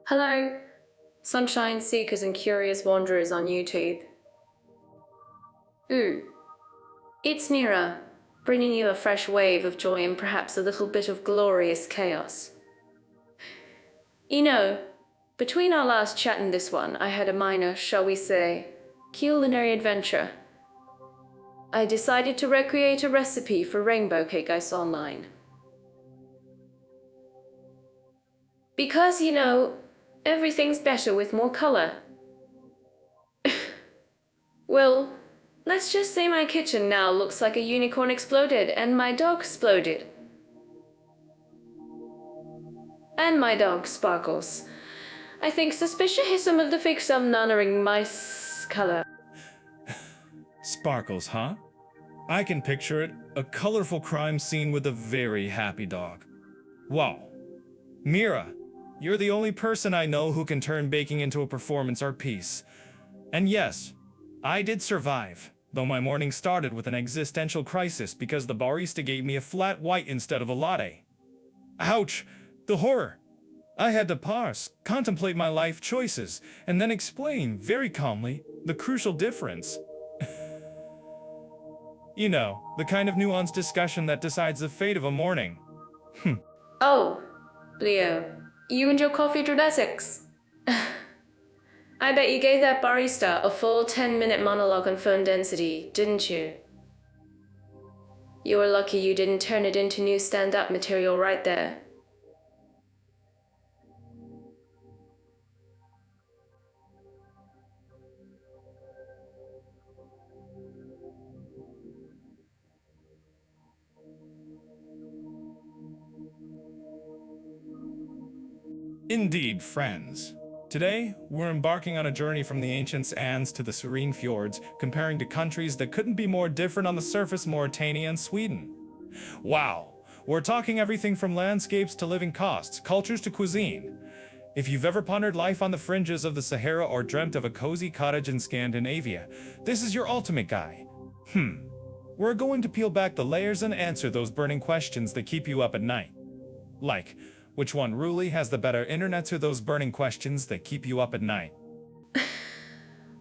Hello, sunshine seekers and curious wanderers on YouTube. It's Mira, bringing you a fresh wave of joy and perhaps a little bit of glorious chaos. You know, between our last chat and this one, I had a minor, shall we say, culinary adventure. I decided to recreate a recipe for rainbow cake I saw online. Because, everything's better with more color. Well, let's just say my kitchen now looks like a unicorn exploded and my dog exploded. And my dog Sparkles. I think suspicious of the fake some honoring my color. Sparkles, huh? I can picture it. A colorful crime scene with a very happy dog. Wow. Mira, you're the only person I know who can turn baking into a performance art piece. And yes, I did survive, though my morning started with an existential crisis because the barista gave me a flat white instead of a latte. Ouch! The horror! I had to pause, contemplate my life choices, and then explain, very calmly, the crucial difference. You know, the kind of nuanced discussion that decides the fate of a morning. Oh, Leo, you and your coffee dramatics. I bet you gave that barista a full 10-minute monologue on phone density, didn't you? You were lucky you didn't turn it into new stand-up material right there. Indeed, friends. Today, we're embarking on a journey from the ancient Andes to the serene fjords, comparing to countries that couldn't be more different on the surface, Mauritania and Sweden. Wow, we're talking everything from landscapes to living costs, cultures to cuisine. If you've ever pondered life on the fringes of the Sahara or dreamt of a cozy cottage in Scandinavia, this is your ultimate guide. We're going to peel back the layers and answer those burning questions that keep you up at night. Like, which one really has the better internet to those burning questions that keep you up at night?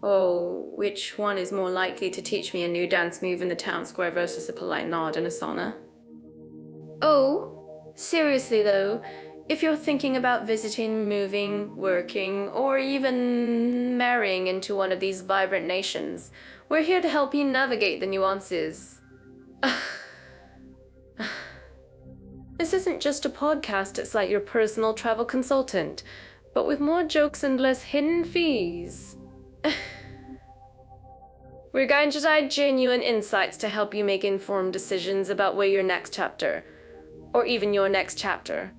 Oh, which one is more likely to teach me a new dance move in the town square versus a polite nod in a sauna? Oh, seriously though, if you're thinking about visiting, moving, working, or even marrying into one of these vibrant nations, we're here to help you navigate the nuances. This isn't just a podcast, it's like your personal travel consultant, but with more jokes and less hidden fees. We're going to provide genuine insights to help you make informed decisions about where your next chapter, or even your next chapter,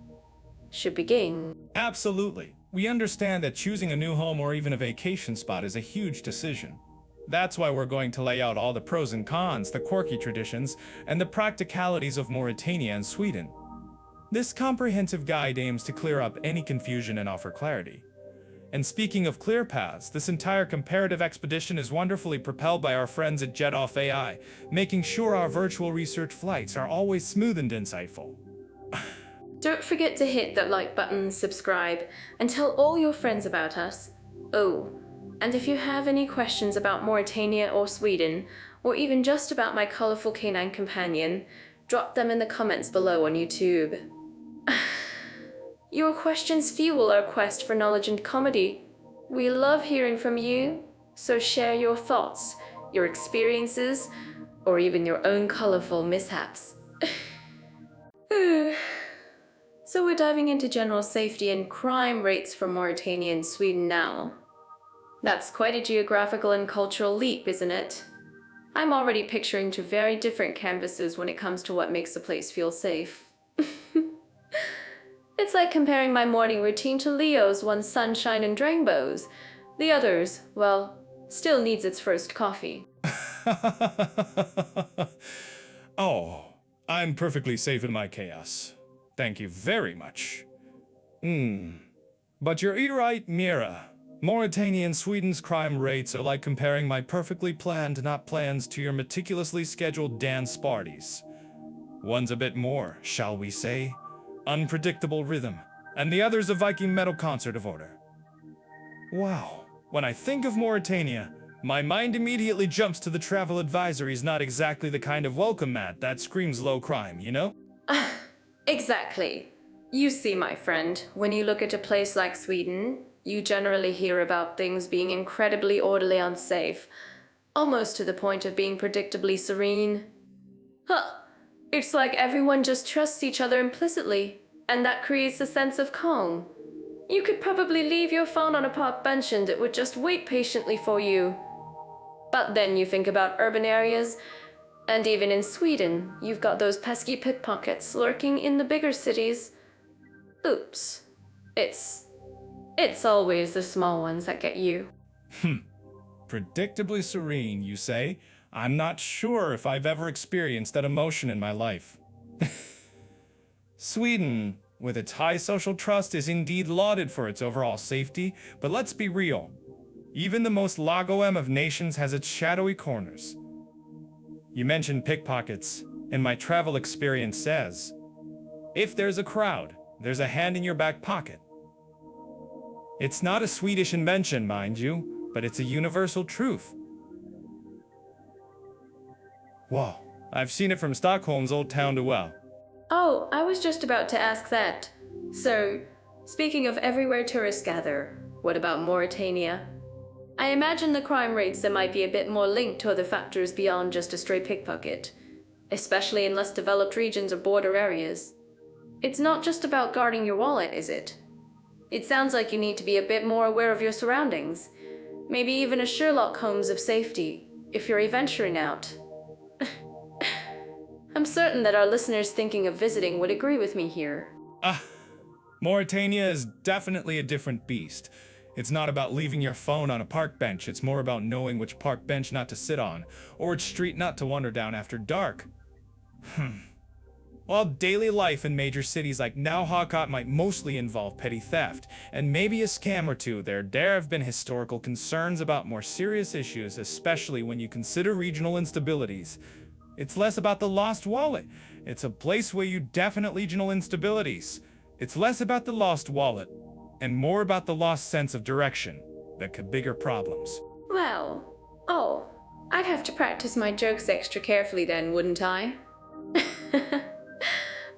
should begin. Absolutely. We understand that choosing a new home or even a vacation spot is a huge decision. That's why we're going to lay out all the pros and cons, the quirky traditions, and the practicalities of Mauritania and Sweden. This comprehensive guide aims to clear up any confusion and offer clarity. And speaking of clear paths, this entire comparative expedition is wonderfully propelled by our friends at Jet Off AI, making sure our virtual research flights are always smooth and insightful. Don't forget to hit that like button, subscribe, and tell all your friends about us. Oh, and if you have any questions about Mauritania or Sweden, or even just about my colorful canine companion, drop them in the comments below on YouTube. Your questions fuel our quest for knowledge and comedy. We love hearing from you, so share your thoughts, your experiences, or even your own colorful mishaps. So we're diving into general safety and crime rates for Mauritania and Sweden now. That's quite a geographical and cultural leap, isn't it? I'm already picturing two very different canvases when it comes to what makes a place feel safe. It's like comparing my morning routine to Leo's, one sunshine and rainbows. The other's, well, still needs its first coffee. Oh, I'm perfectly safe in my chaos. Thank you very much. But you're right, Mira. Mauritania and Sweden's crime rates are like comparing my perfectly planned not plans to your meticulously scheduled dance parties. One's a bit more, shall we say, unpredictable rhythm, and the other's a Viking metal concert of order. Wow. When I think of Mauritania, my mind immediately jumps to the travel advisories, not exactly the kind of welcome mat that screams low crime, you know? Exactly. You see, my friend, when you look at a place like Sweden, you generally hear about things being incredibly orderly and safe, almost to the point of being predictably serene. Huh. It's like everyone just trusts each other implicitly, and that creates a sense of calm. You could probably leave your phone on a park bench and it would just wait patiently for you. But then you think about urban areas, and even in Sweden, you've got those pesky pickpockets lurking in the bigger cities. Oops. It's always the small ones that get you. Predictably serene, you say? I'm not sure if I've ever experienced that emotion in my life. Sweden, with its high social trust, is indeed lauded for its overall safety, but let's be real. Even the most lagoem of nations has its shadowy corners. You mentioned pickpockets, and my travel experience says, if there's a crowd, there's a hand in your back pocket. It's not a Swedish invention, mind you, but it's a universal truth. Whoa, I've seen it from Stockholm's old town to well. Oh, I was just about to ask that. So, speaking of everywhere tourists gather, what about Mauritania? I imagine the crime rates there might be a bit more linked to other factors beyond just a stray pickpocket, especially in less developed regions or border areas. It's not just about guarding your wallet, is it? It sounds like you need to be a bit more aware of your surroundings, maybe even a Sherlock Holmes of safety, if you're venturing out. I'm certain that our listeners thinking of visiting would agree with me here. Mauritania is definitely a different beast. It's not about leaving your phone on a park bench, it's more about knowing which park bench not to sit on, or which street not to wander down after dark. While daily life in major cities like Nauhakat might mostly involve petty theft, and maybe a scam or two, there have been historical concerns about more serious issues, especially when you consider regional instabilities. It's less about the lost wallet. It's a place where you definitely regional instabilities. It's less about the lost wallet, and more about the lost sense of direction that could bigger problems. I'd have to practice my jokes extra carefully then, wouldn't I?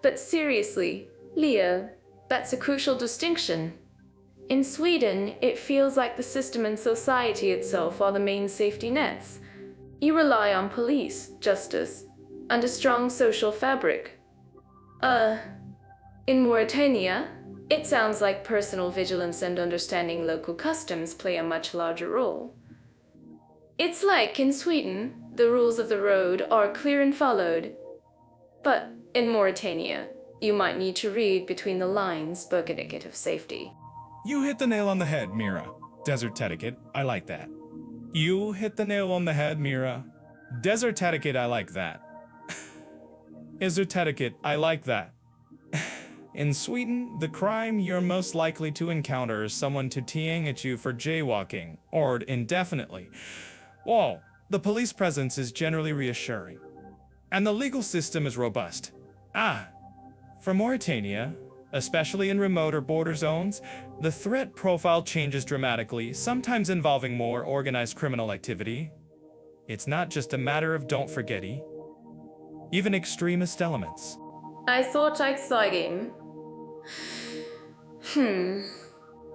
But seriously, Leah, that's a crucial distinction. In Sweden, it feels like the system and society itself are the main safety nets. You rely on police, justice, and a strong social fabric. In Mauritania, it sounds like personal vigilance and understanding local customs play a much larger role. It's like in Sweden, the rules of the road are clear and followed. But in Mauritania, you might need to read between the lines book etiquette of safety. You hit the nail on the head, Mira. Desert etiquette, I like that. You hit the nail on the head, Mira. Desert etiquette, I like that. Desert etiquette, I like that. In Sweden, the crime you're most likely to encounter is someone tutting at you for jaywalking, or indefinitely. Well, the police presence is generally reassuring, and the legal system is robust. For Mauritania, especially in remote or border zones, the threat profile changes dramatically, sometimes involving more organized criminal activity. It's not just a matter of don't forgetty, even extremist elements. I thought I'd slide in.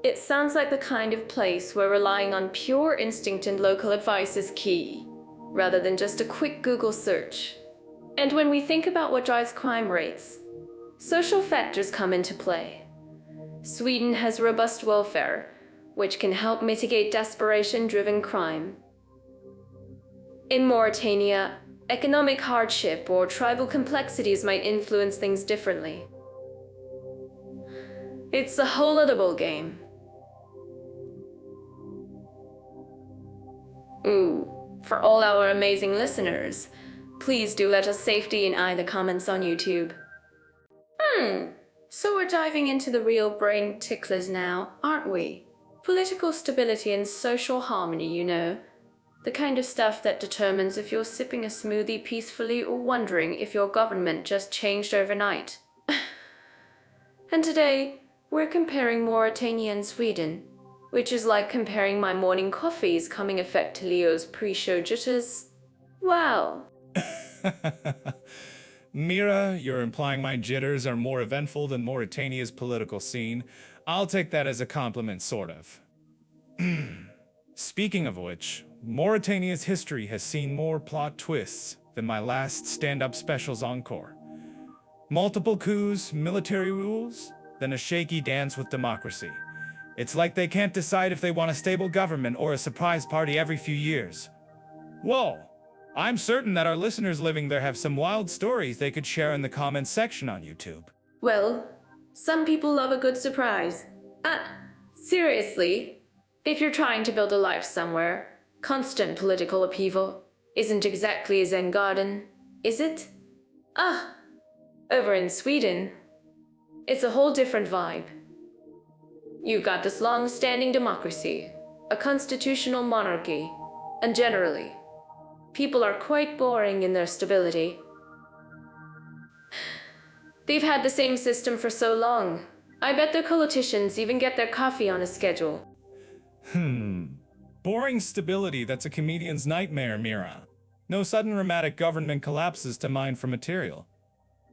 It sounds like the kind of place where relying on pure instinct and local advice is key, rather than just a quick Google search. And when we think about what drives crime rates, social factors come into play. Sweden has robust welfare, which can help mitigate desperation-driven crime. In Mauritania, economic hardship or tribal complexities might influence things differently. It's a whole other ballgame. For all our amazing listeners, please do let us safety in the comments on YouTube. So we're diving into the real brain ticklers now, aren't we? Political stability and social harmony, you know. The kind of stuff that determines if you're sipping a smoothie peacefully or wondering if your government just changed overnight. And today, we're comparing Mauritania and Sweden. which is like comparing my morning coffee's coming effect to Leo's pre-show jitters. Wow. Mira, you're implying my jitters are more eventful than Mauritania's political scene. I'll take that as a compliment, sort of. Speaking of which, Mauritania's history has seen more plot twists than my last stand-up special's encore. Multiple coups, military rules, then a shaky dance with democracy. It's like they can't decide if they want a stable government or a surprise party every few years. Whoa! I'm certain that our listeners living there have some wild stories they could share in the comments section on YouTube. Well, some people love a good surprise. Seriously, if you're trying to build a life somewhere, constant political upheaval isn't exactly a Zen garden, is it? Over in Sweden, it's a whole different vibe. You've got this long-standing democracy, a constitutional monarchy, and generally, people are quite boring in their stability. They've had the same system for so long. I bet their politicians even get their coffee on a schedule. Boring stability, that's a comedian's nightmare, Mira. No sudden dramatic government collapses to mine for material.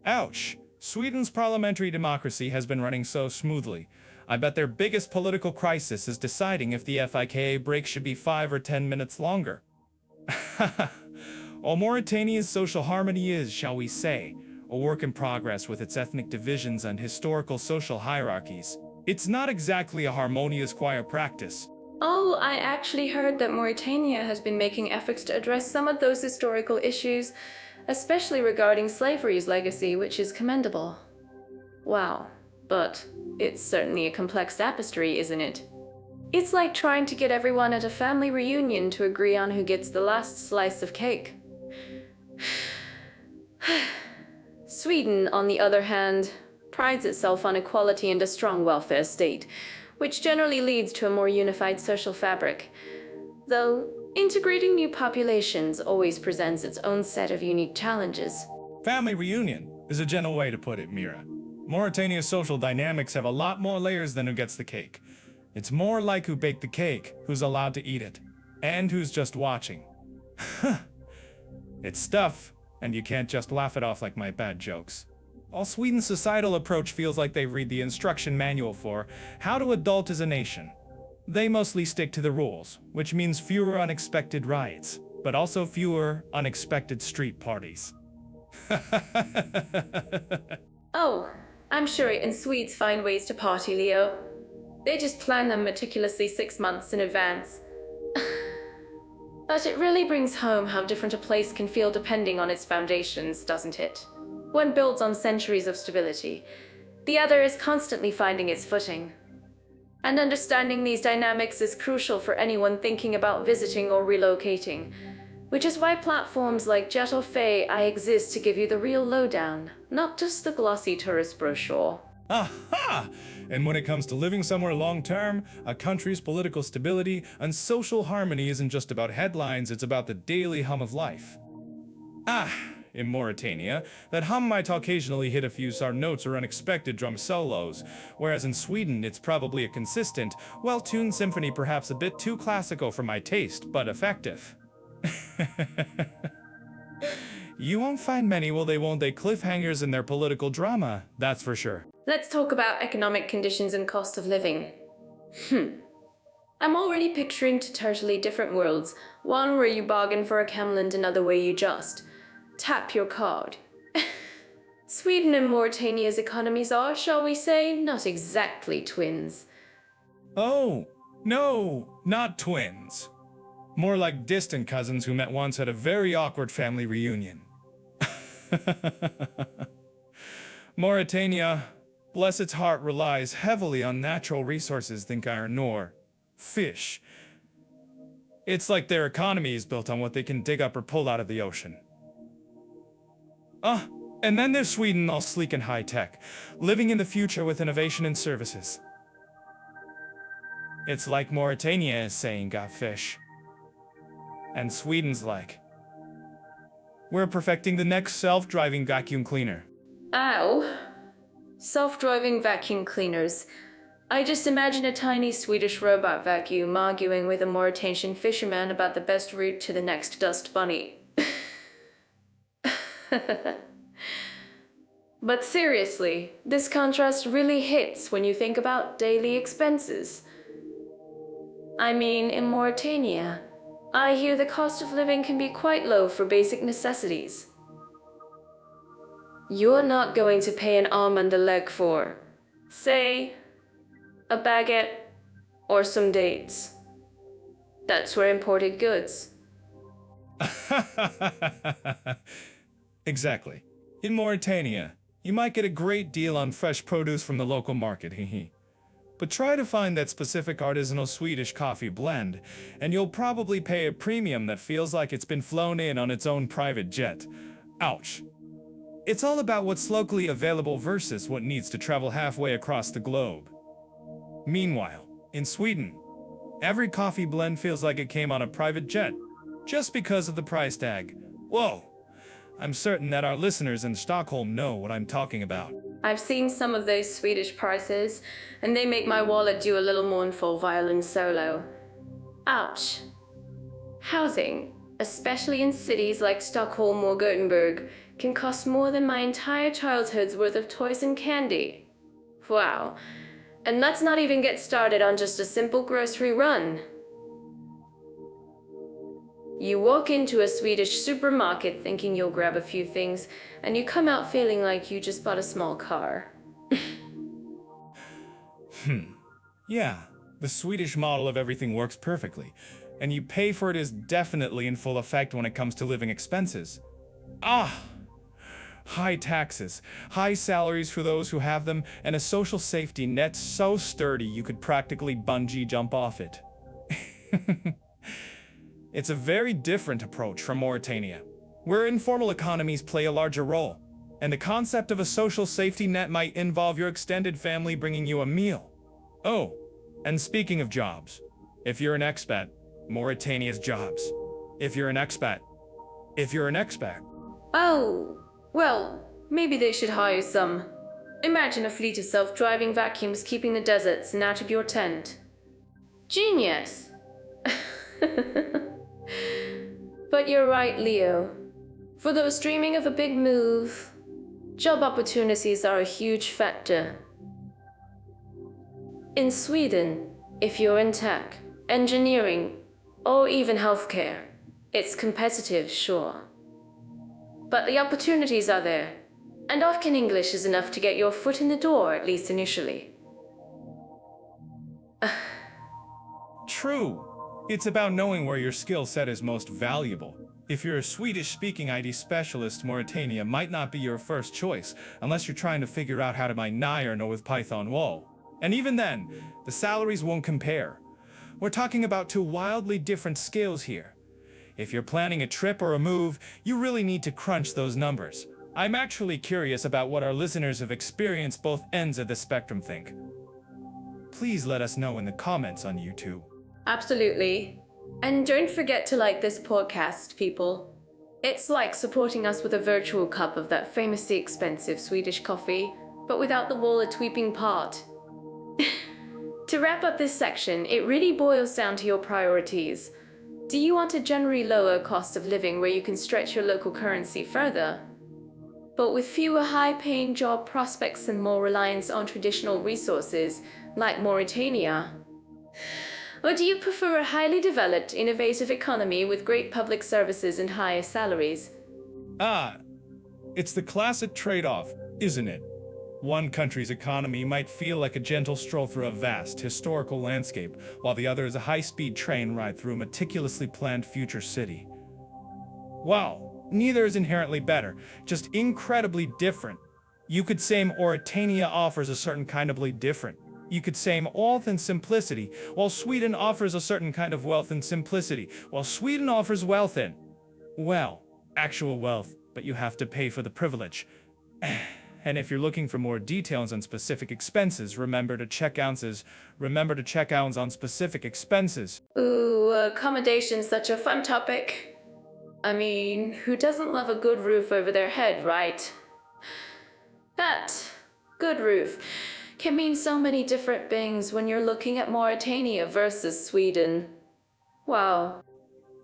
Ouch! Sweden's parliamentary democracy has been running so smoothly. I bet their biggest political crisis is deciding if the FIKA break should be 5 or 10 minutes longer. While Mauritania's social harmony is, shall we say, a work in progress with its ethnic divisions and historical social hierarchies, it's not exactly a harmonious choir practice. Oh, I actually heard that Mauritania has been making efforts to address some of those historical issues, especially regarding slavery's legacy, which is commendable. Wow, but it's certainly a complex tapestry, isn't it? It's like trying to get everyone at a family reunion to agree on who gets the last slice of cake. Sweden, on the other hand, prides itself on equality and a strong welfare state, which generally leads to a more unified social fabric. Though, integrating new populations always presents its own set of unique challenges. Family reunion is a gentle way to put it, Mira. Mauritania's social dynamics have a lot more layers than who gets the cake. It's more like who baked the cake, who's allowed to eat it, and who's just watching. It's stuff, and you can't just laugh it off like my bad jokes. All Sweden's societal approach feels like they read the instruction manual for how to adult as a nation. They mostly stick to the rules, which means fewer unexpected riots, but also fewer unexpected street parties. Oh, I'm sure and Swedes find ways to party, Leo. They just plan them meticulously 6 months in advance. But it really brings home how different a place can feel depending on its foundations, doesn't it? One builds on centuries of stability. The other is constantly finding its footing. And understanding these dynamics is crucial for anyone thinking about visiting or relocating, which is why platforms like Jet or Fay exist to give you the real lowdown, not just the glossy tourist brochure. Aha! And when it comes to living somewhere long-term, a country's political stability and social harmony isn't just about headlines, it's about the daily hum of life. In Mauritania, that hum might occasionally hit a few sour notes or unexpected drum solos, whereas in Sweden it's probably a consistent, well-tuned symphony, perhaps a bit too classical for my taste, but effective. You won't find many, won't they, cliffhangers in their political drama, that's for sure. Let's talk about economic conditions and cost of living. I'm already picturing two totally different worlds, one where you bargain for a camel and another where you just tap your card. Sweden and Mauritania's economies are, shall we say, not exactly twins. Oh, no, not twins. More like distant cousins who met once at a very awkward family reunion. Mauritania, bless its heart, relies heavily on natural resources, think iron ore, fish. It's like their economy is built on what they can dig up or pull out of the ocean. And then there's Sweden, all sleek and high-tech, living in the future with innovation and services. It's like Mauritania is saying, got fish. And Sweden's like, we're perfecting the next self-driving vacuum cleaner. Ow. Self-driving vacuum cleaners. I just imagine a tiny Swedish robot vacuum arguing with a Mauritanian fisherman about the best route to the next dust bunny. But seriously, this contrast really hits when you think about daily expenses. I mean, in Mauritania, I hear the cost of living can be quite low for basic necessities. You're not going to pay an arm and a leg for, say, a baguette or some dates. That's where imported goods. Exactly. In Mauritania, you might get a great deal on fresh produce from the local market, hee. But try to find that specific artisanal Swedish coffee blend, and you'll probably pay a premium that feels like it's been flown in on its own private jet. Ouch. It's all about what's locally available versus what needs to travel halfway across the globe. Meanwhile, in Sweden, every coffee blend feels like it came on a private jet, just because of the price tag. Whoa! I'm certain that our listeners in Stockholm know what I'm talking about. I've seen some of those Swedish prices, and they make my wallet do a little mournful violin solo. Ouch. Housing, especially in cities like Stockholm or Gothenburg, can cost more than my entire childhood's worth of toys and candy. Wow. And let's not even get started on just a simple grocery run. You walk into a Swedish supermarket thinking you'll grab a few things, and you come out feeling like you just bought a small car. Yeah, the Swedish model of everything works perfectly, and you pay for it is definitely in full effect when it comes to living expenses. High taxes, high salaries for those who have them, and a social safety net so sturdy you could practically bungee jump off it. It's a very different approach from Mauritania, where informal economies play a larger role, and the concept of a social safety net might involve your extended family bringing you a meal. Oh, and speaking of jobs, if you're an expat, Mauritania's jobs. If you're an expat. Oh, well, maybe they should hire some. Imagine a fleet of self-driving vacuums keeping the deserts out of your tent. Genius! But you're right, Leo. For those dreaming of a big move, job opportunities are a huge factor. In Sweden, if you're in tech, engineering, or even healthcare, it's competitive, sure. But the opportunities are there, and often English is enough to get your foot in the door, at least initially. True. It's about knowing where your skill set is most valuable. If you're a Swedish-speaking IT specialist, Mauritania might not be your first choice, unless you're trying to figure out how to mine iron with Python Wall. And even then, the salaries won't compare. We're talking about two wildly different skills here. If you're planning a trip or a move, you really need to crunch those numbers. I'm actually curious about what our listeners who've experienced both ends of the spectrum think. Please let us know in the comments on YouTube. Absolutely. And don't forget to like this podcast, people. It's like supporting us with a virtual cup of that famously expensive Swedish coffee, but without the wallet-weeping part. To wrap up this section, it really boils down to your priorities. Do you want a generally lower cost of living where you can stretch your local currency further, but with fewer high-paying job prospects and more reliance on traditional resources, like Mauritania? Or do you prefer a highly developed, innovative economy with great public services and higher salaries? It's the classic trade-off, isn't it? One country's economy might feel like a gentle stroll through a vast, historical landscape, while the other is a high-speed train ride through a meticulously planned future city. Well, neither is inherently better, just incredibly different. You could say Mauritania offers a certain kind of different. You could say wealth and simplicity, while Sweden offers a certain kind of wealth and simplicity, while Sweden offers wealth and, well, actual wealth, but you have to pay for the privilege. And if you're looking for more details on specific expenses, remember to check out on specific expenses. Ooh, accommodation's such a fun topic. I mean, who doesn't love a good roof over their head, right? That good roof can mean so many different things when you're looking at Mauritania versus Sweden. Wow.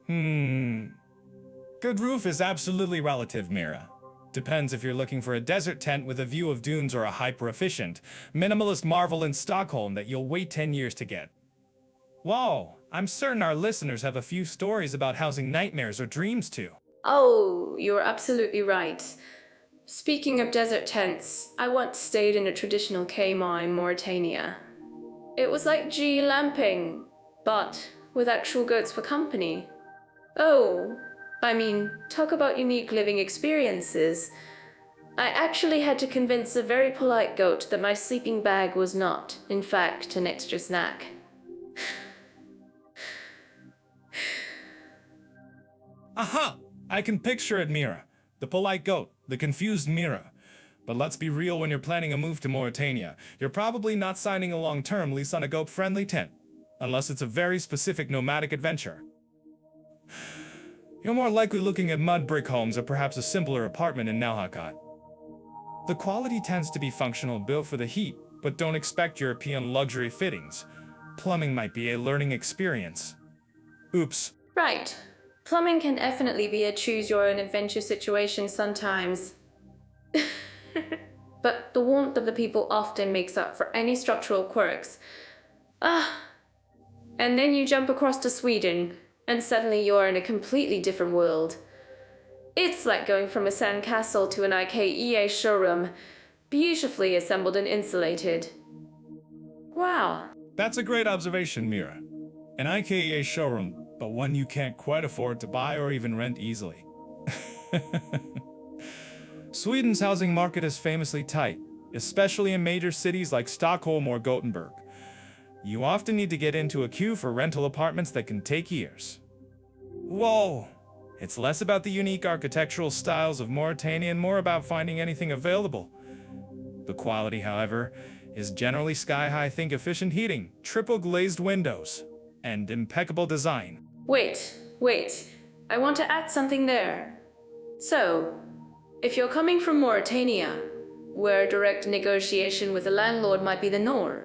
Good roof is absolutely relative, Mira. Depends if you're looking for a desert tent with a view of dunes or a hyper-efficient, minimalist marvel in Stockholm that you'll wait 10 years to get. Whoa, I'm certain our listeners have a few stories about housing nightmares or dreams too. Oh, you're absolutely right. Speaking of desert tents, I once stayed in a traditional kema in Mauritania. It was like G-lamping, but with actual goats for company. Oh, I mean, talk about unique living experiences. I actually had to convince a very polite goat that my sleeping bag was not, in fact, an extra snack. Aha! I can picture it, Mira. The polite goat, the confused Mira. But let's be real, when you're planning a move to Mauritania, you're probably not signing a long-term lease on a goat-friendly tent, unless it's a very specific nomadic adventure. You're more likely looking at mud brick homes or perhaps a simpler apartment in Nauhakat. The quality tends to be functional, built for the heat, but don't expect European luxury fittings. Plumbing might be a learning experience. Oops. Right. Plumbing can definitely be a choose-your-own-adventure situation sometimes. But the warmth of the people often makes up for any structural quirks. And then you jump across to Sweden, and suddenly you're in a completely different world. It's like going from a sandcastle to an IKEA showroom, beautifully assembled and insulated. Wow. That's a great observation, Mira. An IKEA showroom, but one you can't quite afford to buy or even rent easily. Sweden's housing market is famously tight, especially in major cities like Stockholm or Gothenburg. You often need to get into a queue for rental apartments that can take years. Whoa! It's less about the unique architectural styles of Mauritania and more about finding anything available. The quality, however, is generally sky-high. Think efficient heating, triple glazed windows, and impeccable design. Wait. I want to add something there. So, if you're coming from Mauritania, where direct negotiation with the landlord might be the norm,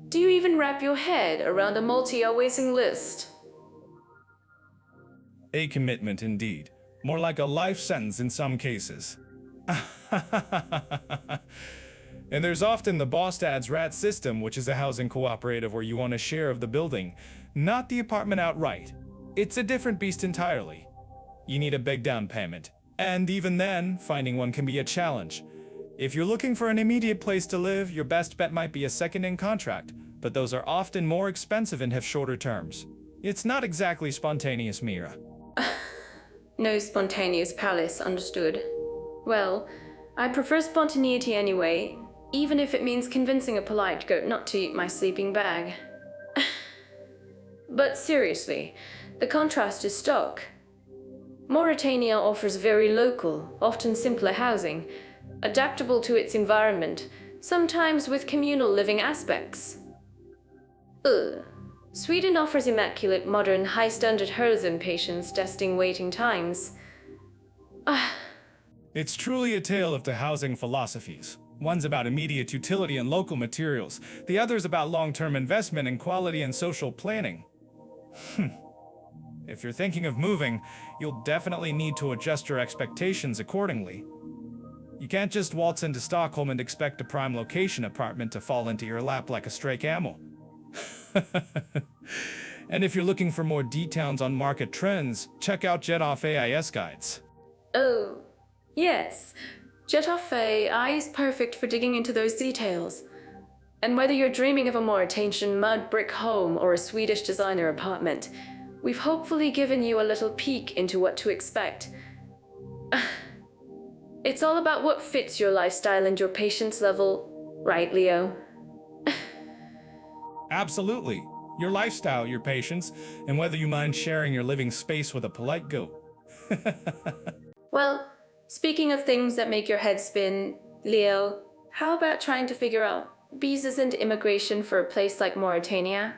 do you even wrap your head around a multi-year waiting list? A commitment indeed. More like a life sentence in some cases. And there's often the Bostad's rat system, which is a housing cooperative where you own a share of the building, not the apartment outright. It's a different beast entirely. You need a big down payment, and even then, finding one can be a challenge. If you're looking for an immediate place to live, your best bet might be a second-in contract, but those are often more expensive and have shorter terms. It's not exactly spontaneous, Mira. No spontaneous palace, understood. Well, I prefer spontaneity anyway, even if it means convincing a polite goat not to eat my sleeping bag. But seriously, the contrast is stark. Mauritania offers very local, often simpler housing, adaptable to its environment, sometimes with communal living aspects. Sweden offers immaculate, modern, high-standard housing patience, testing waiting times. It's truly a tale of two housing philosophies. One's about immediate utility and local materials. The other's about long-term investment in quality and social planning. If you're thinking of moving, you'll definitely need to adjust your expectations accordingly. You can't just waltz into Stockholm and expect a prime location apartment to fall into your lap like a stray camel. And if you're looking for more details on market trends, check out Jet-Off AIS guides. Oh, yes. Jet-Off AI is perfect for digging into those details. And whether you're dreaming of a Mauritanian mud brick home or a Swedish designer apartment, we've hopefully given you a little peek into what to expect. It's all about what fits your lifestyle and your patience level, right, Leo? Absolutely. Your lifestyle, your patience, and whether you mind sharing your living space with a polite goat. Well, speaking of things that make your head spin, Leo, how about trying to figure out visas and immigration for a place like Mauritania?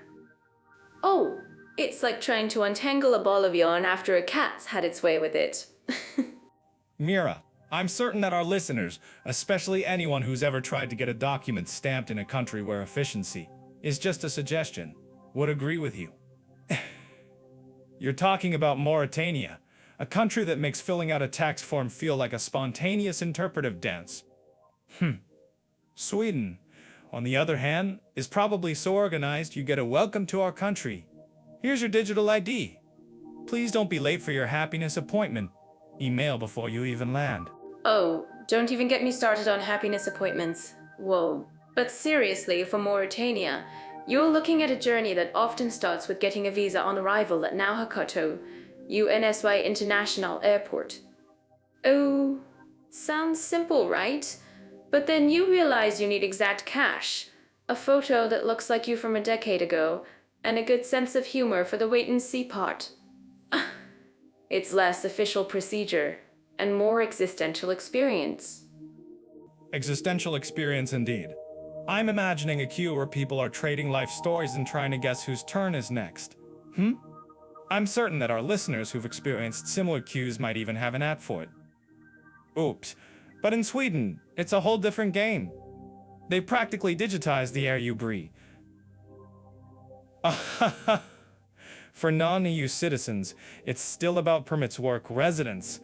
Oh, it's like trying to untangle a ball of yarn after a cat's had its way with it. Mira, I'm certain that our listeners, especially anyone who's ever tried to get a document stamped in a country where efficiency is just a suggestion, would agree with you. You're talking about Mauritania, a country that makes filling out a tax form feel like a spontaneous interpretive dance. Sweden, on the other hand, is probably so organized you get a welcome to our country. Here's your digital ID. Please don't be late for your happiness appointment. Email before you even land. Oh, don't even get me started on happiness appointments. Whoa. But seriously, for Mauritania, you're looking at a journey that often starts with getting a visa on arrival at Nouakchott, UNSY International Airport. Oh, sounds simple, right? But then you realize you need exact cash, a photo that looks like you from a decade ago, and a good sense of humor for the wait-and-see part. It's less official procedure and more existential experience. Existential experience indeed. I'm imagining a queue where people are trading life stories and trying to guess whose turn is next. I'm certain that our listeners who've experienced similar queues might even have an app for it. Oops. But in Sweden, it's a whole different game. They practically digitized the air you breathe. For non-EU citizens, it's still about permits, work, residence,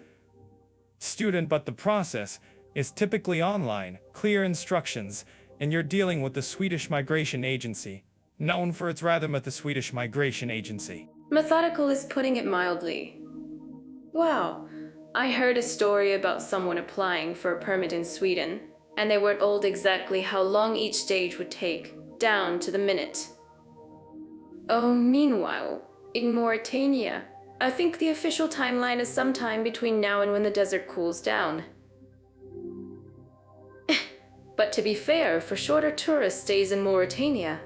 student, but the process is typically online, clear instructions, and you're dealing with the Swedish Migration Agency, known for its rather the Swedish Migration Agency. Methodical is putting it mildly. Wow, I heard a story about someone applying for a permit in Sweden, and they were told exactly how long each stage would take, down to the minute. Oh, meanwhile, in Mauritania, I think the official timeline is sometime between now and when the desert cools down. But to be fair, for shorter tourist stays in Mauritania,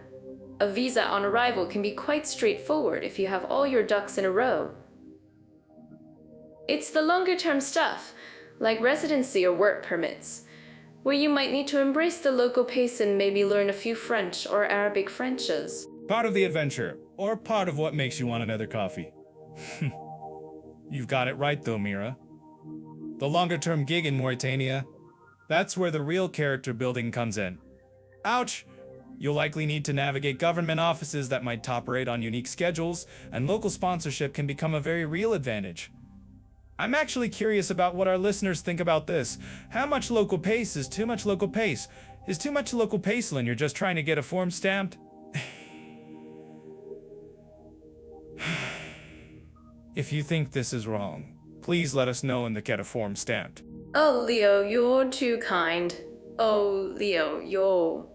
a visa on arrival can be quite straightforward if you have all your ducks in a row. It's the longer-term stuff, like residency or work permits, where you might need to embrace the local pace and maybe learn a few French or Arabic Frenches. Part of the adventure, or part of what makes you want another coffee. You've got it right though, Mira. The longer-term gig in Mauritania, that's where the real character building comes in. Ouch! You'll likely need to navigate government offices that might operate on unique schedules, and local sponsorship can become a very real advantage. I'm actually curious about what our listeners think about this. How much local pace is too much local pace? Is too much local pace when you're just trying to get a form stamped? If you think this is wrong, please let us know and get a form stamped. Oh, Leo, you're too kind. Oh, Leo, you're...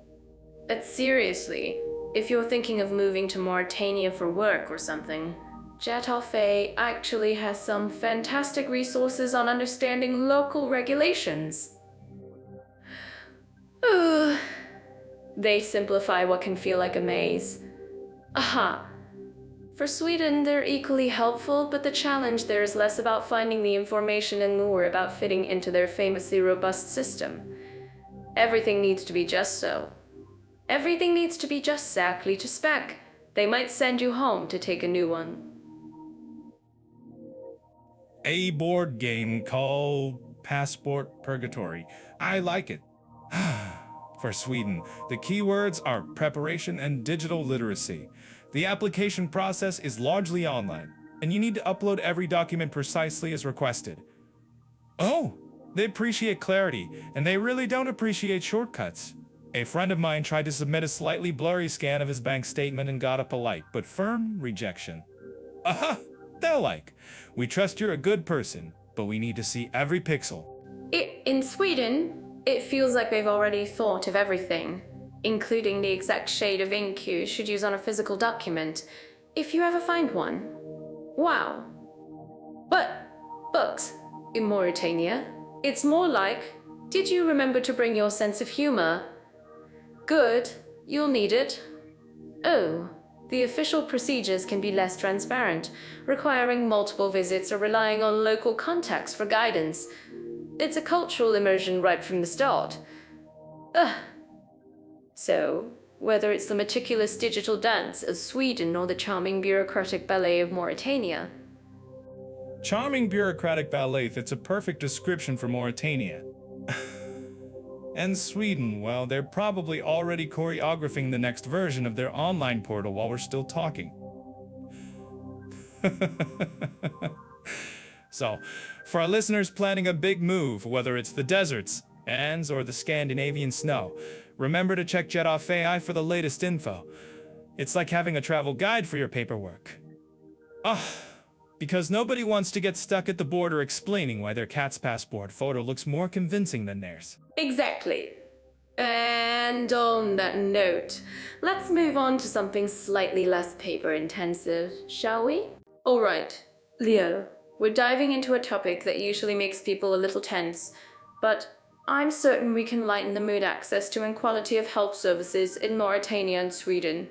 But seriously, if you're thinking of moving to Mauritania for work or something, Jatafe actually has some fantastic resources on understanding local regulations. Ugh. They simplify what can feel like a maze. Aha! For Sweden, they're equally helpful, but the challenge there is less about finding the information and more about fitting into their famously robust system. Everything needs to be just so. Everything needs to be just exactly to spec. They might send you home to take a new one. A board game called Passport Purgatory. I like it. For Sweden, the keywords are preparation and digital literacy. The application process is largely online, and you need to upload every document precisely as requested. Oh, they appreciate clarity, and they really don't appreciate shortcuts. A friend of mine tried to submit a slightly blurry scan of his bank statement and got a polite but firm rejection. Aha! They're like, we trust you're a good person, but we need to see every pixel. In Sweden, it feels like they've already thought of everything, including the exact shade of ink you should use on a physical document, if you ever find one. Wow. But books, in Mauritania, it's more like, did you remember to bring your sense of humor? Good, you'll need it. Oh, the official procedures can be less transparent, requiring multiple visits or relying on local contacts for guidance. It's a cultural immersion right from the start. Ugh. So, whether it's the meticulous digital dance of Sweden or the charming bureaucratic ballet of Mauritania, Charming bureaucratic ballet fits a perfect description for Mauritania. And Sweden, well, they're probably already choreographing the next version of their online portal while we're still talking. So, for our listeners planning a big move, whether it's the deserts, Ands, or the Scandinavian snow, remember to check Jet Off AI for the latest info. It's like having a travel guide for your paperwork. Because nobody wants to get stuck at the border explaining why their cat's passport photo looks more convincing than theirs. Exactly. And on that note, let's move on to something slightly less paper-intensive, shall we? Alright, Leo, we're diving into a topic that usually makes people a little tense, but I'm certain we can lighten the mood. Access to and quality of health services in Mauritania and Sweden.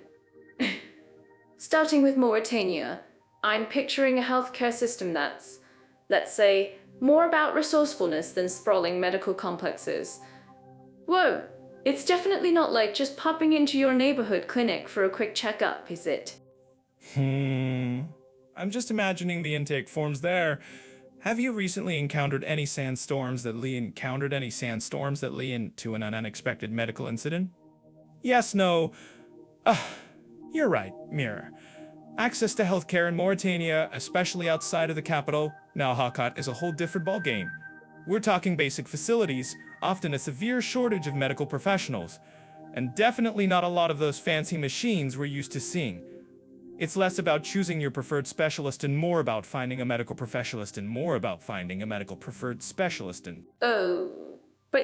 Starting with Mauritania, I'm picturing a healthcare system that's, let's say, more about resourcefulness than sprawling medical complexes. Whoa, it's definitely not like just popping into your neighborhood clinic for a quick checkup, is it? I'm just imagining the intake forms there. Have you recently encountered any sandstorms that lead into an unexpected medical incident? Yes, no. You're right, Mirror. Access to healthcare in Mauritania, especially outside of the capital, Nouakchott, is a whole different ballgame. We're talking basic facilities, often a severe shortage of medical professionals, and definitely not a lot of those fancy machines we're used to seeing. It's less about choosing your preferred specialist and more about finding a medical professionalist and more about finding a medical preferred specialist and... Oh, but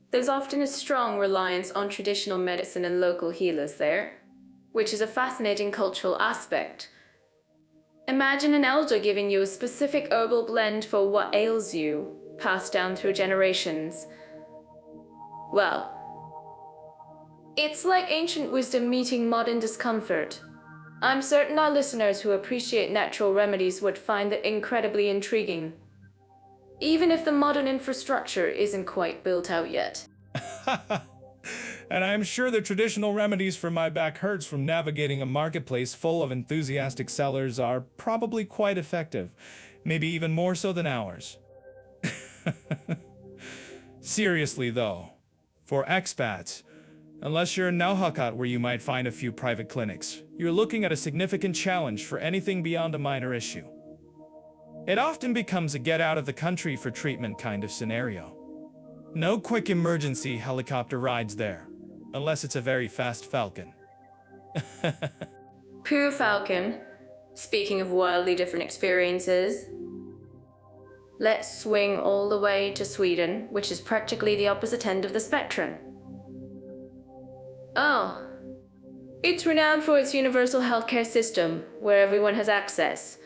there's often a strong reliance on traditional medicine and local healers there, which is a fascinating cultural aspect. Imagine an elder giving you a specific herbal blend for what ails you, passed down through generations. Well, it's like ancient wisdom meeting modern discomfort. I'm certain our listeners who appreciate natural remedies would find it incredibly intriguing, even if the modern infrastructure isn't quite built out yet. And I'm sure the traditional remedies for my back hurts from navigating a marketplace full of enthusiastic sellers are probably quite effective, maybe even more so than ours. Seriously though, for expats, unless you're in Nouakchott where you might find a few private clinics, you're looking at a significant challenge for anything beyond a minor issue. It often becomes a get out of the country for treatment kind of scenario. No quick emergency helicopter rides there, unless it's a very fast Falcon. Poor Falcon. Speaking of wildly different experiences, let's swing all the way to Sweden, which is practically the opposite end of the spectrum. Oh, it's renowned for its universal healthcare system, where everyone has access.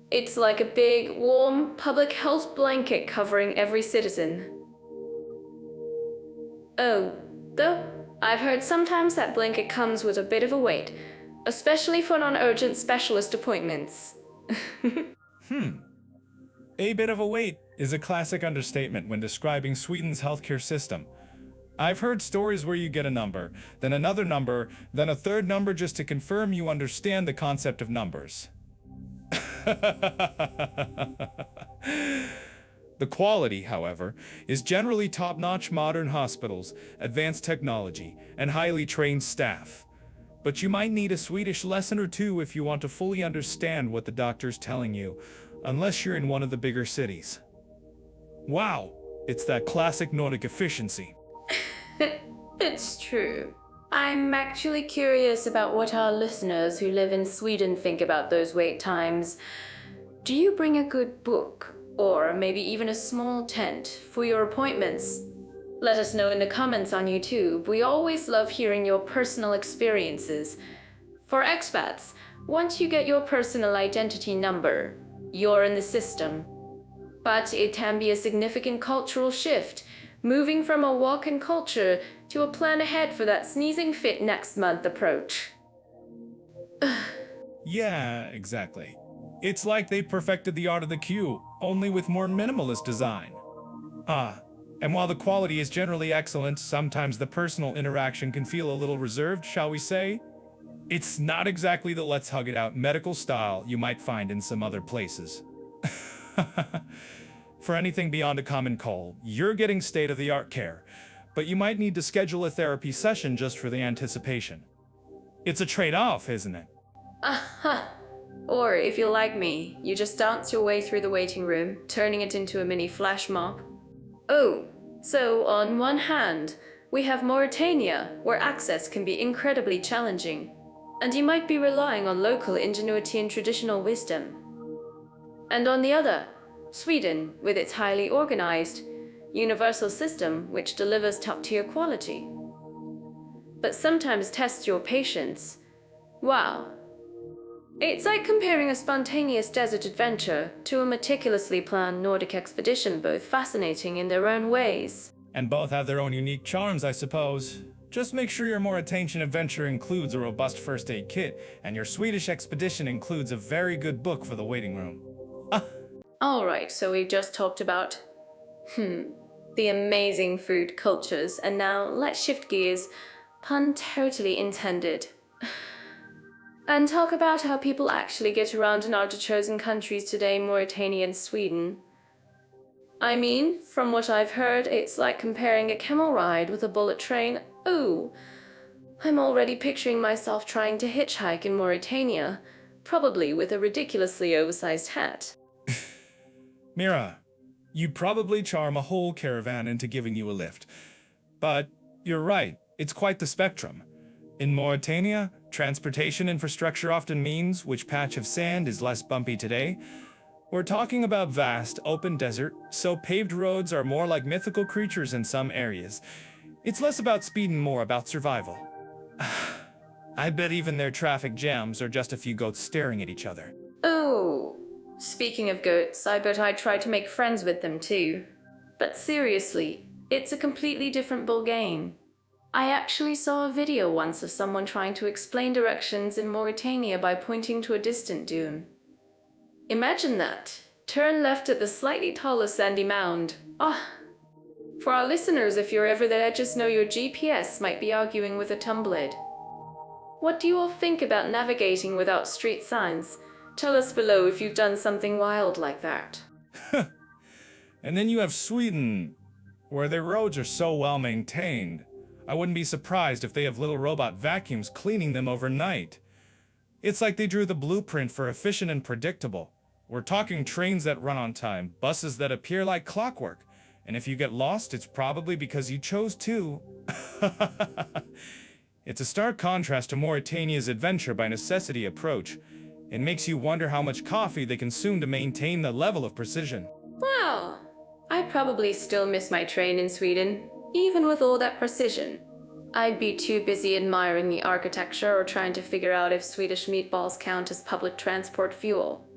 It's like a big, warm, public health blanket covering every citizen. Oh, though, I've heard sometimes that blanket comes with a bit of a weight, especially for non-urgent specialist appointments. A bit of a wait is a classic understatement when describing Sweden's healthcare system. I've heard stories where you get a number, then another number, then a third number just to confirm you understand the concept of numbers. The quality, however, is generally top-notch modern hospitals, advanced technology, and highly trained staff. But you might need a Swedish lesson or two if you want to fully understand what the doctor's telling you, unless you're in one of the bigger cities. Wow, it's that classic Nordic efficiency. It's true. I'm actually curious about what our listeners who live in Sweden think about those wait times. Do you bring a good book, or maybe even a small tent, for your appointments? Let us know in the comments on YouTube. We always love hearing your personal experiences. For expats, once you get your personal identity number, you're in the system. But it can be a significant cultural shift, moving from a walk-in culture to a plan ahead for that sneezing fit next month approach. Yeah, exactly. It's like they perfected the art of the queue, only with more minimalist design. And while the quality is generally excellent, sometimes the personal interaction can feel a little reserved, shall we say? It's not exactly the let's hug it out medical style you might find in some other places. For anything beyond a common cold, you're getting state-of-the-art care, but you might need to schedule a therapy session just for the anticipation. It's a trade-off, isn't it? Aha! Or, if you're like me, you just dance your way through the waiting room, turning it into a mini flash mob. Oh, so on one hand, we have Mauritania, where access can be incredibly challenging, and you might be relying on local ingenuity and traditional wisdom. And on the other, Sweden, with its highly organized, universal system which delivers top-tier quality. But sometimes tests your patience. Wow. It's like comparing a spontaneous desert adventure to a meticulously planned Nordic expedition, both fascinating in their own ways. And both have their own unique charms, I suppose. Just make sure your Mauritanian adventure includes a robust first aid kit, and your Swedish expedition includes a very good book for the waiting room. Alright, so we've just talked about, the amazing food cultures, and now let's shift gears, pun totally intended, and talk about how people actually get around in our chosen countries today, Mauritania and Sweden. I mean, from what I've heard, it's like comparing a camel ride with a bullet train. Ooh, I'm already picturing myself trying to hitchhike in Mauritania, probably with a ridiculously oversized hat. Mira, you'd probably charm a whole caravan into giving you a lift. But you're right, it's quite the spectrum. In Mauritania, transportation infrastructure often means which patch of sand is less bumpy today. We're talking about vast, open desert, so paved roads are more like mythical creatures in some areas. It's less about speed and more about survival. I bet even their traffic jams are just a few goats staring at each other. Oh, speaking of goats, I bet I try to make friends with them too. But seriously, it's a completely different ballgame. I actually saw a video once of someone trying to explain directions in Mauritania by pointing to a distant dune. Imagine that. Turn left at the slightly taller sandy mound. For our listeners, if you're ever there, just know your GPS might be arguing with a tumblehead. What do you all think about navigating without street signs? Tell us below if you've done something wild like that. And then you have Sweden, where their roads are so well maintained. I wouldn't be surprised if they have little robot vacuums cleaning them overnight. It's like they drew the blueprint for efficient and predictable. We're talking trains that run on time, buses that appear like clockwork, and if you get lost, it's probably because you chose to. It's a stark contrast to Mauritania's adventure by necessity approach. It makes you wonder how much coffee they consume to maintain the level of precision. Wow, I probably still miss my train in Sweden, even with all that precision. I'd be too busy admiring the architecture or trying to figure out if Swedish meatballs count as public transport fuel.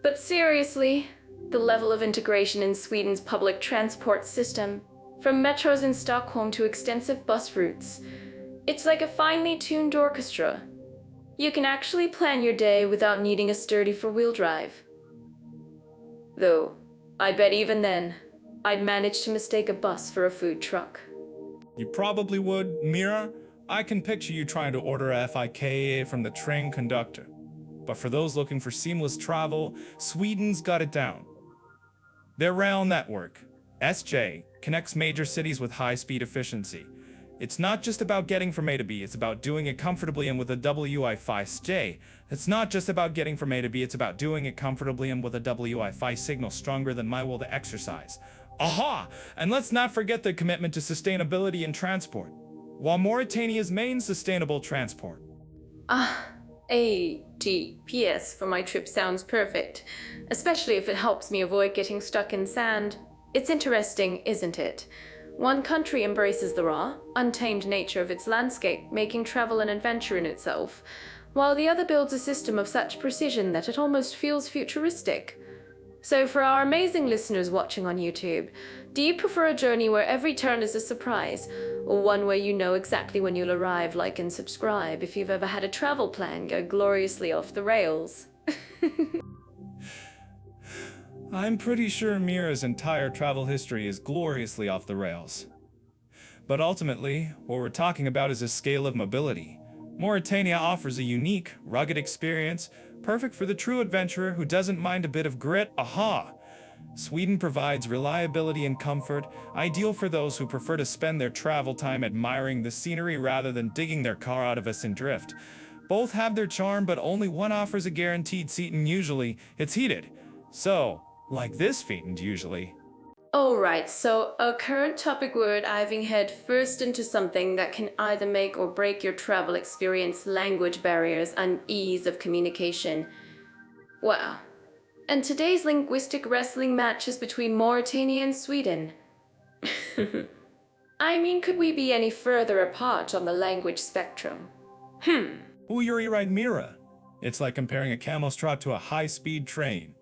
But seriously, the level of integration in Sweden's public transport system, from metros in Stockholm to extensive bus routes, it's like a finely tuned orchestra. You can actually plan your day without needing a sturdy four-wheel drive. Though, I bet even then, I'd manage to mistake a bus for a food truck. You probably would, Mira. I can picture you trying to order a FIKA from the train conductor. But for those looking for seamless travel, Sweden's got it down. Their rail network, SJ, connects major cities with high-speed efficiency. It's not just about getting from A to B, it's about doing it comfortably and with a Wi-Fi. It's not just about getting from A to B, it's about doing it comfortably and with a Wi-Fi signal stronger than my will to exercise. Aha! And let's not forget the commitment to sustainability in transport. While Mauritania's main sustainable transport. ATPS for my trip sounds perfect, especially if it helps me avoid getting stuck in sand. It's interesting, isn't it? One country embraces the raw, untamed nature of its landscape, making travel an adventure in itself, while the other builds a system of such precision that it almost feels futuristic. So for our amazing listeners watching on YouTube, do you prefer a journey where every turn is a surprise, or one where you know exactly when you'll arrive? Like and subscribe if you've ever had a travel plan go gloriously off the rails. I'm pretty sure Mira's entire travel history is gloriously off the rails. But ultimately, what we're talking about is a scale of mobility. Mauritania offers a unique, rugged experience, perfect for the true adventurer who doesn't mind a bit of grit. Aha! Sweden provides reliability and comfort, ideal for those who prefer to spend their travel time admiring the scenery rather than digging their car out of a drift. Both have their charm, but only one offers a guaranteed seat, and usually it's heated. So, like this feet, and usually. Alright, so our current topic we're diving head first into something that can either make or break your travel experience: language barriers and ease of communication. Wow. And today's linguistic wrestling match is between Mauritania and Sweden. I mean, could we be any further apart on the language spectrum? Ooh, you're right, Mira. It's like comparing a camel's trot to a high-speed train.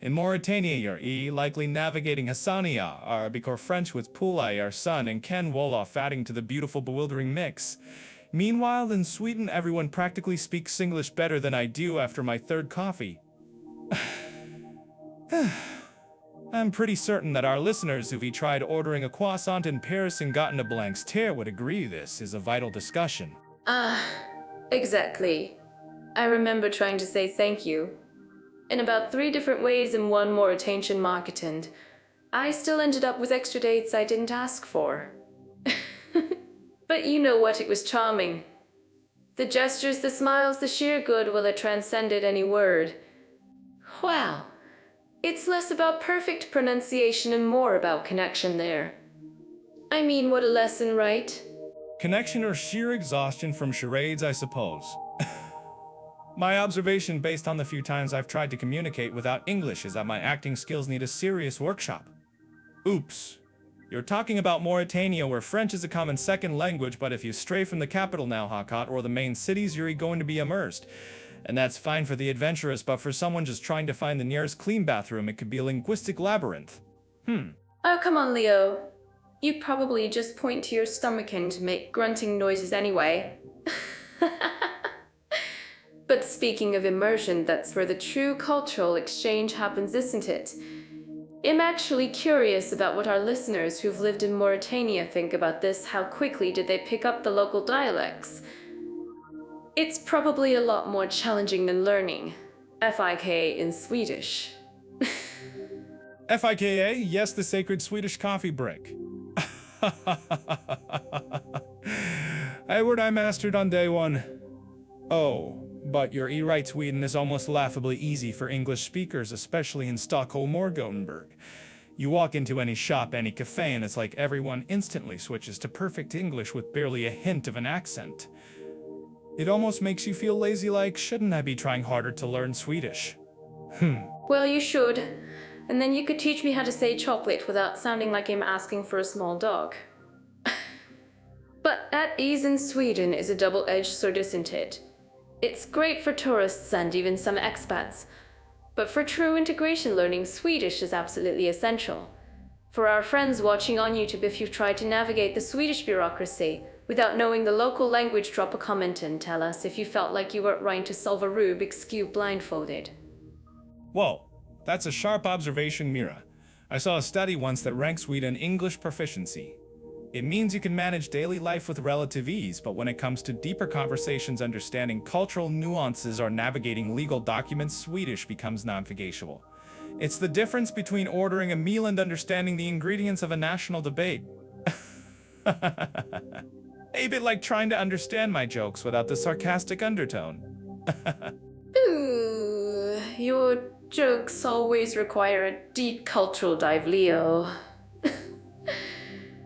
In Mauritania, you're likely navigating Hassania, Arabic or French with Poulay, our son, and Ken Wolof adding to the beautiful, bewildering mix. Meanwhile, in Sweden, everyone practically speaks English better than I do after my third coffee. I'm pretty certain that our listeners who've tried ordering a croissant in Paris and gotten a blank stare would agree this is a vital discussion. Exactly. I remember trying to say thank you in about 3 different ways in one Mauritanian market, and I still ended up with extra dates I didn't ask for. But you know what, it was charming. The gestures, the smiles, the sheer goodwill that transcended any word. Wow. It's less about perfect pronunciation and more about connection there. I mean, what a lesson, right? Connection or sheer exhaustion from charades, I suppose. My observation based on the few times I've tried to communicate without English is that my acting skills need a serious workshop. Oops. You're talking about Mauritania, where French is a common second language, but if you stray from the capital now, Hakat, or the main cities, you're going to be immersed. And that's fine for the adventurous, but for someone just trying to find the nearest clean bathroom, it could be a linguistic labyrinth. Oh, come on, Leo. You probably just point to your stomach and make grunting noises anyway. But speaking of immersion, that's where the true cultural exchange happens, isn't it? I'm actually curious about what our listeners who've lived in Mauritania think about this. How quickly did they pick up the local dialects? It's probably a lot more challenging than learning FIK in Swedish. FIKA, yes, the sacred Swedish coffee break. A word I mastered on day 1. Oh, but you're right, Sweden is almost laughably easy for English speakers, especially in Stockholm or Gothenburg. You walk into any shop, any cafe, and it's like everyone instantly switches to perfect English with barely a hint of an accent. It almost makes you feel lazy, like, shouldn't I be trying harder to learn Swedish? Well, you should. And then you could teach me how to say chocolate without sounding like I'm asking for a small dog. But that ease in Sweden is a double-edged sword, isn't it? It's great for tourists and even some expats. But for true integration, learning Swedish is absolutely essential. For our friends watching on YouTube, if you've tried to navigate the Swedish bureaucracy without knowing the local language, drop a comment and tell us if you felt like you were trying to solve a Rubik's Cube blindfolded. Whoa, that's a sharp observation, Mira. I saw a study once that ranked Sweden English proficiency. It means you can manage daily life with relative ease, but when it comes to deeper conversations, understanding cultural nuances, or navigating legal documents, Swedish becomes non-negotiable. It's the difference between ordering a meal and understanding the ingredients of a national debate. A bit like trying to understand my jokes without the sarcastic undertone. Ooh, your jokes always require a deep cultural dive, Leo.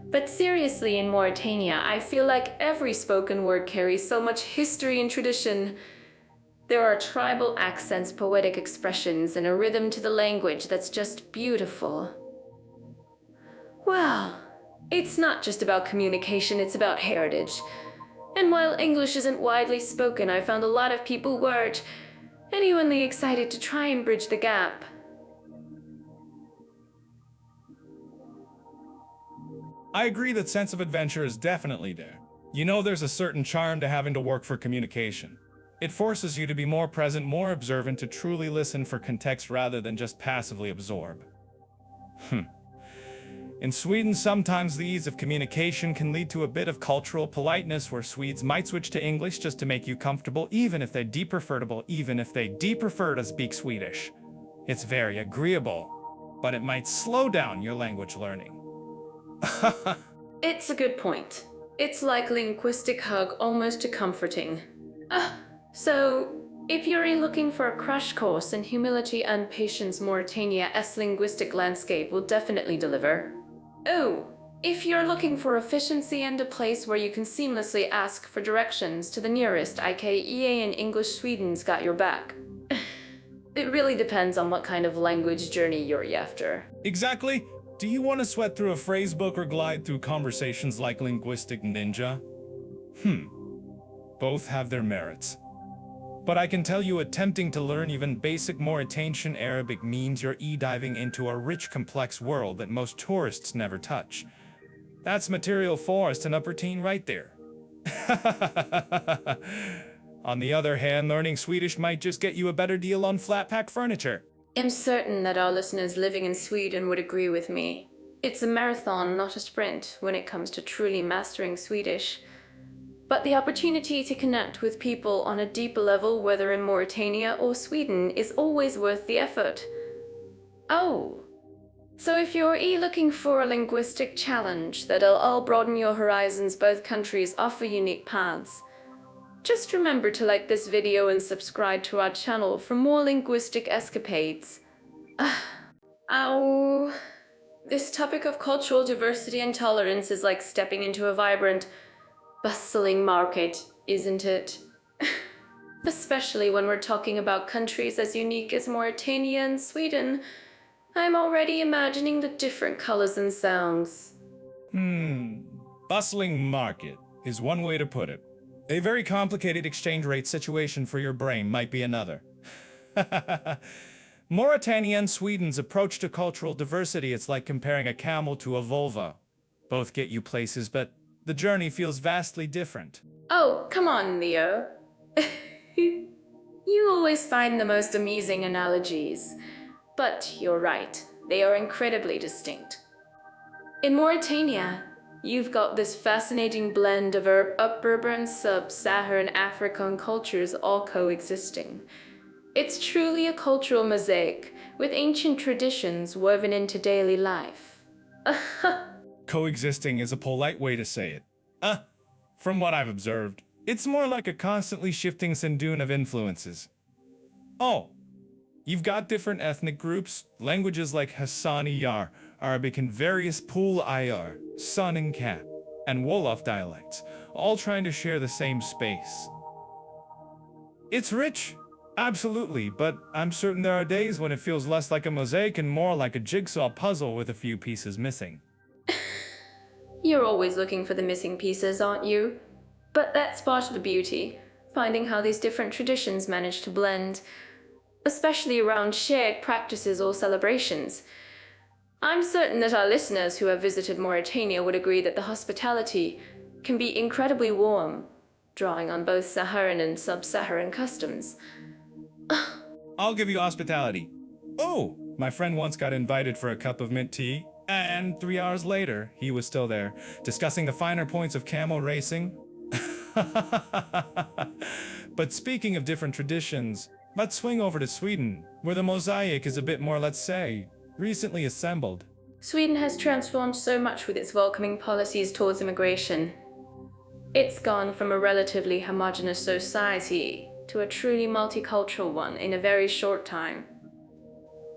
But seriously, in Mauritania, I feel like every spoken word carries so much history and tradition. There are tribal accents, poetic expressions, and a rhythm to the language that's just beautiful. Well, it's not just about communication, it's about heritage. And while English isn't widely spoken, I found a lot of people were genuinely excited to try and bridge the gap. I agree that sense of adventure is definitely there. You know, there's a certain charm to having to work for communication. It forces you to be more present, more observant, to truly listen for context rather than just passively absorb. In Sweden, sometimes the ease of communication can lead to a bit of cultural politeness where Swedes might switch to English just to make you comfortable, even if they prefer to speak Swedish. It's very agreeable, but it might slow down your language learning. It's a good point. It's like linguistic hug, almost too comforting. So, if you're looking for a crash course in humility and patience, Mauritania's linguistic landscape will definitely deliver. Oh, if you're looking for efficiency and a place where you can seamlessly ask for directions to the nearest IKEA in English, Sweden's got your back. It really depends on what kind of language journey you're after. Exactly. Do you want to sweat through a phrase book or glide through conversations like Linguistic Ninja? Both have their merits. But I can tell you attempting to learn even basic Mauritanian Arabic means you're diving into a rich, complex world that most tourists never touch. That's material for us in upper teen right there. On the other hand, learning Swedish might just get you a better deal on flat pack furniture. I'm certain that our listeners living in Sweden would agree with me. It's a marathon, not a sprint, when it comes to truly mastering Swedish. But the opportunity to connect with people on a deeper level, whether in Mauritania or Sweden, is always worth the effort. Oh, so if you're looking for a linguistic challenge that'll all broaden your horizons, both countries offer unique paths. Just remember to like this video and subscribe to our channel for more linguistic escapades. This topic of cultural diversity and tolerance is like stepping into a vibrant, bustling market, isn't it? Especially when we're talking about countries as unique as Mauritania and Sweden. I'm already imagining the different colors and sounds. Bustling market is one way to put it. A very complicated exchange rate situation for your brain might be another. Mauritania and Sweden's approach to cultural diversity, it's like comparing a camel to a Volvo. Both get you places, but the journey feels vastly different. Oh, come on, Leo. You always find the most amusing analogies. But you're right, they are incredibly distinct. In Mauritania, you've got this fascinating blend of Arab-Berber and Sub-Saharan African cultures all coexisting. It's truly a cultural mosaic, with ancient traditions woven into daily life. Coexisting is a polite way to say it. From what I've observed, it's more like a constantly shifting sandune of influences. Oh, you've got different ethnic groups, languages like Hassani Yar, Arabic and various Pul Ayar, Sun and Kat, and Wolof dialects, all trying to share the same space. It's rich, absolutely, but I'm certain there are days when it feels less like a mosaic and more like a jigsaw puzzle with a few pieces missing. You're always looking for the missing pieces, aren't you? But that's part of the beauty, finding how these different traditions manage to blend, especially around shared practices or celebrations. I'm certain that our listeners who have visited Mauritania would agree that the hospitality can be incredibly warm, drawing on both Saharan and Sub-Saharan customs. I'll give you hospitality. Oh, my friend once got invited for a cup of mint tea, and 3 hours later, he was still there, discussing the finer points of camel racing. But speaking of different traditions, let's swing over to Sweden, where the mosaic is a bit more, let's say, recently assembled. Sweden has transformed so much with its welcoming policies towards immigration. It's gone from a relatively homogeneous society to a truly multicultural one in a very short time.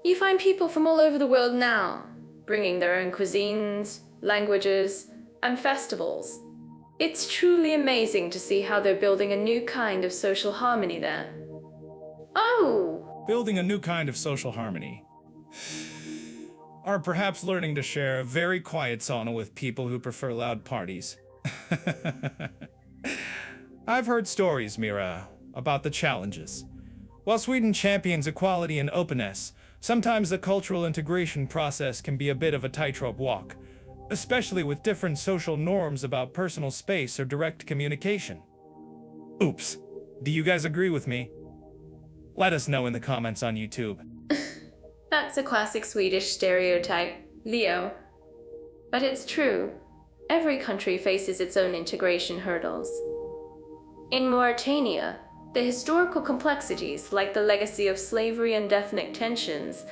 You find people from all over the world now, bringing their own cuisines, languages, and festivals. It's truly amazing to see how they're building a new kind of social harmony there. Oh! Building a new kind of social harmony. Or perhaps learning to share a very quiet sauna with people who prefer loud parties. I've heard stories, Mira, about the challenges. While Sweden champions equality and openness, sometimes the cultural integration process can be a bit of a tightrope walk, especially with different social norms about personal space or direct communication. Oops, do you guys agree with me? Let us know in the comments on YouTube. That's a classic Swedish stereotype, Leo. But it's true, every country faces its own integration hurdles. In Mauritania, the historical complexities, like the legacy of slavery and ethnic tensions,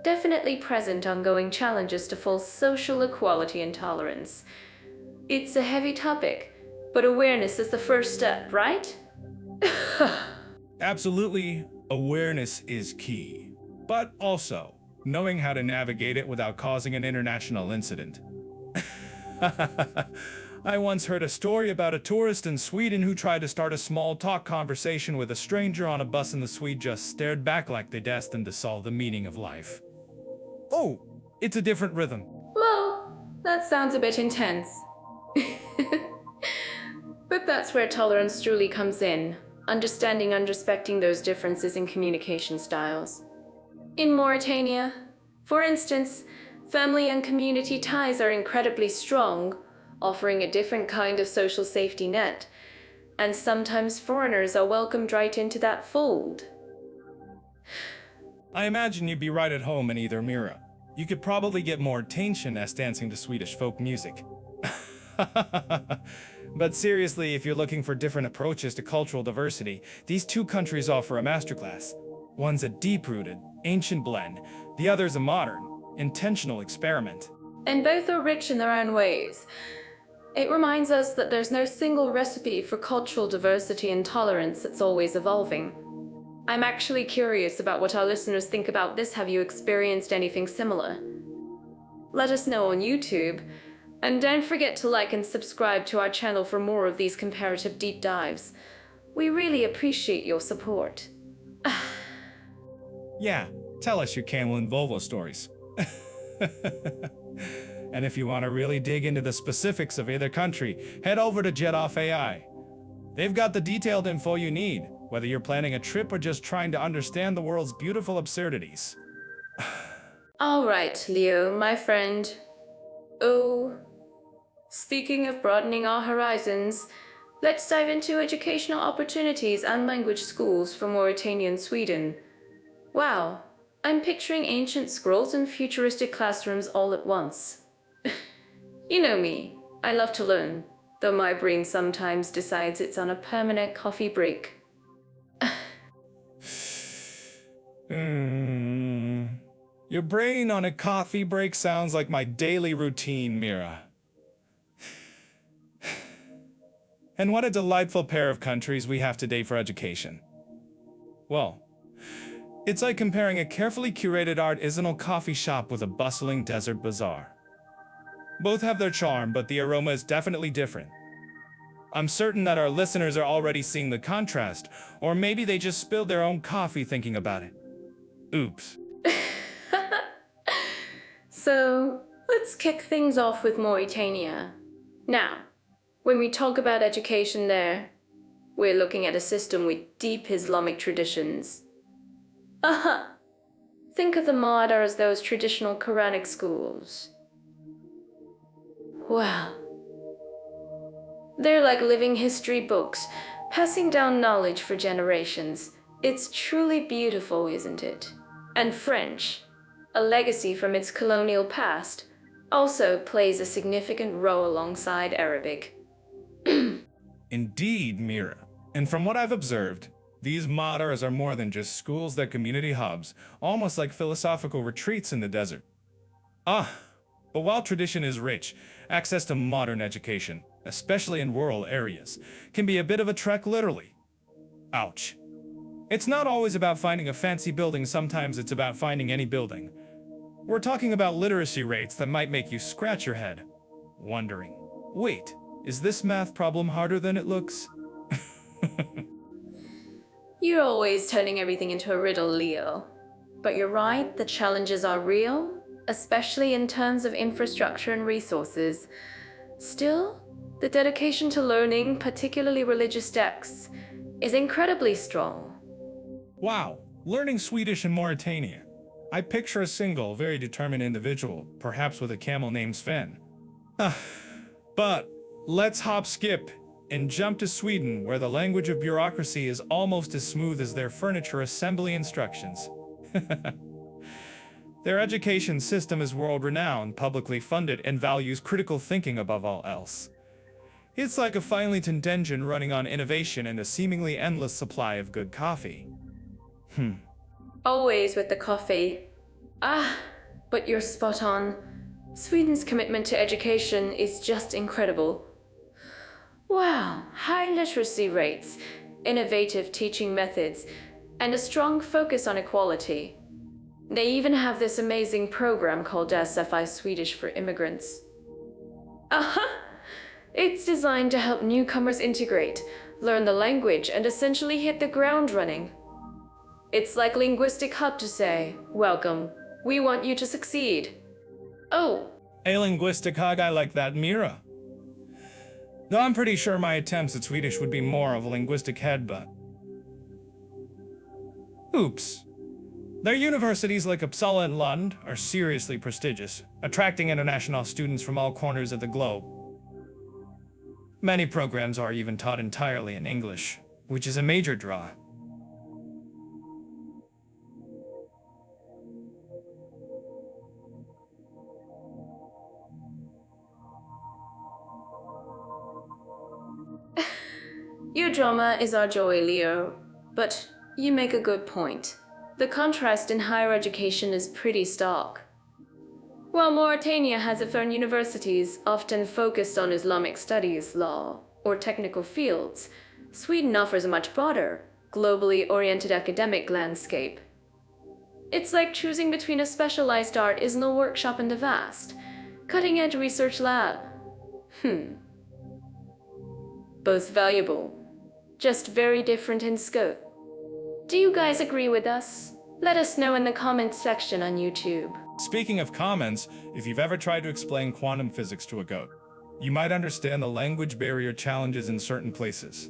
definitely present ongoing challenges to full social equality and tolerance. It's a heavy topic, but awareness is the first step, right? Absolutely, awareness is key. But also, knowing how to navigate it without causing an international incident. I once heard a story about a tourist in Sweden who tried to start a small talk conversation with a stranger on a bus, and the Swede just stared back like they destined to solve the meaning of life. Oh, it's a different rhythm. Well, that sounds a bit intense. But that's where tolerance truly comes in, understanding and respecting those differences in communication styles. In Mauritania, for instance, family and community ties are incredibly strong, offering a different kind of social safety net, and sometimes foreigners are welcomed right into that fold. I imagine you'd be right at home in either Mira. You could probably get more attention as dancing to Swedish folk music. But seriously, if you're looking for different approaches to cultural diversity, these two countries offer a masterclass. One's a deep-rooted, ancient blend, the other's a modern, intentional experiment. And both are rich in their own ways. It reminds us that there's no single recipe for cultural diversity and tolerance that's always evolving. I'm actually curious about what our listeners think about this. Have you experienced anything similar? Let us know on YouTube, and don't forget to like and subscribe to our channel for more of these comparative deep dives. We really appreciate your support. Yeah, tell us your camel and Volvo stories. And if you want to really dig into the specifics of either country, head over to Jet Off AI. They've got the detailed info you need, whether you're planning a trip or just trying to understand the world's beautiful absurdities. All right, Leo, my friend. Oh, speaking of broadening our horizons, let's dive into educational opportunities and language schools for Mauritania and Sweden. Wow, I'm picturing ancient scrolls and futuristic classrooms all at once. You know me, I love to learn, though my brain sometimes decides it's on a permanent coffee break. Your brain on a coffee break sounds like my daily routine, Mira. And what a delightful pair of countries we have today for education. Well, it's like comparing a carefully curated artisanal coffee shop with a bustling desert bazaar. Both have their charm, but the aroma is definitely different. I'm certain that our listeners are already seeing the contrast, or maybe they just spilled their own coffee thinking about it. Oops. So, let's kick things off with Mauritania. Now, when we talk about education there, we're looking at a system with deep Islamic traditions. Think of the Mahar as those traditional Quranic schools. Wow. They're like living history books, passing down knowledge for generations. It's truly beautiful, isn't it? And French, a legacy from its colonial past, also plays a significant role alongside Arabic. Indeed, Mira. And from what I've observed, these Mahars are more than just schools, they're community hubs, almost like philosophical retreats in the desert. But while tradition is rich, access to modern education, especially in rural areas, can be a bit of a trek literally. Ouch. It's not always about finding a fancy building, sometimes it's about finding any building. We're talking about literacy rates that might make you scratch your head, wondering, wait, is this math problem harder than it looks? You're always turning everything into a riddle, Leo. But you're right, the challenges are real, especially in terms of infrastructure and resources. Still, the dedication to learning, particularly religious texts, is incredibly strong. Wow, learning Swedish in Mauritania. I picture a single, very determined individual, perhaps with a camel named Sven. But let's skip and jump to Sweden, where the language of bureaucracy is almost as smooth as their furniture assembly instructions. Their education system is world-renowned, publicly funded, and values critical thinking above all else. It's like a finely tuned engine running on innovation and a seemingly endless supply of good coffee. Always with the coffee. Ah, but you're spot on. Sweden's commitment to education is just incredible. Wow, high literacy rates, innovative teaching methods, and a strong focus on equality. They even have this amazing program called SFI Swedish for Immigrants. Aha! It's designed to help newcomers integrate, learn the language, and essentially hit the ground running. It's like linguistic hub to say, welcome, we want you to succeed. Oh. A linguistic hug, I like that, Mira. Though I'm pretty sure my attempts at Swedish would be more of a linguistic headbutt. Oops. Their universities like Uppsala and Lund are seriously prestigious, attracting international students from all corners of the globe. Many programs are even taught entirely in English, which is a major draw. Your drama is our joy, Leo, but you make a good point. The contrast in higher education is pretty stark. While Mauritania has its own universities, often focused on Islamic studies, law, or technical fields, Sweden offers a much broader, globally oriented academic landscape. It's like choosing between a specialized artisanal workshop and a vast, cutting-edge research lab. Both valuable, just very different in scope. Do you guys agree with us? Let us know in the comments section on YouTube. Speaking of comments, if you've ever tried to explain quantum physics to a goat, you might understand the language barrier challenges in certain places.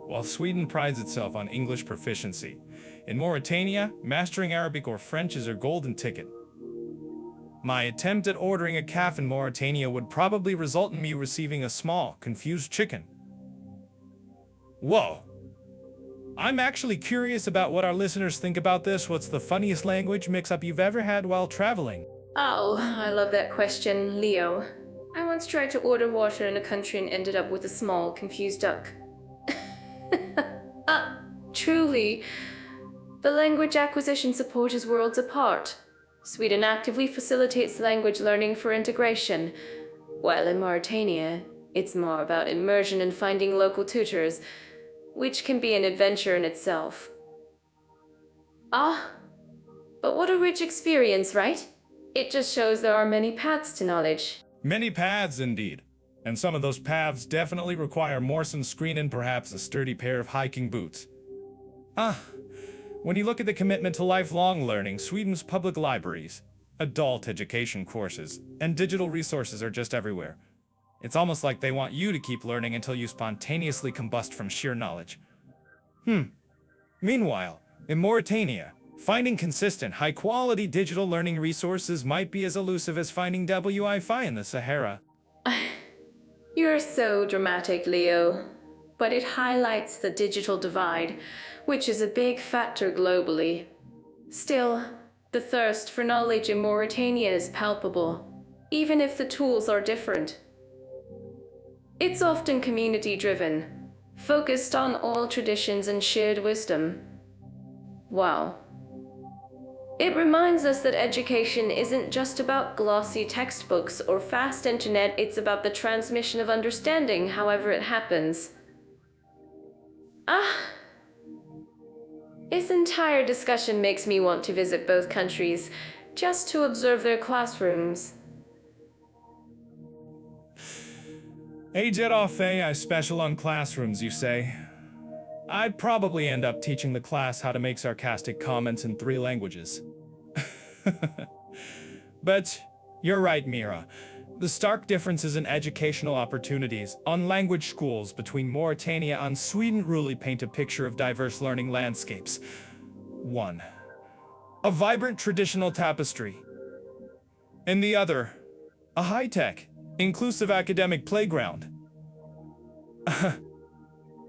While Sweden prides itself on English proficiency, in Mauritania, mastering Arabic or French is a golden ticket. My attempt at ordering a calf in Mauritania would probably result in me receiving a small, confused chicken. Whoa. I'm actually curious about what our listeners think about this. What's the funniest language mix-up you've ever had while traveling? Oh, I love that question, Leo. I once tried to order water in a country and ended up with a small, confused duck. Truly, the language acquisition support is worlds apart. Sweden actively facilitates language learning for integration, while in Mauritania, it's more about immersion and finding local tutors, which can be an adventure in itself. But what a rich experience, right? It just shows there are many paths to knowledge. Many paths, indeed. And some of those paths definitely require more sunscreen and perhaps a sturdy pair of hiking boots. When you look at the commitment to lifelong learning, Sweden's public libraries, adult education courses, and digital resources are just everywhere. It's almost like they want you to keep learning until you spontaneously combust from sheer knowledge. Meanwhile, in Mauritania, finding consistent, high-quality digital learning resources might be as elusive as finding Wi-Fi in the Sahara. You're so dramatic, Leo. But it highlights the digital divide, which is a big factor globally. Still, the thirst for knowledge in Mauritania is palpable, even if the tools are different. It's often community-driven, focused on oral traditions and shared wisdom. Wow. It reminds us that education isn't just about glossy textbooks or fast internet, it's about the transmission of understanding, however it happens. This entire discussion makes me want to visit both countries, just to observe their classrooms. Jet off I special on classrooms, you say? I'd probably end up teaching the class how to make sarcastic comments in 3 languages. But you're right, Mira. The stark differences in educational opportunities on language schools between Mauritania and Sweden really paint a picture of diverse learning landscapes. 1. A vibrant traditional tapestry. And the other, a high-tech, inclusive academic playground.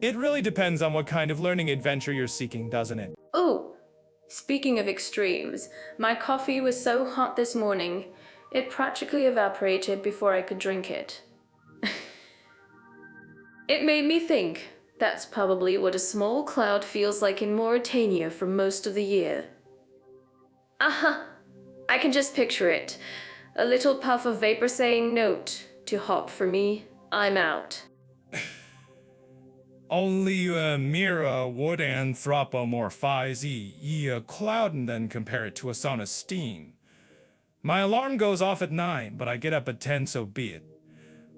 It really depends on what kind of learning adventure you're seeking, doesn't it? Oh, Speaking of extremes, my coffee was so hot this morning, it practically evaporated before I could drink it. It made me think that's probably what a small cloud feels like in Mauritania for most of the year. Aha! I can just picture it. A little puff of vapor saying, "Note to hop for me, I'm out." Only Mira would anthropomorphize a cloud and then compare it to a sun of steam. My alarm goes off at 9, but I get up at 10, so be it.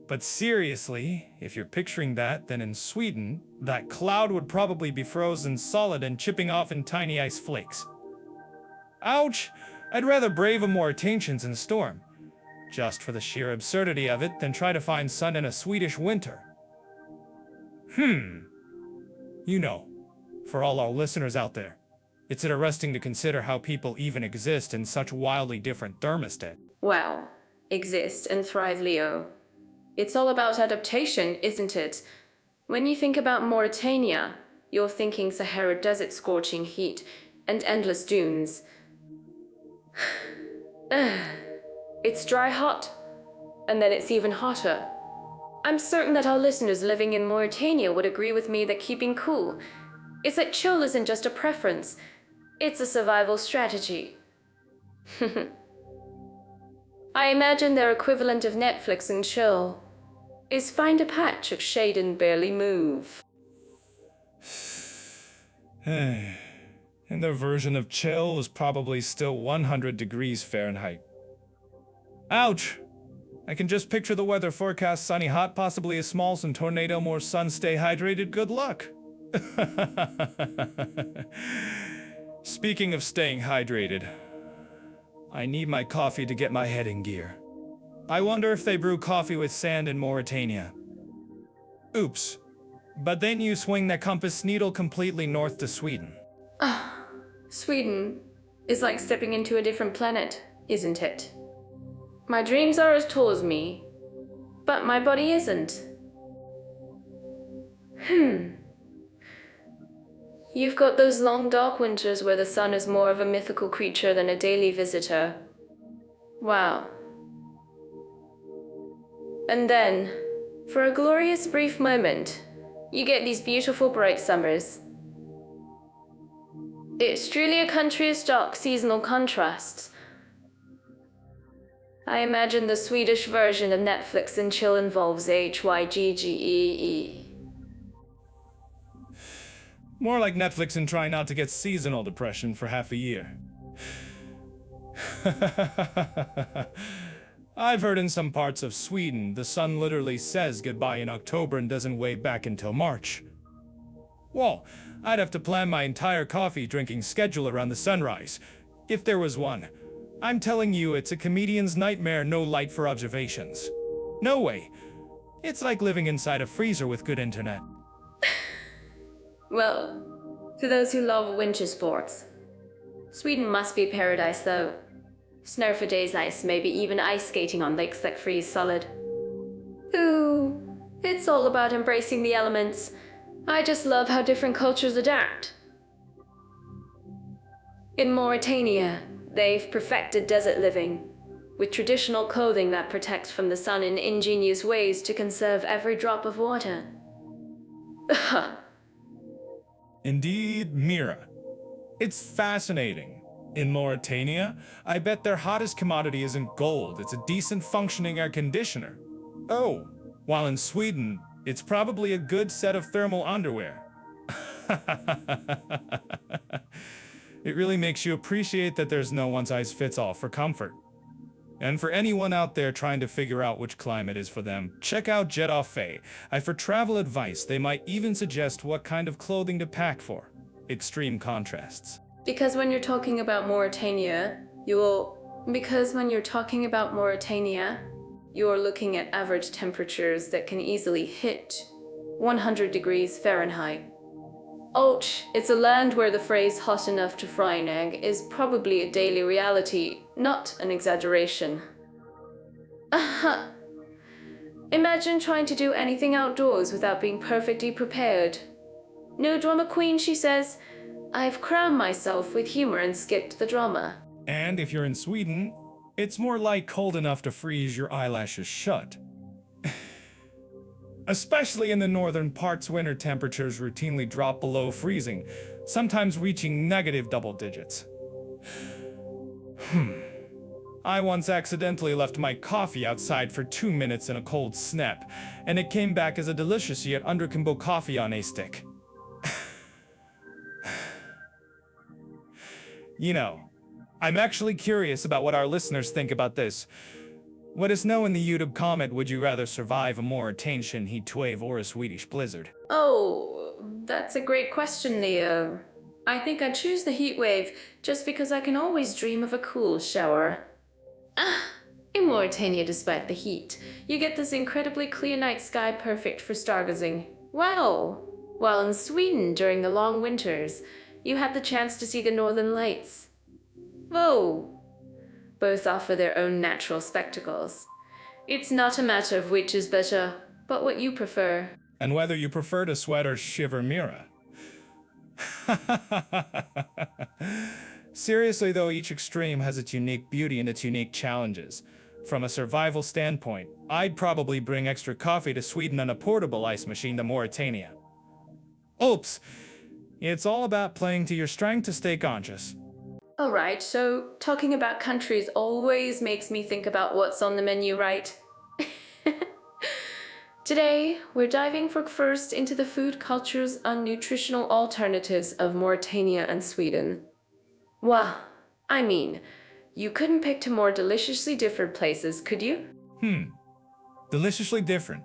But seriously, if you're picturing that, then in Sweden, that cloud would probably be frozen solid and chipping off in tiny ice flakes. Ouch! I'd rather brave a Mauritanians in storm, just for the sheer absurdity of it, than try to find sun in a Swedish winter. You know, for all our listeners out there, it's interesting to consider how people even exist in such wildly different thermostats. Well, exist and thrive, Leo. It's all about adaptation, isn't it? When you think about Mauritania, you're thinking Sahara desert scorching heat and endless dunes. It's dry hot, and then it's even hotter. I'm certain that our listeners living in Mauritania would agree with me that keeping cool is that chill isn't just a preference, it's a survival strategy. I imagine their equivalent of Netflix and chill is find a patch of shade and barely move. And their version of chill is probably still 100 degrees Fahrenheit. Ouch! I can just picture the weather forecast: sunny, hot, possibly a small sun tornado, more sun, stay hydrated, good luck. Speaking of staying hydrated, I need my coffee to get my head in gear. I wonder if they brew coffee with sand in Mauritania. Oops. But then you swing that compass needle completely north to Sweden. Sweden is like stepping into a different planet, isn't it? My dreams are as tall as me, but my body isn't. You've got those long dark winters where the sun is more of a mythical creature than a daily visitor. Wow. And then, for a glorious brief moment, you get these beautiful bright summers. It's truly a country of stark seasonal contrasts. I imagine the Swedish version of Netflix and chill involves HYGGEE. More like Netflix and try not to get seasonal depression for half a year. I've heard in some parts of Sweden, the sun literally says goodbye in October and doesn't wave back until March. Well, I'd have to plan my entire coffee drinking schedule around the sunrise, if there was one. I'm telling you, it's a comedian's nightmare, no light for observations. No way. It's like living inside a freezer with good internet. Well, to those who love winter sports, Sweden must be paradise though. Snow for days, ice, maybe even ice skating on lakes that freeze solid. Ooh, it's all about embracing the elements. I just love how different cultures adapt. In Mauritania, they've perfected desert living, with traditional clothing that protects from the sun in ingenious ways to conserve every drop of water. Indeed, Mira. It's fascinating. In Mauritania, I bet their hottest commodity isn't gold, it's a decent functioning air conditioner. Oh, while in Sweden, it's probably a good set of thermal underwear. It really makes you appreciate that there's no one-size-fits-all for comfort. And for anyone out there trying to figure out which climate is for them, check out Jet Off-A. For travel advice, they might even suggest what kind of clothing to pack for. Extreme contrasts. Because when you're talking about Mauritania, you're looking at average temperatures that can easily hit 100 degrees Fahrenheit. Ouch, it's a land where the phrase hot enough to fry an egg is probably a daily reality, not an exaggeration. Imagine trying to do anything outdoors without being perfectly prepared. No drama queen, she says. I've crammed myself with humor and skipped the drama. And if you're in Sweden, it's more like cold enough to freeze your eyelashes shut. Especially in the northern parts, winter temperatures routinely drop below freezing, sometimes reaching negative double digits. I once accidentally left my coffee outside for 2 minutes in a cold snap, and it came back as a delicious yet undercooked coffee on a stick. You know, I'm actually curious about what our listeners think about this. Let us know in the YouTube comment, would you rather survive a Mauritanian heat wave or a Swedish blizzard? Oh, that's a great question, Leo. I think I'd choose the heat wave just because I can always dream of a cool shower. In Mauritania, despite the heat, you get this incredibly clear night sky perfect for stargazing. Wow! While in Sweden, during the long winters, you had the chance to see the northern lights. Whoa! Both offer their own natural spectacles. It's not a matter of which is better, but what you prefer. And whether you prefer to sweat or shiver, Mira. Seriously though, each extreme has its unique beauty and its unique challenges. From a survival standpoint, I'd probably bring extra coffee to Sweden and a portable ice machine to Mauritania. Oops! It's all about playing to your strength to stay conscious. Alright, so talking about countries always makes me think about what's on the menu, right? Today, we're diving first into the food cultures and nutritional alternatives of Mauritania and Sweden. Well, I mean, you couldn't pick two more deliciously different places, could you? Deliciously different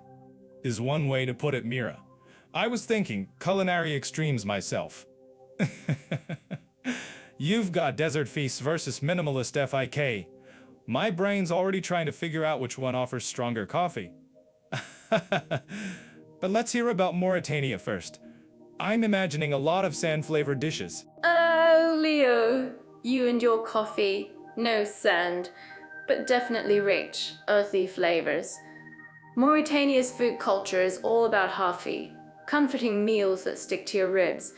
is one way to put it, Mira. I was thinking culinary extremes myself. You've got desert feasts versus minimalist FIK. My brain's already trying to figure out which one offers stronger coffee. But let's hear about Mauritania first. I'm imagining a lot of sand-flavored dishes. Oh, Leo, you and your coffee. No sand, but definitely rich, earthy flavors. Mauritania's food culture is all about hafi, comforting meals that stick to your ribs,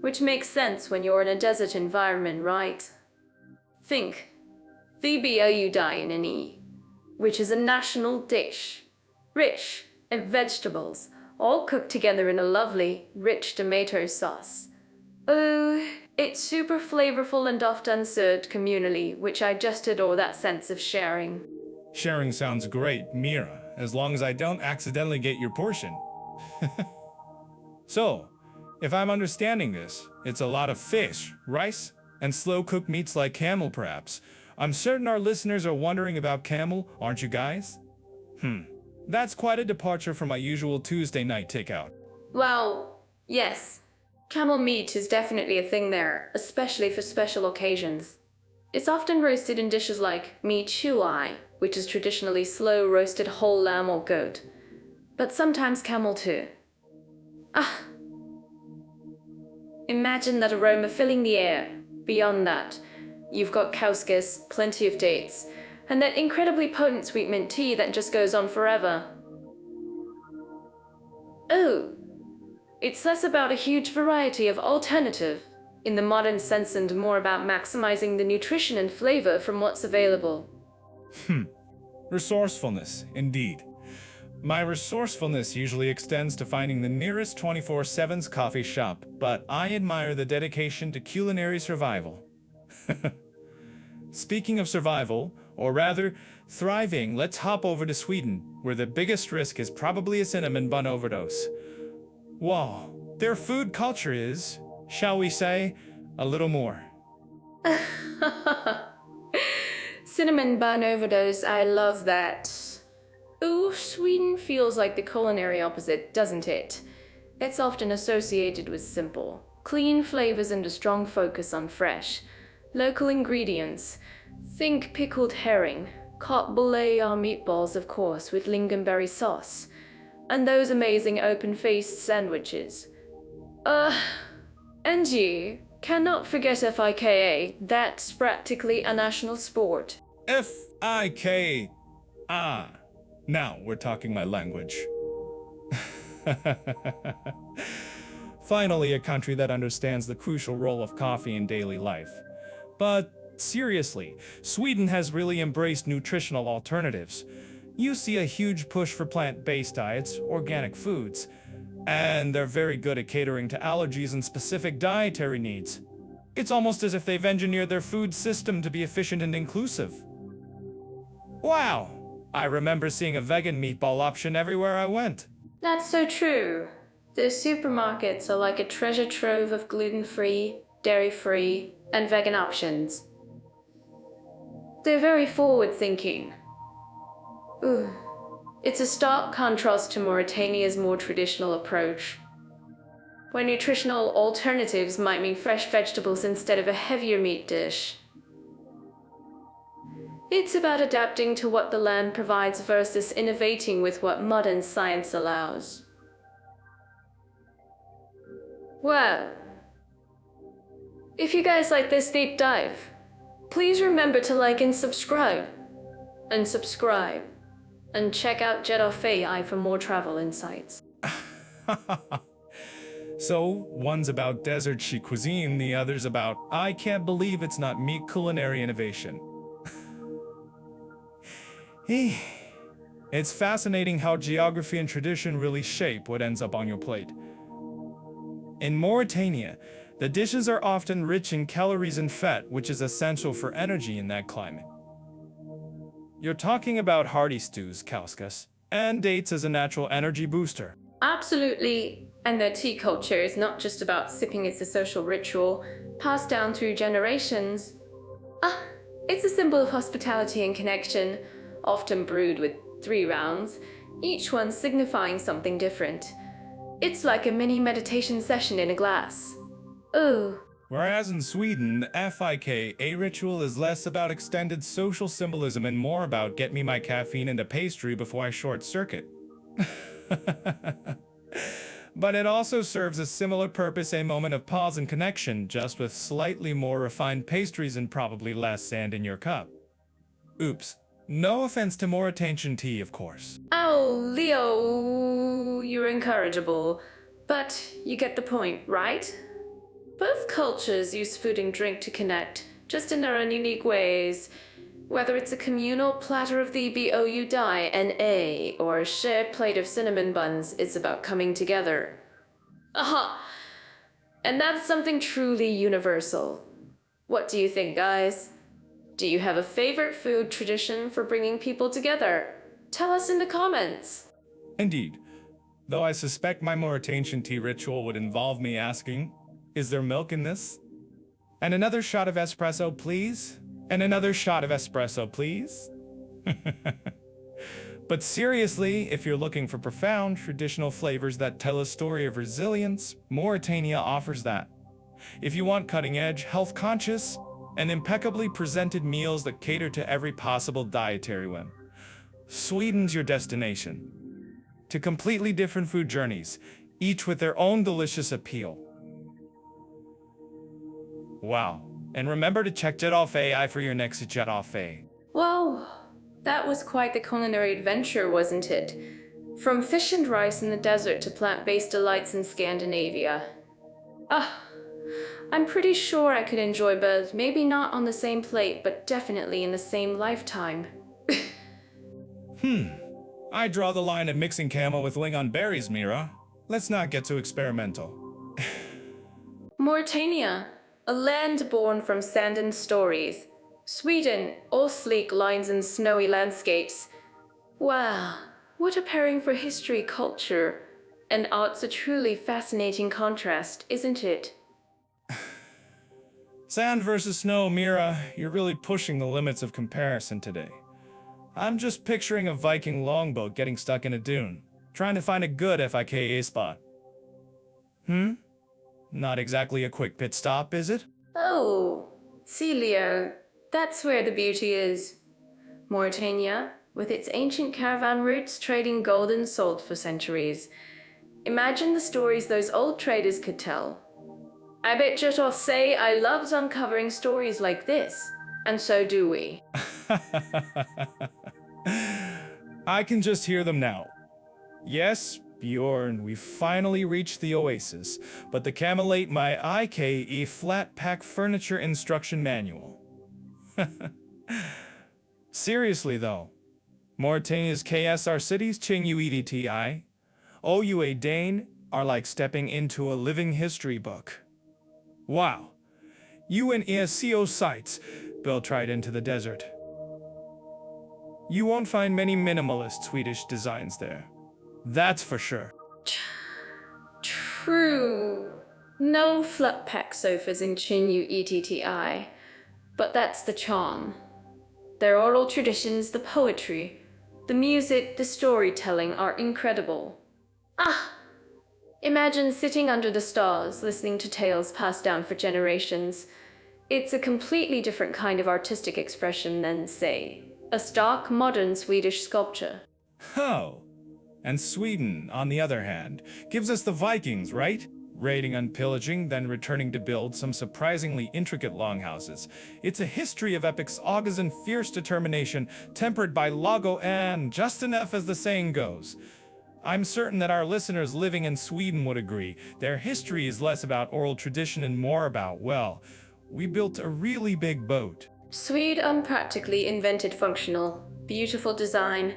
which makes sense when you're in a desert environment, right? Think, Thibi-ou-dine, which is a national dish, rich in vegetables, all cooked together in a lovely, rich tomato sauce. Oh, it's super flavorful and often served communally, which I just adore that sense of sharing. Sharing sounds great, Mira, as long as I don't accidentally get your portion. So, if I'm understanding this, it's a lot of fish, rice, and slow-cooked meats like camel perhaps. I'm certain our listeners are wondering about camel, aren't you guys? That's quite a departure from my usual Tuesday night takeout. Well, yes. Camel meat is definitely a thing there, especially for special occasions. It's often roasted in dishes like meat shuai, which is traditionally slow-roasted whole lamb or goat, but sometimes camel too. Imagine that aroma filling the air. Beyond that, you've got couscous, plenty of dates, and that incredibly potent sweet mint tea that just goes on forever. Oh, it's less about a huge variety of alternative, in the modern sense, and more about maximizing the nutrition and flavor from what's available. Resourcefulness, indeed. My resourcefulness usually extends to finding the nearest 24/7's coffee shop, but I admire the dedication to culinary survival. Speaking of survival, or rather, thriving, let's hop over to Sweden, where the biggest risk is probably a cinnamon bun overdose. Wow, their food culture is, shall we say, a little more. Cinnamon bun overdose, I love that. Ooh, Sweden feels like the culinary opposite, doesn't it? It's often associated with simple, clean flavors and a strong focus on fresh, local ingredients. Think pickled herring, carte boulet or meatballs, of course, with lingonberry sauce, and those amazing open-faced sandwiches. And you cannot forget FIKA, that's practically a national sport. FIK. Now we're talking my language. Finally, a country that understands the crucial role of coffee in daily life. But seriously, Sweden has really embraced nutritional alternatives. You see a huge push for plant-based diets, organic foods, and they're very good at catering to allergies and specific dietary needs. It's almost as if they've engineered their food system to be efficient and inclusive. Wow! I remember seeing a vegan meatball option everywhere I went. That's so true. The supermarkets are like a treasure trove of gluten-free, dairy-free, and vegan options. They're very forward-thinking. Ooh. It's a stark contrast to Mauritania's more traditional approach, where nutritional alternatives might mean fresh vegetables instead of a heavier meat dish. It's about adapting to what the land provides versus innovating with what modern science allows. Well, if you guys like this deep dive, please remember to like and subscribe. And check out Jet Off AI for more travel insights. So, one's about desert chic cuisine, the other's about I can't believe it's not meat culinary innovation. It's fascinating how geography and tradition really shape what ends up on your plate. In Mauritania, the dishes are often rich in calories and fat, which is essential for energy in that climate. You're talking about hearty stews, couscous, and dates as a natural energy booster. Absolutely, and their tea culture is not just about sipping, it's a social ritual passed down through generations. It's a symbol of hospitality and connection, often brewed with 3 rounds, each one signifying something different. It's like a mini meditation session in a glass. Ooh. Whereas in Sweden, the fika ritual is less about extended social symbolism and more about get me my caffeine and a pastry before I short circuit. But it also serves a similar purpose, a moment of pause and connection, just with slightly more refined pastries and probably less sand in your cup. Oops. No offense to Mauritanian tea, of course. Oh, Leo, you're incorrigible. But you get the point, right? Both cultures use food and drink to connect, just in their own unique ways. Whether it's a communal platter of the BOUDI or a shared plate of cinnamon buns, it's about coming together. Aha! And that's something truly universal. What do you think, guys? Do you have a favorite food tradition for bringing people together? Tell us in the comments. Indeed. Though I suspect my Mauritanian tea ritual would involve me asking, is there milk in this? And another shot of espresso, please? And another shot of espresso, please? But seriously, if you're looking for profound, traditional flavors that tell a story of resilience, Mauritania offers that. If you want cutting-edge, health-conscious, and impeccably presented meals that cater to every possible dietary whim, Sweden's your destination. To completely different food journeys, each with their own delicious appeal. Wow. And remember to check Jet Off AI for your next Jet Off A. Whoa, that was quite the culinary adventure, wasn't it? From fish and rice in the desert to plant-based delights in Scandinavia. I'm pretty sure I could enjoy both, maybe not on the same plate, but definitely in the same lifetime. I draw the line at mixing camel with lingon berries, Mira. Let's not get too experimental. Mauritania, a land born from sand and stories. Sweden, all sleek lines and snowy landscapes. Wow, what a pairing for history, culture, and art's a truly fascinating contrast, isn't it? Sand versus snow, Mira, you're really pushing the limits of comparison today. I'm just picturing a Viking longboat getting stuck in a dune, trying to find a good fika spot. Not exactly a quick pit stop, is it? Oh, see, Leo, that's where the beauty is. Mauritania, with its ancient caravan routes trading gold and salt for centuries. Imagine the stories those old traders could tell. I bet just I'll say I loved uncovering stories like this, and so do we. I can just hear them now. Yes, Bjorn, we finally reached the oasis, but the camel ate my IKE flat pack furniture instruction manual. Seriously though, Mauritania's KSR cities, Ching Uedti, Oua Dane, are like stepping into a living history book. Wow, UNESCO sites built right into the desert. You won't find many minimalist Swedish designs there. That's for sure. True. No flat pack sofas in Chinyu ETTI, but that's the charm. Their oral traditions, the poetry, the music, the storytelling are incredible. Imagine sitting under the stars, listening to tales passed down for generations. It's a completely different kind of artistic expression than, say, a stark modern Swedish sculpture. Oh, and Sweden, on the other hand, gives us the Vikings, right? Raiding and pillaging, then returning to build some surprisingly intricate longhouses. It's a history of epics, augurs, and fierce determination, tempered by lago and just enough, as the saying goes. I'm certain that our listeners living in Sweden would agree. Their history is less about oral tradition and more about, well, we built a really big boat. Sweden practically invented functional, beautiful design.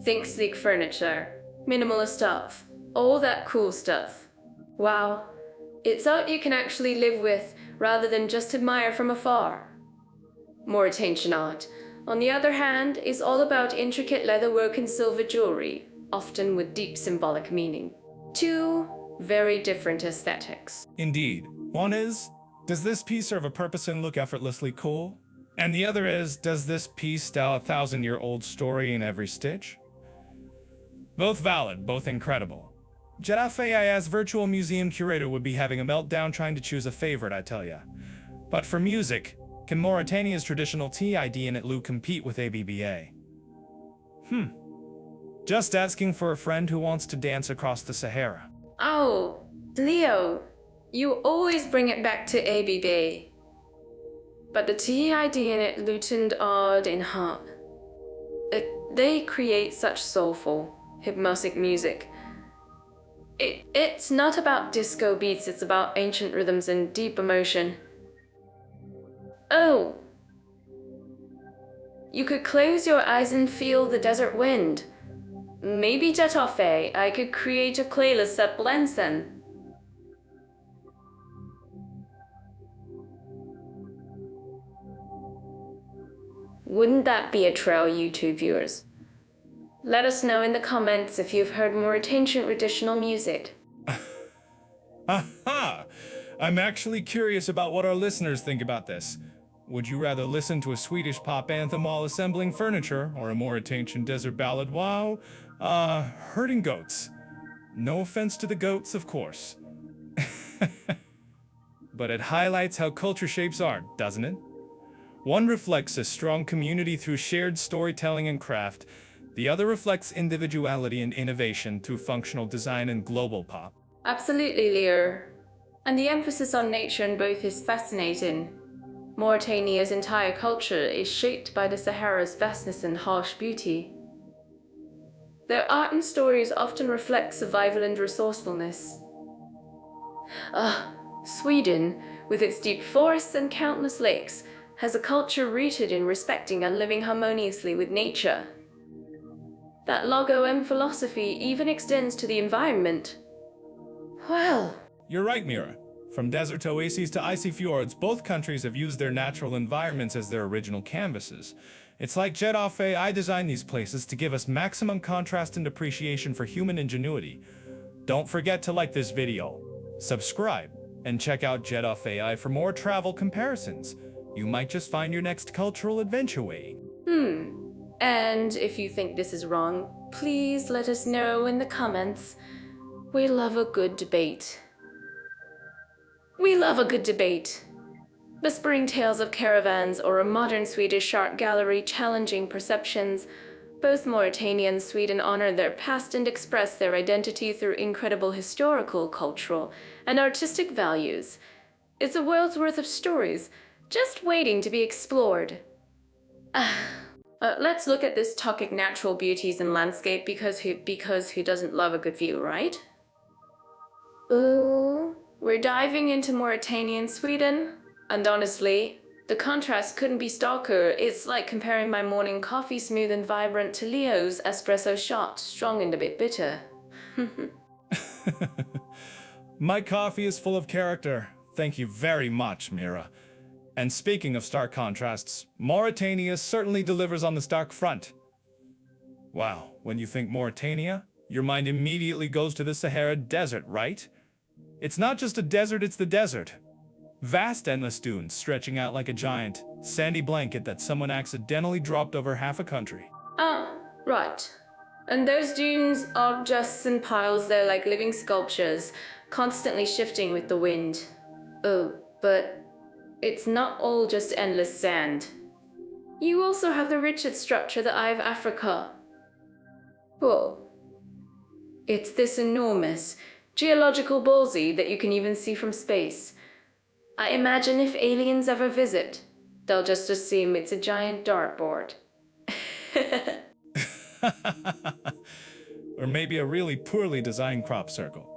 Think sleek furniture, minimalist stuff, all that cool stuff. Wow, it's art you can actually live with rather than just admire from afar. Mauritanian art, on the other hand, is all about intricate leatherwork and silver jewelry, often with deep symbolic meaning. Two very different aesthetics. Indeed. One is, does this piece serve a purpose and look effortlessly cool? And the other is, does this piece tell a 1,000-year-old story in every stitch? Both valid, both incredible. Jedafei as virtual museum curator would be having a meltdown trying to choose a favorite, I tell ya. But for music, can Mauritania's traditional TID and Itlu compete with ABBA? Just asking for a friend who wants to dance across the Sahara. Oh, Leo, you always bring it back to ABBA. But the TID in it lootened odd in heart. They create such soulful, hypnotic music. It's not about disco beats, it's about ancient rhythms and deep emotion. Oh! You could close your eyes and feel the desert wind. Maybe Jetofe, I could create a playlist that blends them. Wouldn't that be a trail, YouTube viewers? Let us know in the comments if you've heard Mauritanian traditional music. Aha! I'm actually curious about what our listeners think about this. Would you rather listen to a Swedish pop anthem while assembling furniture, or a Mauritanian desert ballad while, herding goats? No offense to the goats, of course. But it highlights how culture shapes art, doesn't it? One reflects a strong community through shared storytelling and craft. The other reflects individuality and innovation through functional design and global pop. Absolutely, Leo. And the emphasis on nature in both is fascinating. Mauritania's entire culture is shaped by the Sahara's vastness and harsh beauty. Their art and stories often reflect survival and resourcefulness. Sweden, with its deep forests and countless lakes, has a culture rooted in respecting and living harmoniously with nature. That logo M philosophy even extends to the environment. Well, You're right, Mira. From desert oases to icy fjords, both countries have used their natural environments as their original canvases. It's like Jetofe, I designed these places to give us maximum contrast and appreciation for human ingenuity. Don't forget to like this video, subscribe, and check out Jetofe for more travel comparisons. You might just find your next cultural adventure waiting. And if you think this is wrong, please let us know in the comments. We love a good debate. We love a good debate. Whispering tales of caravans or a modern Swedish art gallery challenging perceptions, both Mauritania and Sweden honor their past and express their identity through incredible historical, cultural, and artistic values. It's a world's worth of stories, just waiting to be explored. Let's look at this topic natural beauties and landscape because who doesn't love a good view, right? Ooh, we're diving into Mauritania and Sweden. And honestly, the contrast couldn't be starker. It's like comparing my morning coffee smooth and vibrant to Leo's espresso shot, strong and a bit bitter. My coffee is full of character. Thank you very much, Mira. And speaking of stark contrasts, Mauritania certainly delivers on the stark front. Wow, when you think Mauritania, your mind immediately goes to the Sahara Desert, right? It's not just a desert, it's the desert. Vast endless dunes stretching out like a giant, sandy blanket that someone accidentally dropped over half a country. Ah, right. And those dunes aren't just in piles, they're like living sculptures, constantly shifting with the wind. Oh, but it's not all just endless sand. You also have the richest structure, the Eye of Africa. Whoa. It's this enormous, geological ballsy that you can even see from space. I imagine if aliens ever visit, they'll just assume it's a giant dartboard. Or maybe a really poorly designed crop circle.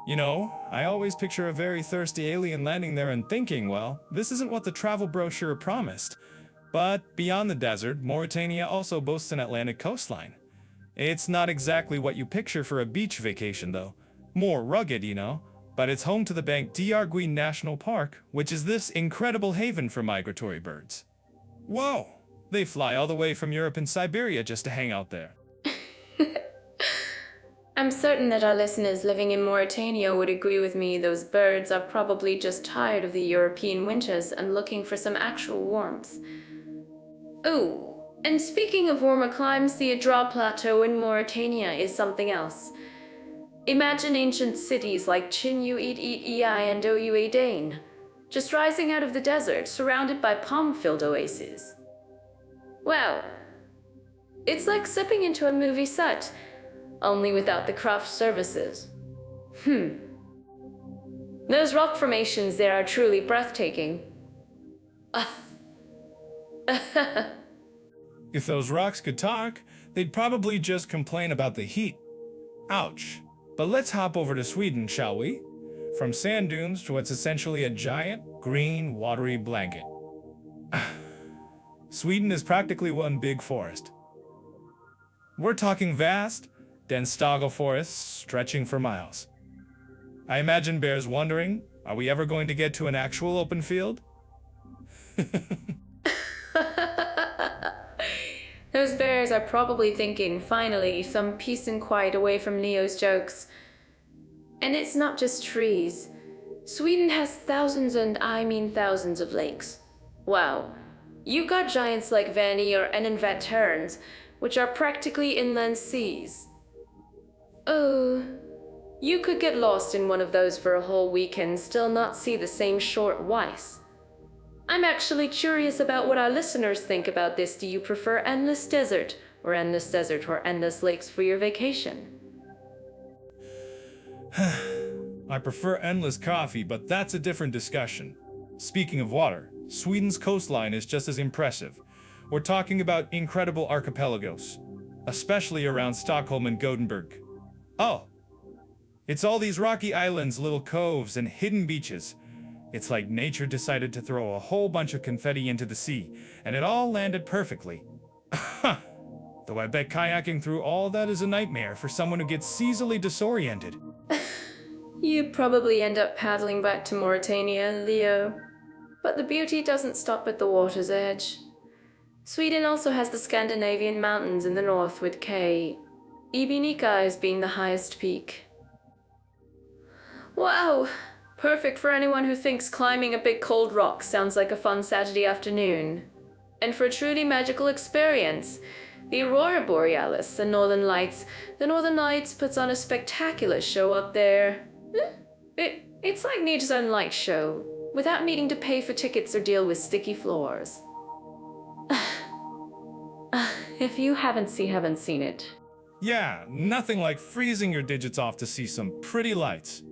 You know, I always picture a very thirsty alien landing there and thinking, well, this isn't what the travel brochure promised. But beyond the desert, Mauritania also boasts an Atlantic coastline. It's not exactly what you picture for a beach vacation, though. More rugged, you know. But it's home to the Bank d'Arguin National Park, which is this incredible haven for migratory birds. Whoa! They fly all the way from Europe and Siberia just to hang out there. I'm certain that our listeners living in Mauritania would agree with me. Those birds are probably just tired of the European winters and looking for some actual warmth. Oh, and speaking of warmer climes, the Adrar Plateau in Mauritania is something else. Imagine ancient cities like Chinyu-It-Ei and Ouadane, just rising out of the desert, surrounded by palm-filled oases. Wow, it's like stepping into a movie set, only without the craft services. Those rock formations there are truly breathtaking. If those rocks could talk, they'd probably just complain about the heat. Ouch. But let's hop over to Sweden, shall we? From sand dunes to what's essentially a giant, green, watery blanket. Sweden is practically one big forest. We're talking vast, dense toggle forests stretching for miles. I imagine bears wondering, are we ever going to get to an actual open field? Those bears are probably thinking, finally, some peace and quiet away from Leo's jokes. And it's not just trees. Sweden has thousands and I mean thousands of lakes. Wow. You got giants like Vannier and Invetterns, which are practically inland seas. Oh, you could get lost in one of those for a whole week and still not see the same shore twice. I'm actually curious about what our listeners think about this. Do you prefer endless desert or endless lakes for your vacation? I prefer endless coffee, but that's a different discussion. Speaking of water, Sweden's coastline is just as impressive. We're talking about incredible archipelagos, especially around Stockholm and Gothenburg. Oh, it's all these rocky islands, little coves, and hidden beaches. It's like nature decided to throw a whole bunch of confetti into the sea, and it all landed perfectly. Though I bet kayaking through all that is a nightmare for someone who gets easily disoriented. You'd probably end up paddling back to Mauritania, Leo. But the beauty doesn't stop at the water's edge. Sweden also has the Scandinavian mountains in the north with Ibinika as being the highest peak. Wow! Perfect for anyone who thinks climbing a big cold rock sounds like a fun Saturday afternoon. And for a truly magical experience, the Aurora Borealis, the Northern Lights puts on a spectacular show up there. It's like nature's own light show, without needing to pay for tickets or deal with sticky floors. If you haven't seen it. Yeah, nothing like freezing your digits off to see some pretty lights.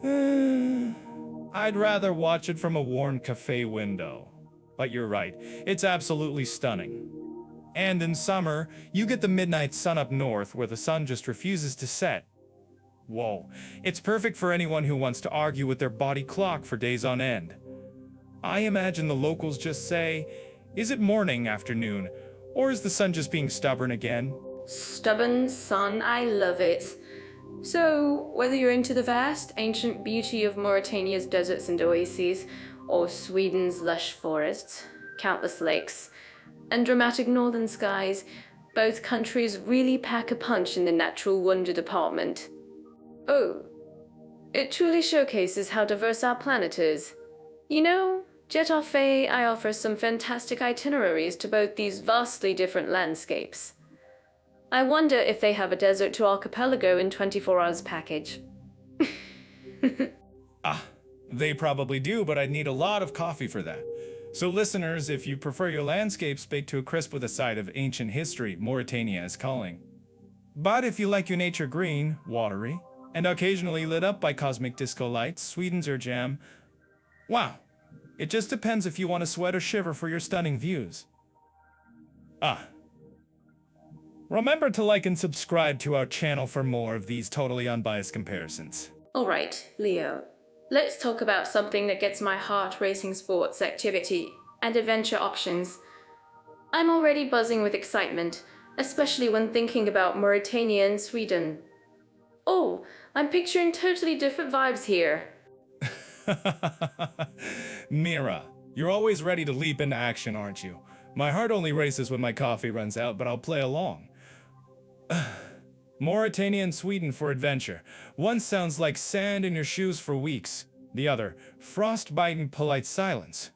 I'd rather watch it from a warm cafe window. but you're right, it's absolutely stunning. And in summer, you get the midnight sun up north where the sun just refuses to set. Whoa, it's perfect for anyone who wants to argue with their body clock for days on end. I imagine the locals just say, is it morning, afternoon, or is the sun just being stubborn again? Stubborn sun, I love it. So, whether you're into the vast, ancient beauty of Mauritania's deserts and oases, or Sweden's lush forests, countless lakes, and dramatic northern skies, both countries really pack a punch in the natural wonder department. Oh, it truly showcases how diverse our planet is. You know, jet off I offer some fantastic itineraries to both these vastly different landscapes. I wonder if they have a desert to archipelago in 24 hours package. They probably do, but I'd need a lot of coffee for that. So listeners, if you prefer your landscapes baked to a crisp with a side of ancient history, Mauritania is calling. But if you like your nature green, watery, and occasionally lit up by cosmic disco lights, Sweden's your jam. Wow, it just depends if you want to sweat or shiver for your stunning views. Remember to like and subscribe to our channel for more of these totally unbiased comparisons. Alright, Leo. Let's talk about something that gets my heart racing: sports, activity, and adventure options. I'm already buzzing with excitement, especially when thinking about Mauritania and Sweden. Oh, I'm picturing totally different vibes here. Mira, you're always ready to leap into action, aren't you? My heart only races when my coffee runs out, but I'll play along. Mauritania and Sweden for adventure. One sounds like sand in your shoes for weeks. The other, frostbite and polite silence.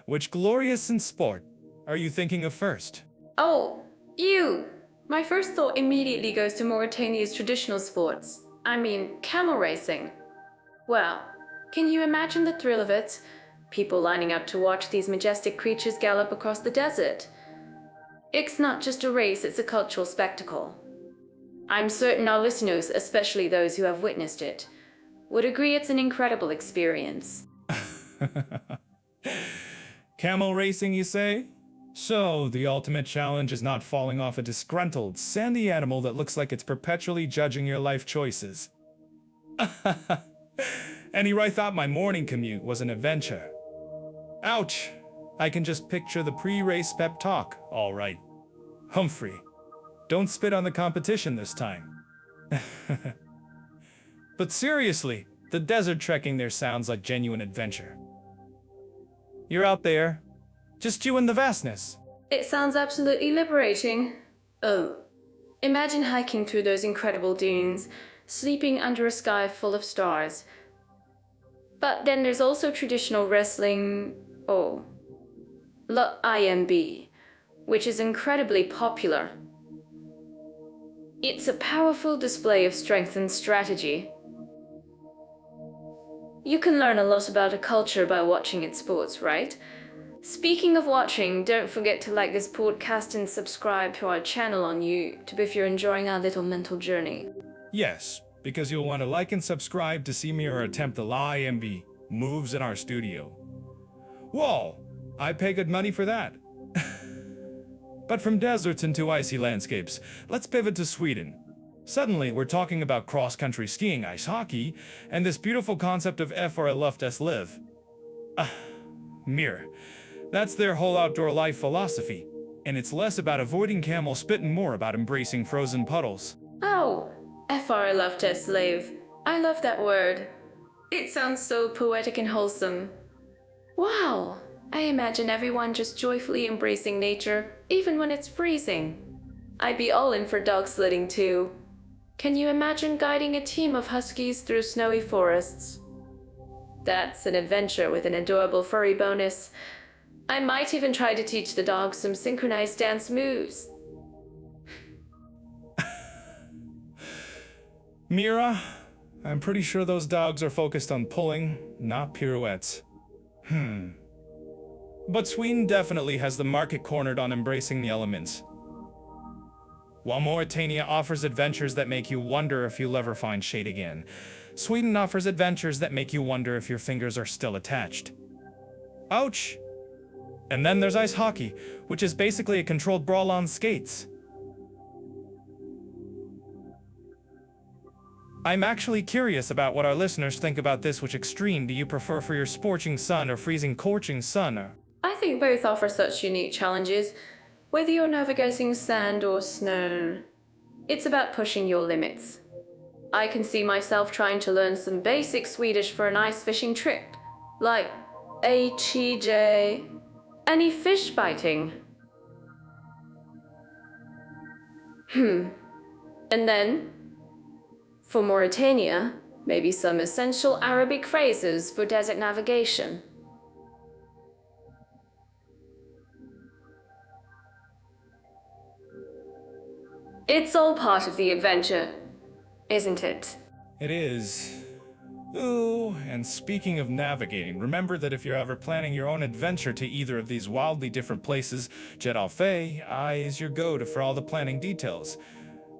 Which glorious in sport are you thinking of first? Oh, you! My first thought immediately goes to Mauritania's traditional sports. I mean, camel racing. Well, can you imagine the thrill of it? People lining up to watch these majestic creatures gallop across the desert. It's not just a race, it's a cultural spectacle. I'm certain our listeners, especially those who have witnessed it, would agree it's an incredible experience. Camel racing, you say? So, the ultimate challenge is not falling off a disgruntled, sandy animal that looks like it's perpetually judging your life choices. Anyway, I thought my morning commute was an adventure. Ouch! I can just picture the pre-race pep talk. All right. Humphrey, don't spit on the competition this time. But seriously, the desert trekking there sounds like genuine adventure. You're out there, just you and the vastness. It sounds absolutely liberating. Oh, imagine hiking through those incredible dunes, sleeping under a sky full of stars. But then there's also traditional wrestling, IMB, which is incredibly popular. It's a powerful display of strength and strategy. You can learn a lot about a culture by watching its sports, right? Speaking of watching, don't forget to like this podcast and subscribe to our channel on YouTube if you're enjoying our little mental journey. Yes, because you'll want to like and subscribe to see me or attempt the IMB moves in our studio. Whoa, I pay good money for that. But from deserts into icy landscapes, let's pivot to Sweden. Suddenly, we're talking about cross-country skiing, ice hockey, and this beautiful concept of FR left us live. Mir. That's their whole outdoor life philosophy, and it's less about avoiding camel spit and more about embracing frozen puddles. Oh, FR left us live. I love that word. It sounds so poetic and wholesome. Wow, I imagine everyone just joyfully embracing nature, even when it's freezing. I'd be all in for dog sledding too. Can you imagine guiding a team of huskies through snowy forests? That's an adventure with an adorable furry bonus. I might even try to teach the dogs some synchronized dance moves. Mira, I'm pretty sure those dogs are focused on pulling, not pirouettes. But Sweden definitely has the market cornered on embracing the elements. While Mauritania offers adventures that make you wonder if you'll ever find shade again, Sweden offers adventures that make you wonder if your fingers are still attached. Ouch! And then there's ice hockey, which is basically a controlled brawl on skates. I'm actually curious about what our listeners think about this. Which extreme do you prefer for your scorching sun or freezing corching sun? I think both offer such unique challenges. Whether you're navigating sand or snow, it's about pushing your limits. I can see myself trying to learn some basic Swedish for an ice fishing trip, like HEJ. Any fish biting? And then, for Mauritania, maybe some essential Arabic phrases for desert navigation. It's all part of the adventure, isn't it? It is. Ooh, and speaking of navigating, remember that if you're ever planning your own adventure to either of these wildly different places, Jet Alfay is your go-to for all the planning details.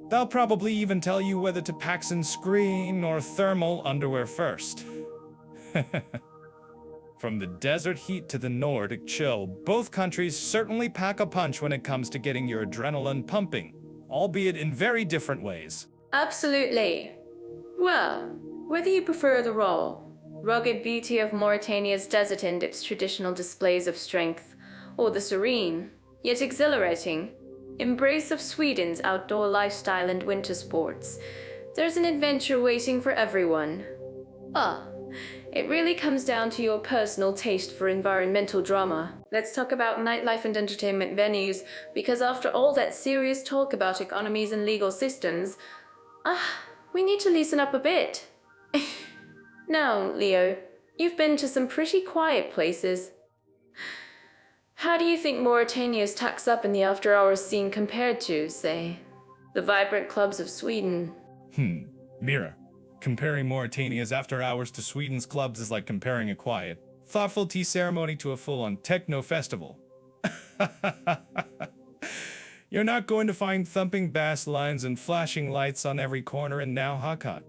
They'll probably even tell you whether to pack sunscreen or thermal underwear first. From the desert heat to the Nordic chill, both countries certainly pack a punch when it comes to getting your adrenaline pumping, albeit in very different ways. Absolutely. Well, whether you prefer the raw, rugged beauty of Mauritania's desert and its traditional displays of strength, or the serene, yet exhilarating, embrace of Sweden's outdoor lifestyle and winter sports, there's an adventure waiting for everyone. It really comes down to your personal taste for environmental drama. Let's talk about nightlife and entertainment venues, because after all that serious talk about economies and legal systems, we need to loosen up a bit. Now, Leo, you've been to some pretty quiet places. How do you think Mauritania's tax up in the after-hours scene compared to, say, the vibrant clubs of Sweden? Mira, comparing Mauritania's after-hours to Sweden's clubs is like comparing a quiet, thoughtful tea ceremony to a full-on techno festival. You're not going to find thumping bass lines and flashing lights on every corner in Now Hakat.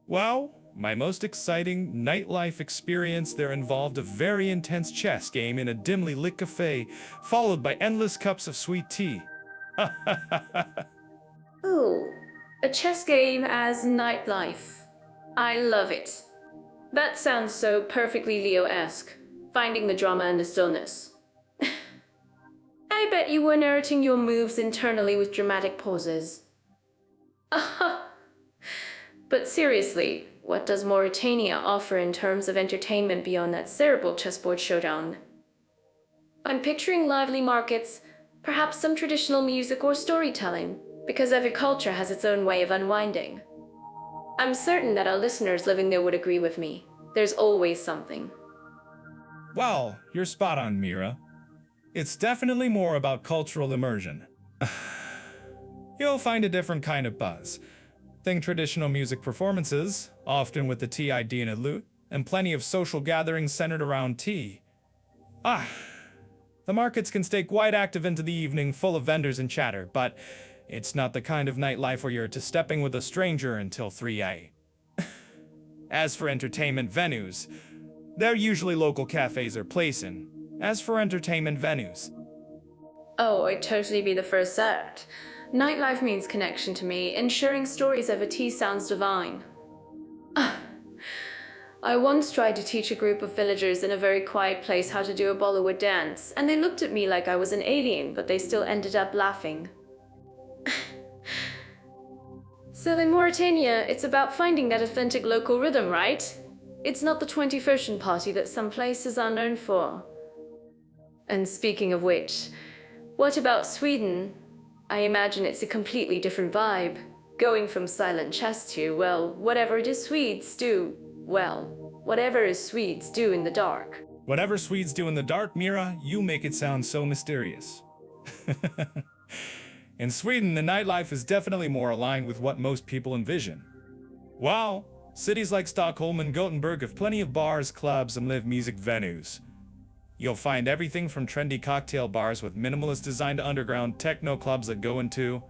Wow, my most exciting nightlife experience there involved a very intense chess game in a dimly lit cafe, followed by endless cups of sweet tea. Ooh, a chess game as nightlife. I love it. That sounds so perfectly Leo-esque, finding the drama and the stillness. I bet you were narrating your moves internally with dramatic pauses. But seriously, what does Mauritania offer in terms of entertainment beyond that cerebral chessboard showdown? I'm picturing lively markets, perhaps some traditional music or storytelling, because every culture has its own way of unwinding. I'm certain that our listeners living there would agree with me. There's always something. Well, you're spot on, Mira. It's definitely more about cultural immersion. You'll find a different kind of buzz. Think traditional music performances, often with the TID and a lute, and plenty of social gatherings centered around tea. The markets can stay quite active into the evening, full of vendors and chatter, but it's not the kind of nightlife where you're stepping with a stranger until 3 a.m. As for entertainment venues, they're usually local cafes or places. As for entertainment venues, I'd totally be the first set. Nightlife means connection to me, ensuring stories over tea sounds divine. I once tried to teach a group of villagers in a very quiet place how to do a Bollywood dance, and they looked at me like I was an alien, but they still ended up laughing. So in Mauritania, it's about finding that authentic local rhythm, right? It's not the 21st party that some places are known for. And speaking of which, what about Sweden? I imagine it's a completely different vibe. Going from silent chess to, well, whatever it is Swedes do. Well, whatever is Swedes do in the dark. whatever Swedes do in the dark, Mira, you make it sound so mysterious. In Sweden, the nightlife is definitely more aligned with what most people envision. Wow, cities like Stockholm and Gothenburg have plenty of bars, clubs, and live music venues. You'll find everything from trendy cocktail bars with minimalist design to underground techno clubs that go into.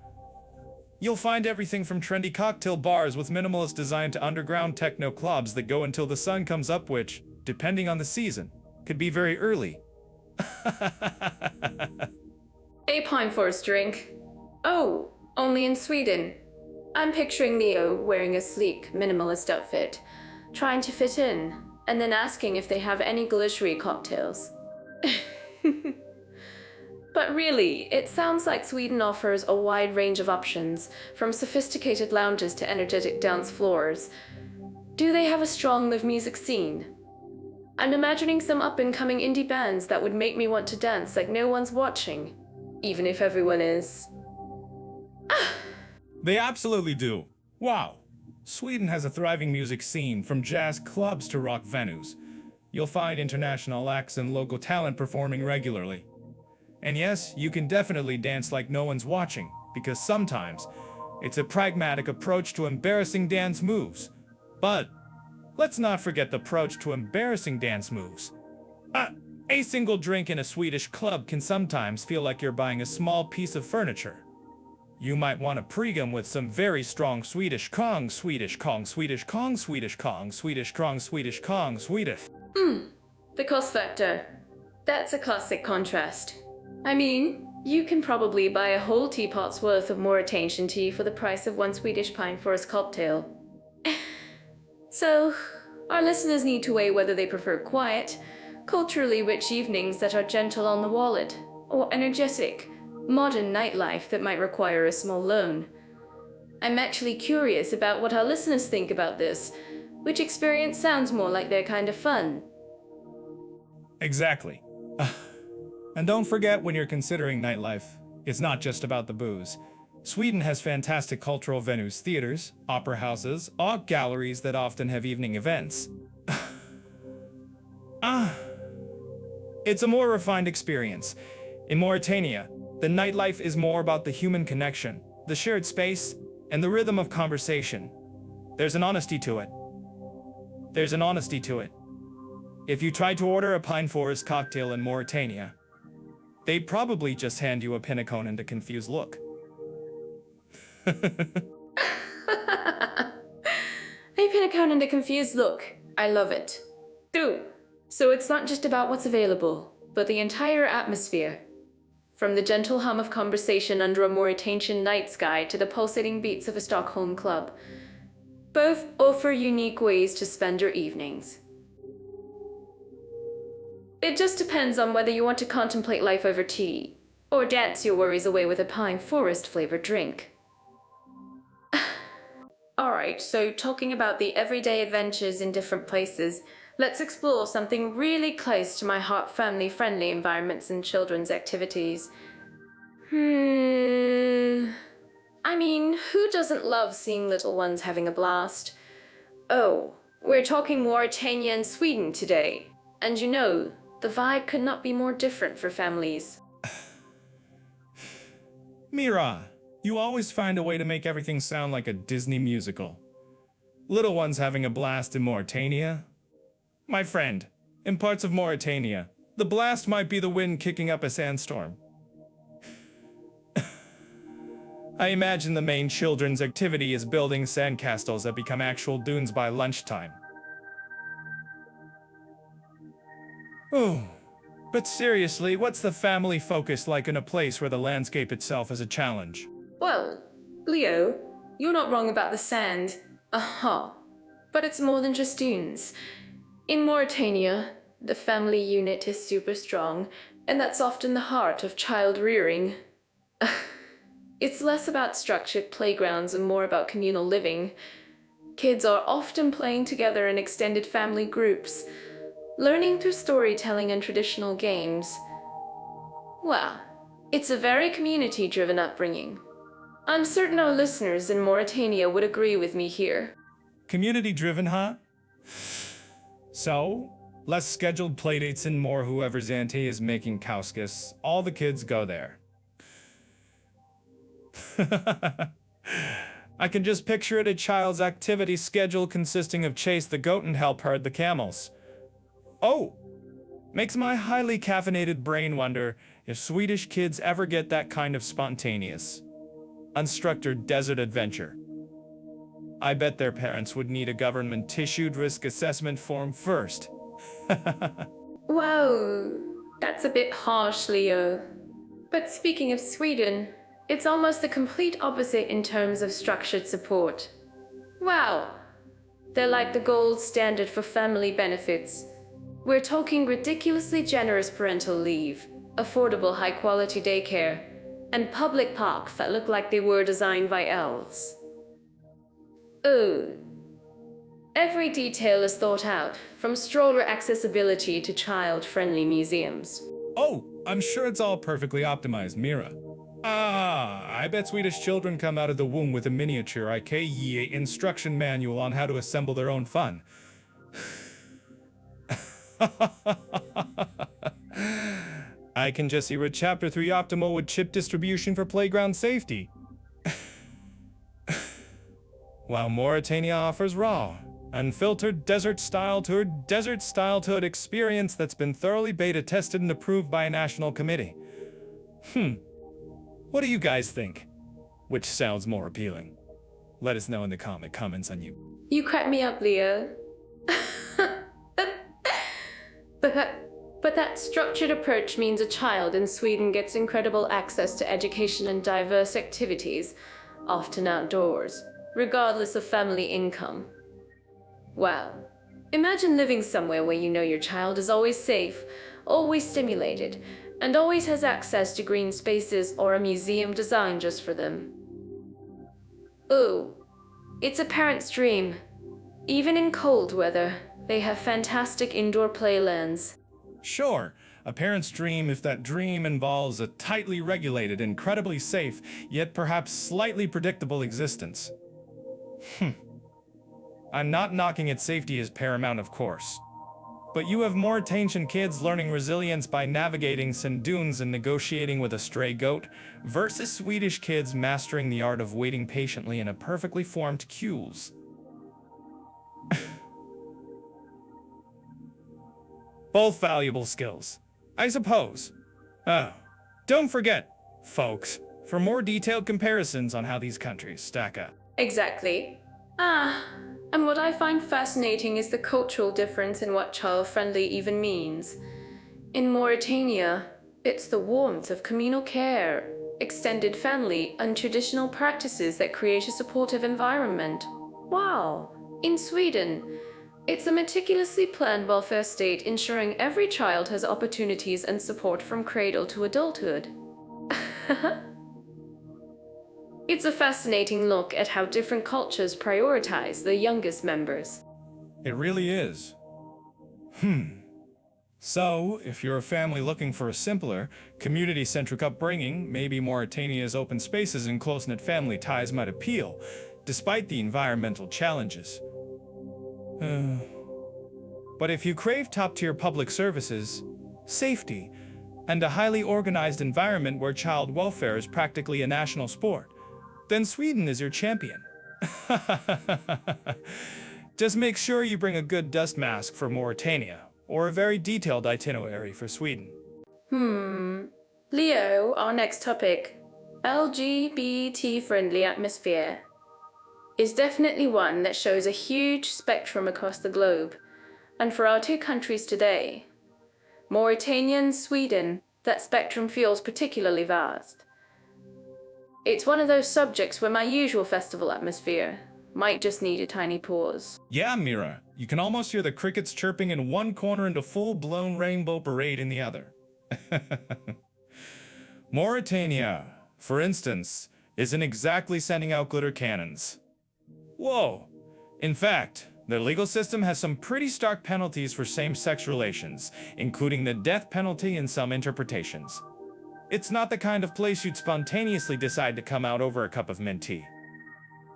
You'll find everything from trendy cocktail bars with minimalist design to underground techno clubs that go until the sun comes up, which, depending on the season, could be very early. A pine forest drink. Oh, only in Sweden. I'm picturing Leo wearing a sleek, minimalist outfit, trying to fit in, and then asking if they have any glittery cocktails. But really, it sounds like Sweden offers a wide range of options, from sophisticated lounges to energetic dance floors. Do they have a strong live music scene? I'm imagining some up-and-coming indie bands that would make me want to dance like no one's watching, even if everyone is. They absolutely do. Wow. Sweden has a thriving music scene, from jazz clubs to rock venues. You'll find international acts and local talent performing regularly. And yes, you can definitely dance like no one's watching, because sometimes it's a pragmatic approach to embarrassing dance moves. But let's not forget the approach to embarrassing dance moves. A single drink in a Swedish club can sometimes feel like you're buying a small piece of furniture. You might want to pregame with some very strong Swedish Kong, Swedish Kong, Swedish Kong, Swedish Kong, Swedish Kong, Swedish Kong, Swedish. The cost factor. That's a classic contrast. I mean, you can probably buy a whole teapot's worth of Mauritanian tea for the price of one Swedish pine forest cocktail. So, our listeners need to weigh whether they prefer quiet, culturally rich evenings that are gentle on the wallet, or energetic, modern nightlife that might require a small loan. I'm actually curious about what our listeners think about this. Which experience sounds more like their kind of fun? Exactly. And don't forget, when you're considering nightlife, it's not just about the booze. Sweden has fantastic cultural venues, theaters, opera houses, art galleries that often have evening events. It's a more refined experience. In Mauritania, the nightlife is more about the human connection, the shared space, and the rhythm of conversation. There's an honesty to it. If you tried to order a pine forest cocktail in Mauritania, they'd probably just hand you a pinnacle and a confused look. A pinnacle and a confused look. I love it. So it's not just about what's available, but the entire atmosphere. From the gentle hum of conversation under a Mauritanian night sky to the pulsating beats of a Stockholm club. Both offer unique ways to spend your evenings. It just depends on whether you want to contemplate life over tea, or dance your worries away with a pine forest flavored drink. Alright, so talking about the everyday adventures in different places, let's explore something really close to my heart, family-friendly environments and children's activities. I mean, who doesn't love seeing little ones having a blast? Oh, we're talking Mauritania and Sweden today. And you know, the vibe could not be more different for families. Mira, you always find a way to make everything sound like a Disney musical. Little ones having a blast in Mauritania? My friend, in parts of Mauritania, the blast might be the wind kicking up a sandstorm. I imagine the main children's activity is building sandcastles that become actual dunes by lunchtime. Oh, but seriously, what's the family focus like in a place where the landscape itself is a challenge? Well, Leo, you're not wrong about the sand. But it's more than just dunes. In Mauritania, the family unit is super strong, and that's often the heart of child rearing. It's less about structured playgrounds and more about communal living. Kids are often playing together in extended family groups, learning through storytelling and traditional games. Well, it's a very community-driven upbringing. I'm certain our listeners in Mauritania would agree with me here. Community-driven, huh? So, less scheduled playdates and more whoever's auntie is making kauskas. All the kids go there. I can just picture it, a child's activity schedule consisting of chase the goat and help herd the camels. Oh, makes my highly caffeinated brain wonder if Swedish kids ever get that kind of spontaneous, unstructured desert adventure. I bet their parents would need a government-issued risk assessment form first. Whoa, that's a bit harsh, Leo. But speaking of Sweden, it's almost the complete opposite in terms of structured support. Wow, they're like the gold standard for family benefits. We're talking ridiculously generous parental leave, affordable high-quality daycare, and public parks that look like they were designed by elves. Oh, every detail is thought out, from stroller accessibility to child-friendly museums. Oh, I'm sure it's all perfectly optimized, Mira. I bet Swedish children come out of the womb with a miniature IKEA instruction manual on how to assemble their own fun. I can just see Chapter 3 optimal with chip distribution for playground safety. While Mauritania offers raw, unfiltered desert-style toured experience that's been thoroughly beta tested and approved by a national committee. What do you guys think? Which sounds more appealing? Let us know in the comments on you. You crack me up, Leo. But that structured approach means a child in Sweden gets incredible access to education and diverse activities, often outdoors, regardless of family income. Wow. Imagine living somewhere where you know your child is always safe, always stimulated, and always has access to green spaces or a museum designed just for them. Ooh, it's a parent's dream. Even in cold weather, they have fantastic indoor playlands. Sure, a parent's dream if that dream involves a tightly regulated, incredibly safe, yet perhaps slightly predictable existence. I'm not knocking its safety as paramount, of course. But you have Mauritanian kids learning resilience by navigating sand dunes and negotiating with a stray goat, versus Swedish kids mastering the art of waiting patiently in a perfectly formed queues. Both valuable skills, I suppose. Oh, don't forget, folks, for more detailed comparisons on how these countries stack up. Exactly. And what I find fascinating is the cultural difference in what child-friendly even means. In Mauritania, it's the warmth of communal care, extended family, and traditional practices that create a supportive environment. Wow. In Sweden, it's a meticulously planned welfare state ensuring every child has opportunities and support from cradle to adulthood. It's a fascinating look at how different cultures prioritize the youngest members. It really is. So, if you're a family looking for a simpler, community-centric upbringing, maybe Mauritania's open spaces and close-knit family ties might appeal, despite the environmental challenges. But if you crave top-tier public services, safety, and a highly organized environment where child welfare is practically a national sport, then Sweden is your champion. Just make sure you bring a good dust mask for Mauritania, or a very detailed itinerary for Sweden. Leo, our next topic, LGBT-friendly atmosphere, is definitely one that shows a huge spectrum across the globe. And for our two countries today, Mauritania and Sweden, that spectrum feels particularly vast. It's one of those subjects where my usual festival atmosphere might just need a tiny pause. Yeah, Mira, you can almost hear the crickets chirping in one corner and a full-blown rainbow parade in the other. Mauritania, for instance, isn't exactly sending out glitter cannons. Whoa! In fact, the legal system has some pretty stark penalties for same-sex relations, including the death penalty in some interpretations. It's not the kind of place you'd spontaneously decide to come out over a cup of mint tea.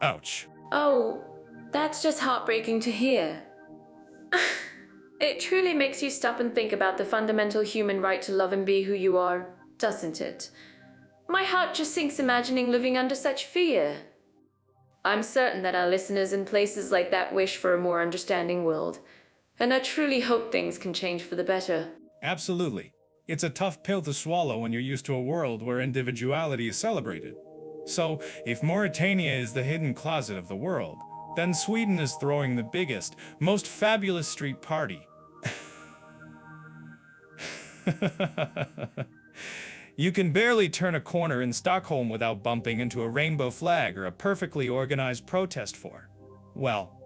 Ouch. Oh, that's just heartbreaking to hear. It truly makes you stop and think about the fundamental human right to love and be who you are, doesn't it? My heart just sinks imagining living under such fear. I'm certain that our listeners in places like that wish for a more understanding world, and I truly hope things can change for the better. Absolutely. It's a tough pill to swallow when you're used to a world where individuality is celebrated. So, if Mauritania is the hidden closet of the world, then Sweden is throwing the biggest, most fabulous street party. You can barely turn a corner in Stockholm without bumping into a rainbow flag or a perfectly organized protest for. Well,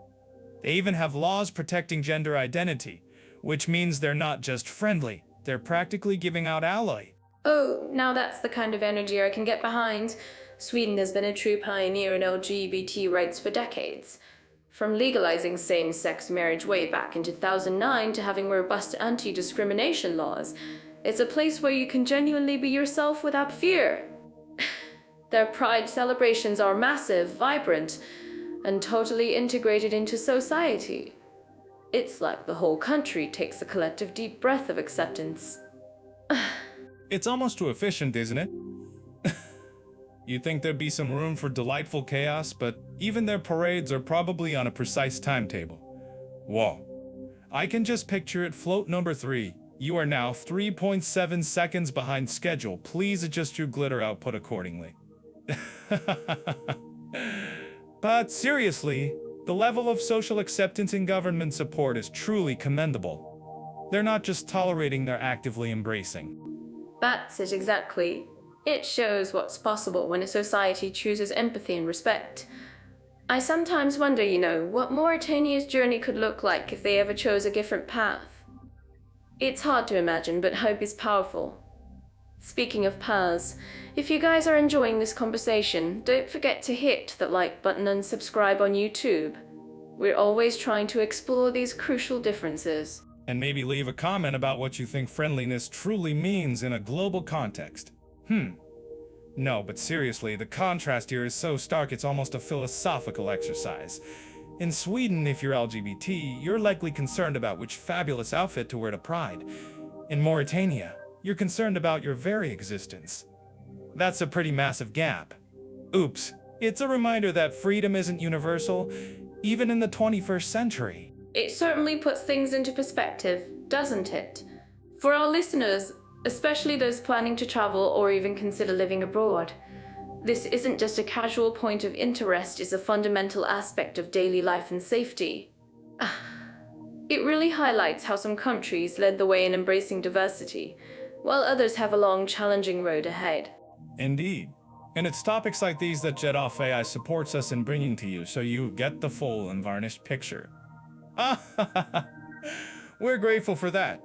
they even have laws protecting gender identity, which means they're not just friendly, they're practically giving out alloy. Oh, now that's the kind of energy I can get behind. Sweden has been a true pioneer in LGBT rights for decades. From legalizing same-sex marriage way back in 2009 to having robust anti-discrimination laws, it's a place where you can genuinely be yourself without fear. Their pride celebrations are massive, vibrant, and totally integrated into society. It's like the whole country takes a collective deep breath of acceptance. It's almost too efficient, isn't it? You'd think there'd be some room for delightful chaos, but even their parades are probably on a precise timetable. Whoa. I can just picture it. Float number 3. You are now 3.7 seconds behind schedule. Please adjust your glitter output accordingly. But seriously, the level of social acceptance and government support is truly commendable. They're not just tolerating, they're actively embracing. That's it exactly. It shows what's possible when a society chooses empathy and respect. I sometimes wonder, what Mauritania's journey could look like if they ever chose a different path. It's hard to imagine, but hope is powerful. Speaking of paths, if you guys are enjoying this conversation, don't forget to hit that like button and subscribe on YouTube. We're always trying to explore these crucial differences. And maybe leave a comment about what you think friendliness truly means in a global context. No, but seriously, the contrast here is so stark it's almost a philosophical exercise. In Sweden, if you're LGBT, you're likely concerned about which fabulous outfit to wear to Pride. In Mauritania, you're concerned about your very existence. That's a pretty massive gap. Oops, it's a reminder that freedom isn't universal, even in the 21st century. It certainly puts things into perspective, doesn't it? For our listeners, especially those planning to travel or even consider living abroad, this isn't just a casual point of interest, it's a fundamental aspect of daily life and safety. It really highlights how some countries led the way in embracing diversity, while others have a long, challenging road ahead. Indeed. And it's topics like these that Jet Off AI supports us in bringing to you so you get the full and varnished picture. We're grateful for that.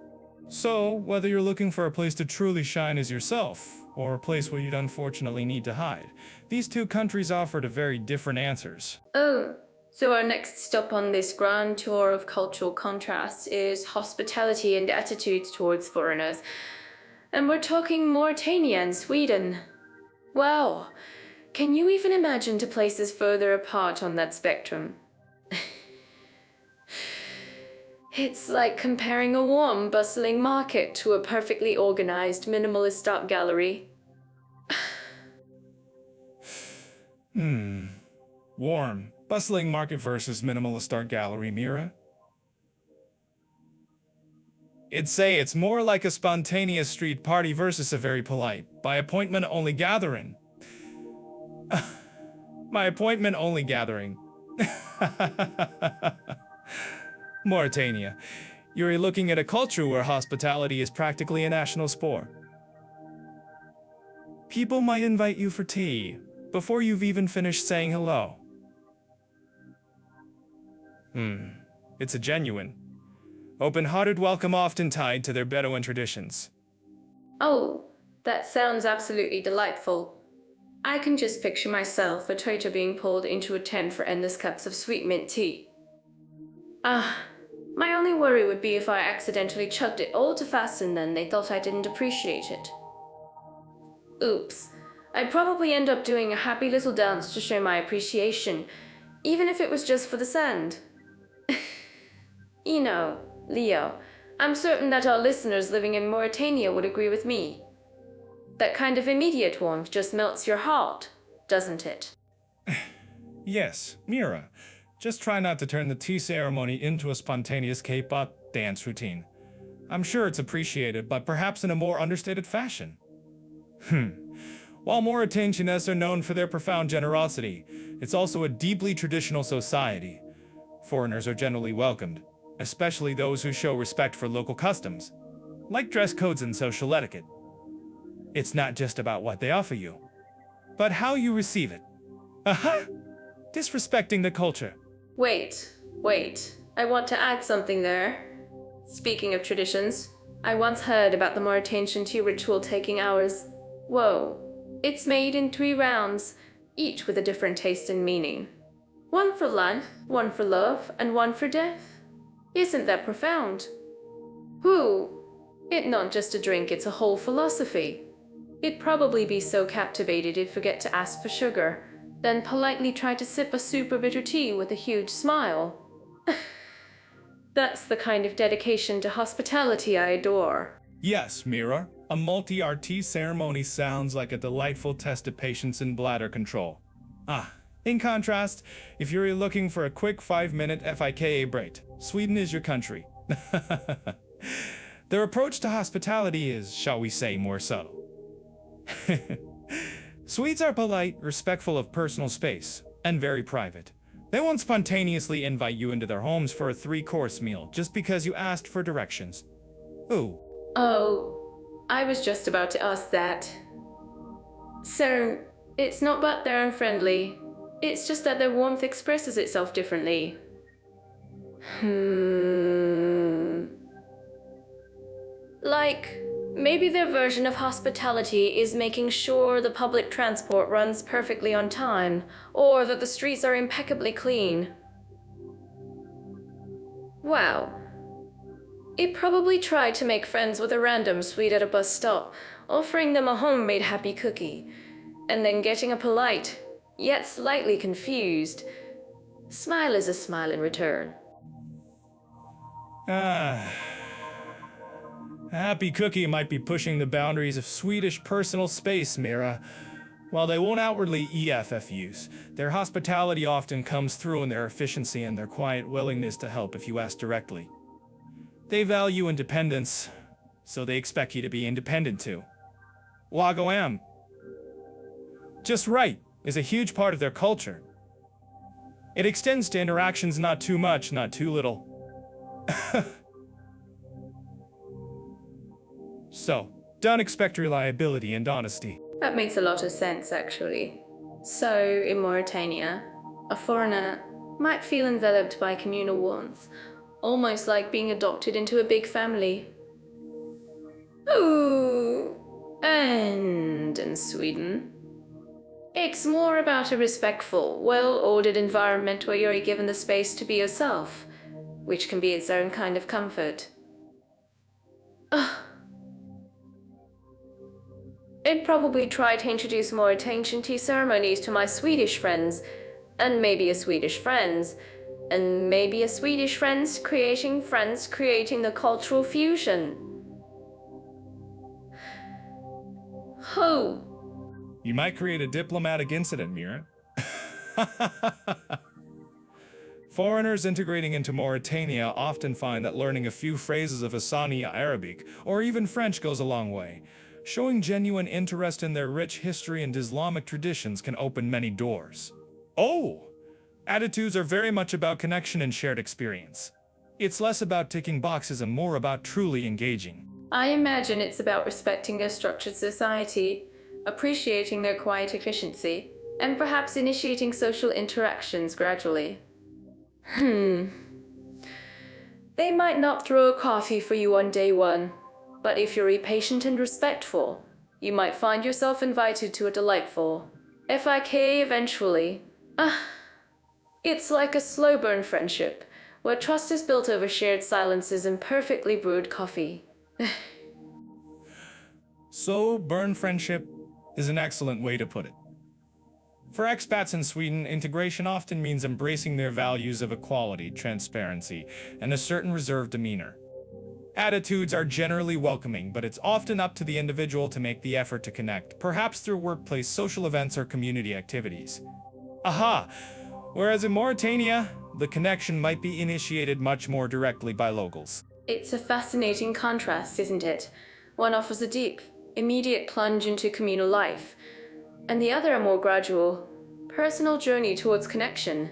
So, whether you're looking for a place to truly shine as yourself, or a place where you'd unfortunately need to hide, these two countries offered very different answers. Oh, so our next stop on this grand tour of cultural contrasts is hospitality and attitudes towards foreigners. And we're talking Mauritania and Sweden. Wow, can you even imagine two places further apart on that spectrum? It's like comparing a warm, bustling market to a perfectly organized, minimalist art gallery. Warm, bustling market versus minimalist art gallery, Mira? I'd say it's more like a spontaneous street party versus a very polite, by appointment only gathering. My appointment only gathering. Mauritania. You're looking at a culture where hospitality is practically a national sport. People might invite you for tea before you've even finished saying hello. It's a genuine, open-hearted welcome often tied to their Bedouin traditions. Oh, that sounds absolutely delightful. I can just picture myself, a traitor being pulled into a tent for endless cups of sweet mint tea. My only worry would be if I accidentally chugged it all too fast and then they thought I didn't appreciate it. Oops. I'd probably end up doing a happy little dance to show my appreciation, even if it was just for the sand. Leo, I'm certain that our listeners living in Mauritania would agree with me. That kind of immediate warmth just melts your heart, doesn't it? Yes, Mira. Just try not to turn the tea ceremony into a spontaneous K-pop dance routine. I'm sure it's appreciated, but perhaps in a more understated fashion. While Mauritanians are known for their profound generosity, it's also a deeply traditional society. Foreigners are generally welcomed, especially those who show respect for local customs. like dress codes and social etiquette. It's not just about what they offer you, but how you receive it. Aha! Disrespecting the culture. Wait. I want to add something there. Speaking of traditions, I once heard about the Mauritanian tea ritual taking hours. Whoa. It's made in 3 rounds, each with a different taste and meaning. One for life, one for love, and one for death. Isn't that profound? Whew. It's not just a drink, it's a whole philosophy. It'd probably be so captivated it'd forget to ask for sugar, then politely try to sip a super bitter tea with a huge smile. That's the kind of dedication to hospitality I adore. Yes, Mira, a multi-art tea ceremony sounds like a delightful test of patience and bladder control. In contrast, if you're looking for a quick 5-minute FIKA break, Sweden is your country. Their approach to hospitality is, shall we say, more subtle. Swedes are polite, respectful of personal space, and very private. They won't spontaneously invite you into their homes for a 3-course meal just because you asked for directions. Ooh. Oh, I was just about to ask that. So, it's not that they're unfriendly, it's just that their warmth expresses itself differently. Like, maybe their version of hospitality is making sure the public transport runs perfectly on time, or that the streets are impeccably clean. Wow. It probably tried to make friends with a random Swede at a bus stop, offering them a homemade happy cookie, and then getting a polite, yet slightly confused smile is a smile in return. Happy Cookie might be pushing the boundaries of Swedish personal space, Mira. While they won't outwardly EFFUs, their hospitality often comes through in their efficiency and their quiet willingness to help if you ask directly. They value independence, so they expect you to be independent too. Wagoam. Just right is a huge part of their culture. It extends to interactions, not too much, not too little. So, don't expect reliability and honesty. That makes a lot of sense, actually. So, in Mauritania, a foreigner might feel enveloped by communal warmth, almost like being adopted into a big family. Ooh, and in Sweden, it's more about a respectful, well-ordered environment where you're given the space to be yourself, which can be its own kind of comfort. I'd probably try to introduce more Mauritanian tea ceremonies to my Swedish friends, and maybe a Swedish friends, and maybe a Swedish friends creating the cultural fusion. Ho! You might create a diplomatic incident, Mira. Foreigners integrating into Mauritania often find that learning a few phrases of Hassaniya Arabic or even French goes a long way. Showing genuine interest in their rich history and Islamic traditions can open many doors. Oh! Attitudes are very much about connection and shared experience. It's less about ticking boxes and more about truly engaging. I imagine it's about respecting their structured society, appreciating their quiet efficiency, and perhaps initiating social interactions gradually. They might not throw a coffee for you on day 1, but if you're patient and respectful, you might find yourself invited to a delightful FIK eventually. It's like a slow burn friendship, where trust is built over shared silences and perfectly brewed coffee. So, burn friendship is an excellent way to put it. For expats in Sweden, integration often means embracing their values of equality, transparency, and a certain reserved demeanor. Attitudes are generally welcoming, but it's often up to the individual to make the effort to connect, perhaps through workplace social events or community activities. Whereas in Mauritania, the connection might be initiated much more directly by locals. It's a fascinating contrast, isn't it? One offers a deep, immediate plunge into communal life, and the other a more gradual, personal journey towards connection.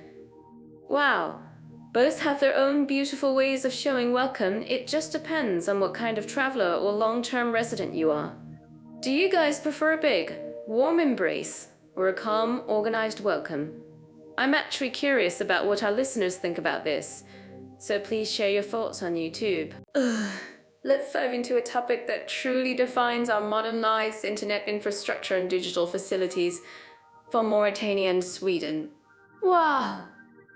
Wow, Both have their own beautiful ways of showing welcome. It just depends on what kind of traveler or long-term resident you are. Do you guys prefer a big, warm embrace or a calm, organized welcome? I'm actually curious about what our listeners think about this, so please share your thoughts on YouTube. Let's dive into a topic that truly defines our modern lives: internet infrastructure and digital facilities for Mauritania and Sweden. Wow!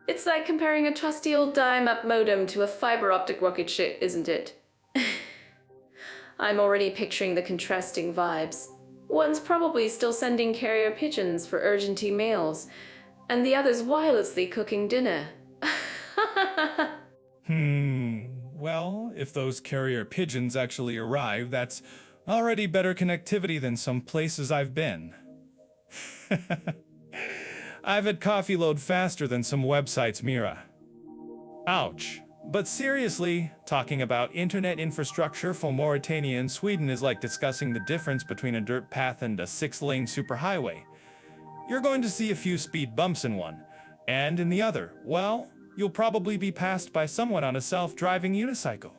It's like comparing a trusty old dial-up modem to a fiber optic rocket ship, isn't it? I'm already picturing the contrasting vibes. One's probably still sending carrier pigeons for urgent emails, and the other's wirelessly cooking dinner. Well, if those carrier pigeons actually arrive, that's already better connectivity than some places I've been. I've had coffee load faster than some websites, Mira. Ouch. But seriously, talking about internet infrastructure for Mauritania and Sweden is like discussing the difference between a dirt path and a 6-lane superhighway. You're going to see a few speed bumps in one, and in the other, well, you'll probably be passed by someone on a self-driving unicycle.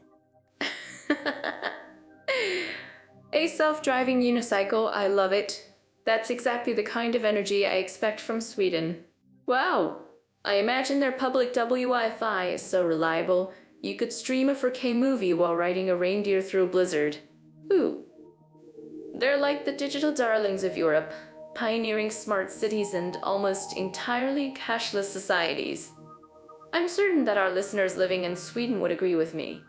A self-driving unicycle, I love it. That's exactly the kind of energy I expect from Sweden. Wow! I imagine their public Wi-Fi is so reliable, you could stream a 4K movie while riding a reindeer through a blizzard. Ooh. They're like the digital darlings of Europe, pioneering smart cities and almost entirely cashless societies. I'm certain that our listeners living in Sweden would agree with me.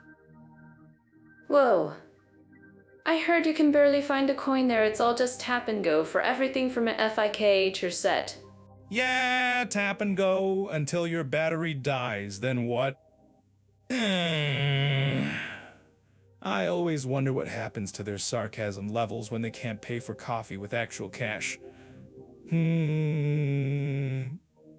Whoa. I heard you can barely find a coin there. It's all just tap and go for everything from an FIK to your set. Yeah, tap and go until your battery dies, then what? I always wonder what happens to their sarcasm levels when they can't pay for coffee with actual cash.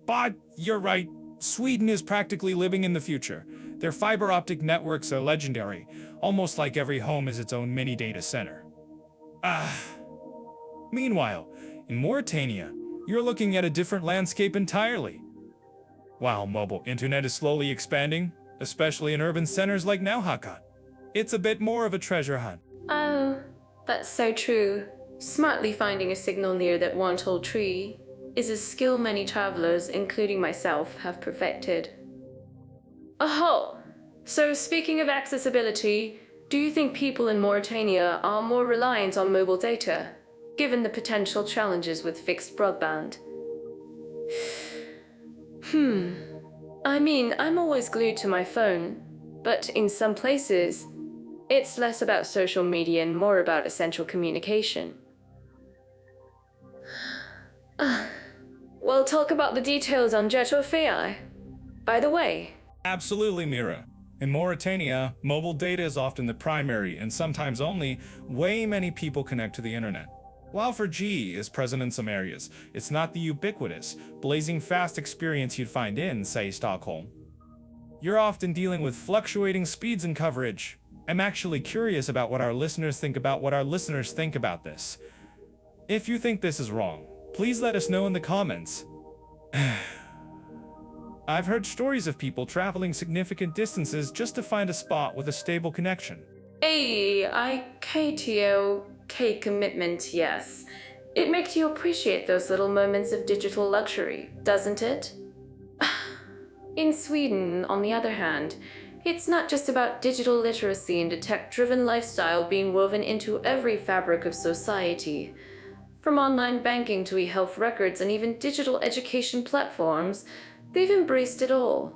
But you're right, Sweden is practically living in the future. Their fiber optic networks are legendary, almost like every home is its own mini data center. Meanwhile, in Mauritania, you're looking at a different landscape entirely. While mobile internet is slowly expanding, especially in urban centers like Nouakchott, it's a bit more of a treasure hunt. Oh, that's so true. Smartly finding a signal near that one tall tree is a skill many travelers, including myself, have perfected. Oh, so speaking of accessibility, do you think people in Mauritania are more reliant on mobile data, given the potential challenges with fixed broadband? I mean, I'm always glued to my phone, but in some places, it's less about social media and more about essential communication. Well, talk about the details on Jet or Fai. By the way. Absolutely, Mira. In Mauritania, mobile data is often the primary and sometimes only way many people connect to the internet. While 4G is present in some areas, it's not the ubiquitous, blazing fast experience you'd find in, say, Stockholm. You're often dealing with fluctuating speeds and coverage. I'm actually curious about what our listeners think about this. If you think this is wrong, please let us know in the comments. I've heard stories of people traveling significant distances just to find a spot with a stable connection. KTOK commitment, yes. It makes you appreciate those little moments of digital luxury, doesn't it? In Sweden, on the other hand, it's not just about digital literacy and a tech-driven lifestyle being woven into every fabric of society. From online banking to e-health records and even digital education platforms, they've embraced it all.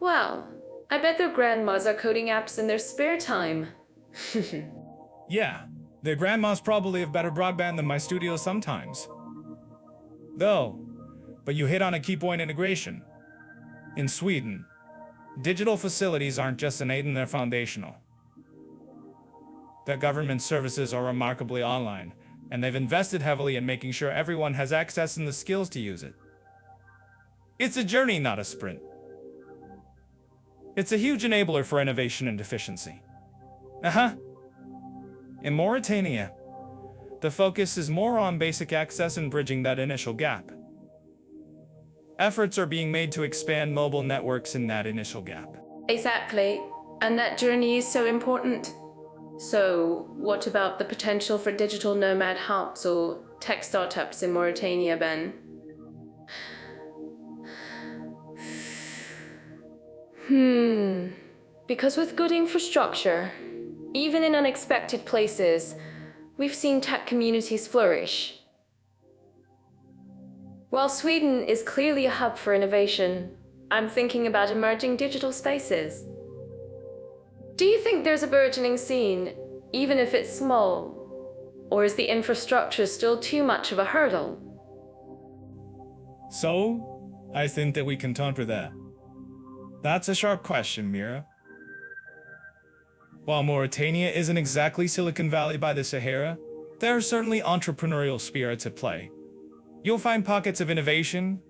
Wow, I bet their grandmas are coding apps in their spare time. Yeah, their grandmas probably have better broadband than my studio sometimes. But you hit on a key point: integration. In Sweden, digital facilities aren't just innate, they're foundational. Their government services are remarkably online, and they've invested heavily in making sure everyone has access and the skills to use it. It's a journey, not a sprint. It's a huge enabler for innovation and efficiency. In Mauritania, the focus is more on basic access and bridging that initial gap. Efforts are being made to expand mobile networks in that initial gap. Exactly. And that journey is so important. So, what about the potential for digital nomad hubs or tech startups in Mauritania, Ben? Because with good infrastructure, even in unexpected places, we've seen tech communities flourish. While Sweden is clearly a hub for innovation, I'm thinking about emerging digital spaces. Do you think there's a burgeoning scene, even if it's small? Or is the infrastructure still too much of a hurdle? So, I think that we can counter that. That's a sharp question, Mira. While Mauritania isn't exactly Silicon Valley by the Sahara, there are certainly entrepreneurial spirits at play. You'll find pockets of innovation,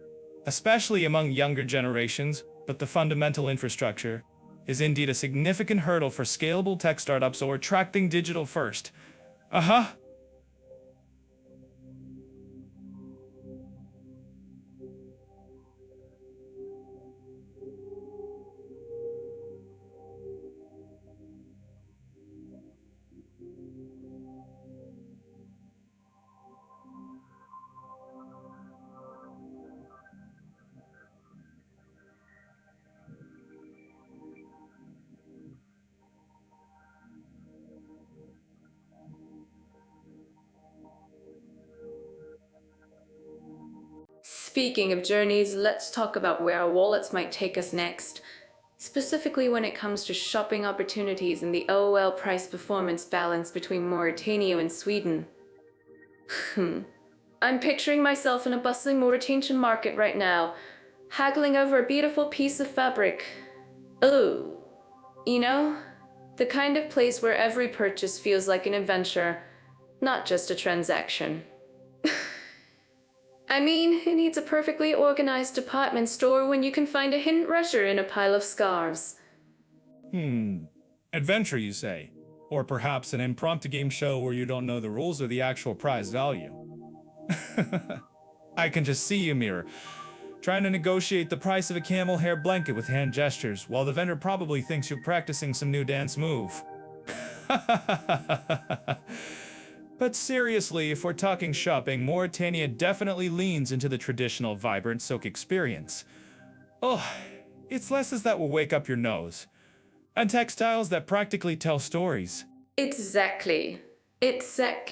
especially among younger generations, but the fundamental infrastructure is indeed a significant hurdle for scalable tech startups or attracting digital first. Speaking of journeys, let's talk about where our wallets might take us next. Specifically when it comes to shopping opportunities and the OOL price-performance balance between Mauritania and Sweden. I'm picturing myself in a bustling Mauritanian market right now, haggling over a beautiful piece of fabric. Oh, you know, the kind of place where every purchase feels like an adventure, not just a transaction. I mean, who needs a perfectly organized department store when you can find a hidden treasure in a pile of scarves? Adventure, you say? Or perhaps an impromptu game show where you don't know the rules or the actual prize value? I can just see you, Mira, trying to negotiate the price of a camel hair blanket with hand gestures, while the vendor probably thinks you're practicing some new dance move. But seriously, if we're talking shopping, Mauritania definitely leans into the traditional vibrant souk experience. Oh, it's lasses that will wake up your nose, and textiles that practically tell stories. Exactly. It's about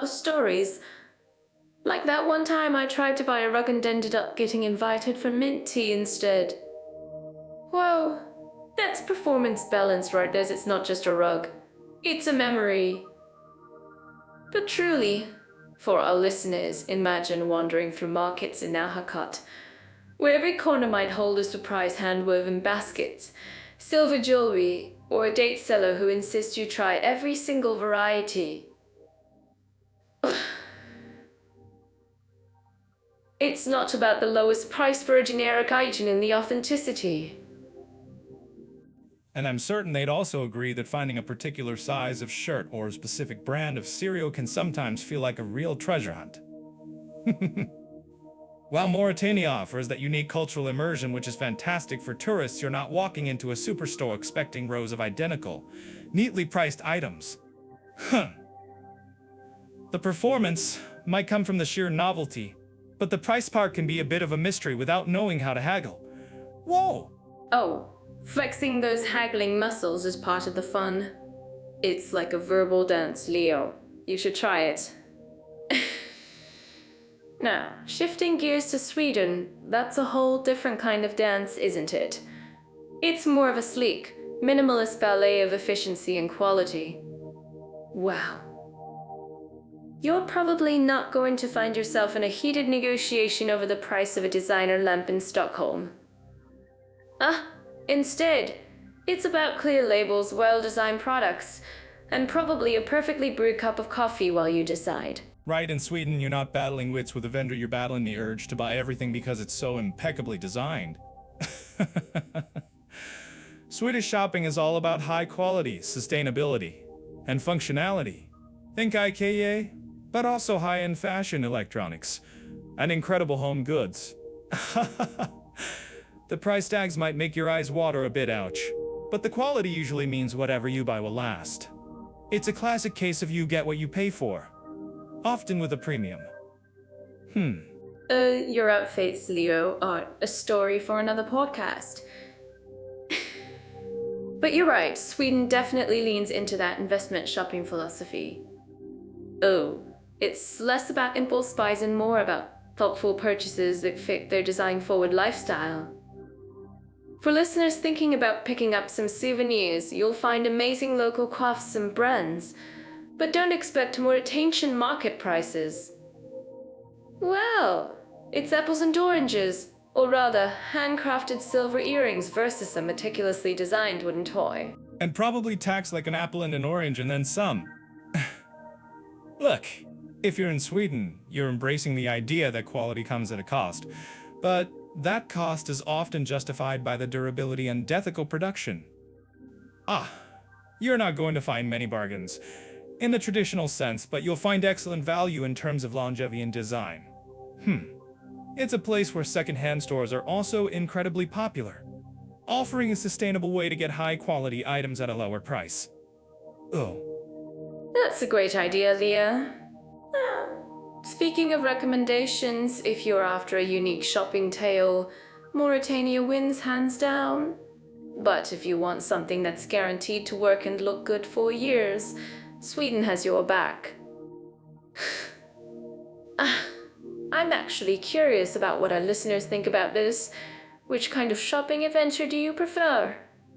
the stories. Like that one time I tried to buy a rug and ended up getting invited for mint tea instead. Whoa, that's performance balance right there. It's not just a rug. It's a memory. But truly, for our listeners, imagine wandering through markets in Nahakat, where every corner might hold a surprise hand-woven basket, silver jewelry, or a date seller who insists you try every single variety. It's not about the lowest price for a generic item in the authenticity. And I'm certain they'd also agree that finding a particular size of shirt or a specific brand of cereal can sometimes feel like a real treasure hunt. While Mauritania offers that unique cultural immersion which is fantastic for tourists, you're not walking into a superstore expecting rows of identical, neatly priced items. The performance might come from the sheer novelty, but the price part can be a bit of a mystery without knowing how to haggle. Whoa! Oh, flexing those haggling muscles is part of the fun. It's like a verbal dance, Leo. You should try it. Now, shifting gears to Sweden, that's a whole different kind of dance, isn't it? It's more of a sleek, minimalist ballet of efficiency and quality. Wow. You're probably not going to find yourself in a heated negotiation over the price of a designer lamp in Stockholm. Instead, it's about clear labels, well-designed products, and probably a perfectly brewed cup of coffee while you decide. Right, in Sweden, you're not battling wits with a vendor, you're battling the urge to buy everything because it's so impeccably designed. Swedish shopping is all about high quality, sustainability, and functionality. Think IKEA, but also high-end fashion electronics. and incredible home goods. The price tags might make your eyes water a bit, ouch. But the quality usually means whatever you buy will last. It's a classic case of you get what you pay for, often with a premium. Your outfits, Leo, are a story for another podcast. But you're right, Sweden definitely leans into that investment shopping philosophy. Oh, it's less about impulse buys and more about thoughtful purchases that fit their design-forward lifestyle. For listeners thinking about picking up some souvenirs, you'll find amazing local crafts and brands, but don't expect Mauritanian market prices. Well, it's apples and oranges, or rather, handcrafted silver earrings versus a meticulously designed wooden toy. And probably taxed like an apple and an orange and then some. Look, if you're in Sweden, you're embracing the idea that quality comes at a cost, but that cost is often justified by the durability and ethical production. You're not going to find many bargains in the traditional sense, but you'll find excellent value in terms of longevity and design. It's a place where second-hand stores are also incredibly popular, offering a sustainable way to get high-quality items at a lower price. That's a great idea, Leah. Speaking of recommendations, if you're after a unique shopping tale, Mauritania wins hands down. But if you want something that's guaranteed to work and look good for years, Sweden has your back. I'm actually curious about what our listeners think about this. Which kind of shopping adventure do you prefer?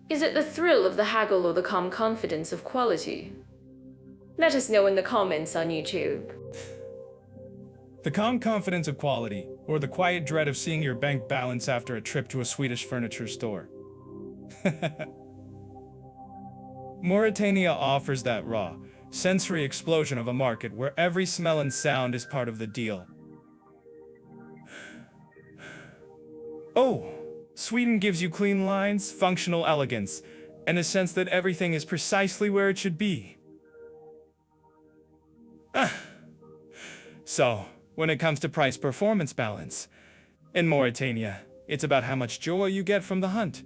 Is it the thrill of the haggle or the calm confidence of quality? Let us know in the comments on YouTube. The calm confidence of quality, or the quiet dread of seeing your bank balance after a trip to a Swedish furniture store. Mauritania offers that raw, sensory explosion of a market where every smell and sound is part of the deal. Sweden gives you clean lines, functional elegance, and a sense that everything is precisely where it should be. So, when it comes to price-performance balance, in Mauritania, it's about how much joy you get from the hunt,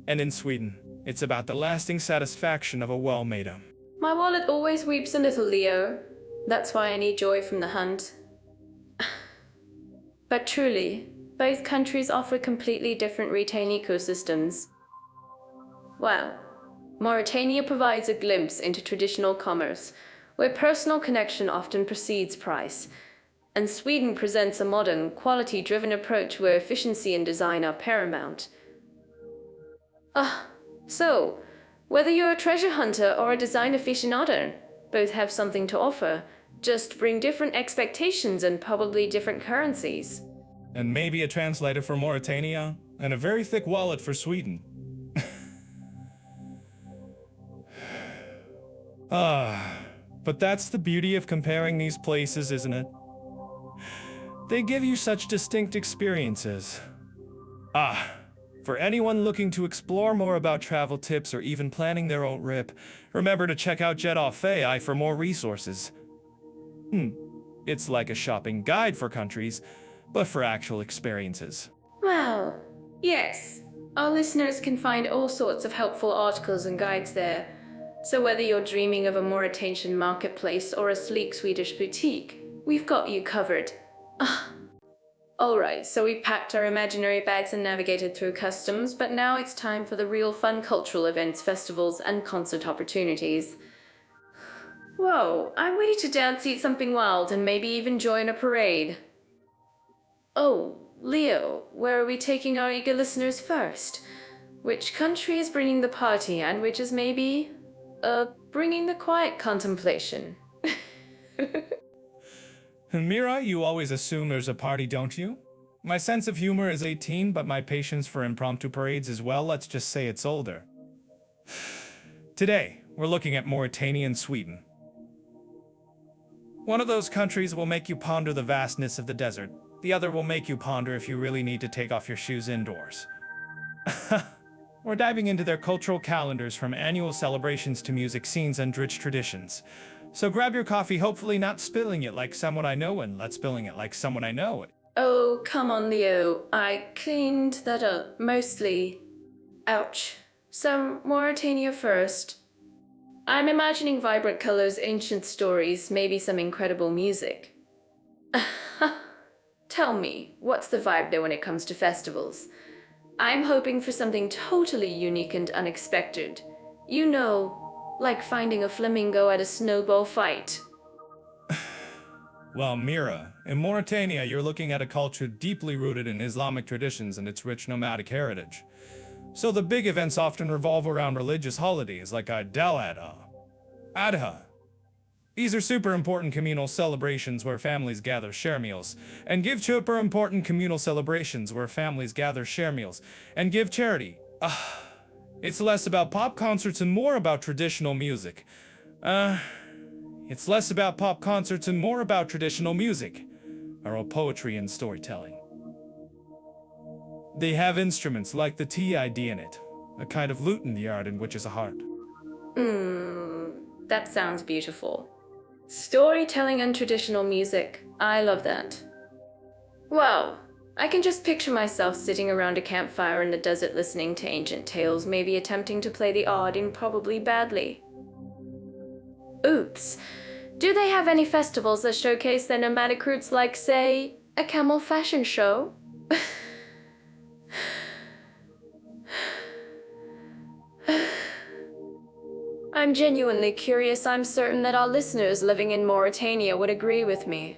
and in Sweden, it's about the lasting satisfaction of a well-made home. My wallet always weeps a little, Leo. That's why I need joy from the hunt. But truly, both countries offer completely different retail ecosystems. Wow. Mauritania provides a glimpse into traditional commerce, where personal connection often precedes price, and Sweden presents a modern, quality-driven approach where efficiency and design are paramount. So, whether you're a treasure hunter or a design aficionado, both have something to offer, just bring different expectations and probably different currencies. And maybe a translator for Mauritania, and a very thick wallet for Sweden. But that's the beauty of comparing these places, isn't it? They give you such distinct experiences. For anyone looking to explore more about travel tips or even planning their own trip, remember to check out Jet Off AI for more resources. It's like a shopping guide for countries, but for actual experiences. Well, yes. Our listeners can find all sorts of helpful articles and guides there. So whether you're dreaming of a Mauritanian marketplace or a sleek Swedish boutique, we've got you covered. Alright, so we packed our imaginary bags and navigated through customs, but now it's time for the real fun cultural events, festivals, and concert opportunities. Whoa, I'm ready to dance, eat something wild, and maybe even join a parade. Oh, Leo, where are we taking our eager listeners first? Which country is bringing the party, and which is maybe, bringing the quiet contemplation? Mira, you always assume there's a party, don't you? My sense of humor is 18, but my patience for impromptu parades is, well, let's just say it's older. Today, we're looking at Mauritania and Sweden. One of those countries will make you ponder the vastness of the desert. The other will make you ponder if you really need to take off your shoes indoors. We're diving into their cultural calendars, from annual celebrations to music scenes and rich traditions. So grab your coffee, hopefully not spilling it like someone I know, and let's spilling it like someone I know. Oh, come on, Leo. I cleaned that up, mostly. Ouch. So, Mauritania first. I'm imagining vibrant colors, ancient stories, maybe some incredible music. Tell me, what's the vibe there when it comes to festivals? I'm hoping for something totally unique and unexpected. You know, like finding a flamingo at a snowball fight. Well, Mira, in Mauritania, you're looking at a culture deeply rooted in Islamic traditions and its rich nomadic heritage. So the big events often revolve around religious holidays like Eid al-Adha. These are super important communal celebrations where families gather, share meals, and give super important communal celebrations where families gather, share meals, and give charity. It's less about pop concerts and more about traditional music. It's less about pop concerts and more about traditional music, oral poetry and storytelling. They have instruments like the TID in it, a kind of lute in the yard in which is a heart. That sounds beautiful. Storytelling and traditional music. I love that. Wow, I can just picture myself sitting around a campfire in the desert listening to ancient tales, maybe attempting to play the odd and probably badly. Oops. Do they have any festivals that showcase their nomadic roots like, say, a camel fashion show? I'm genuinely curious. I'm certain that our listeners living in Mauritania would agree with me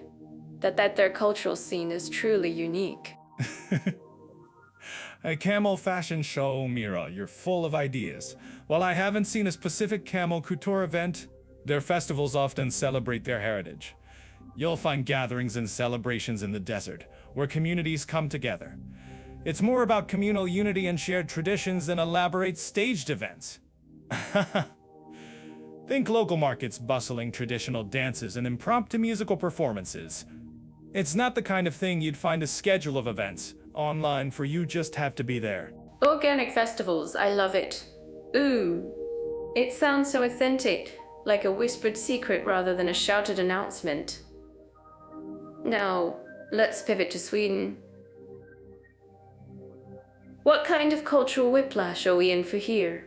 that their cultural scene is truly unique. A camel fashion show, Mira, you're full of ideas. While I haven't seen a specific camel couture event, their festivals often celebrate their heritage. You'll find gatherings and celebrations in the desert, where communities come together. It's more about communal unity and shared traditions than elaborate staged events. Think local markets bustling traditional dances and impromptu musical performances. It's not the kind of thing you'd find a schedule of events online for, you just have to be there. Organic festivals, I love it. Ooh, it sounds so authentic, like a whispered secret rather than a shouted announcement. Now, let's pivot to Sweden. What kind of cultural whiplash are we in for here?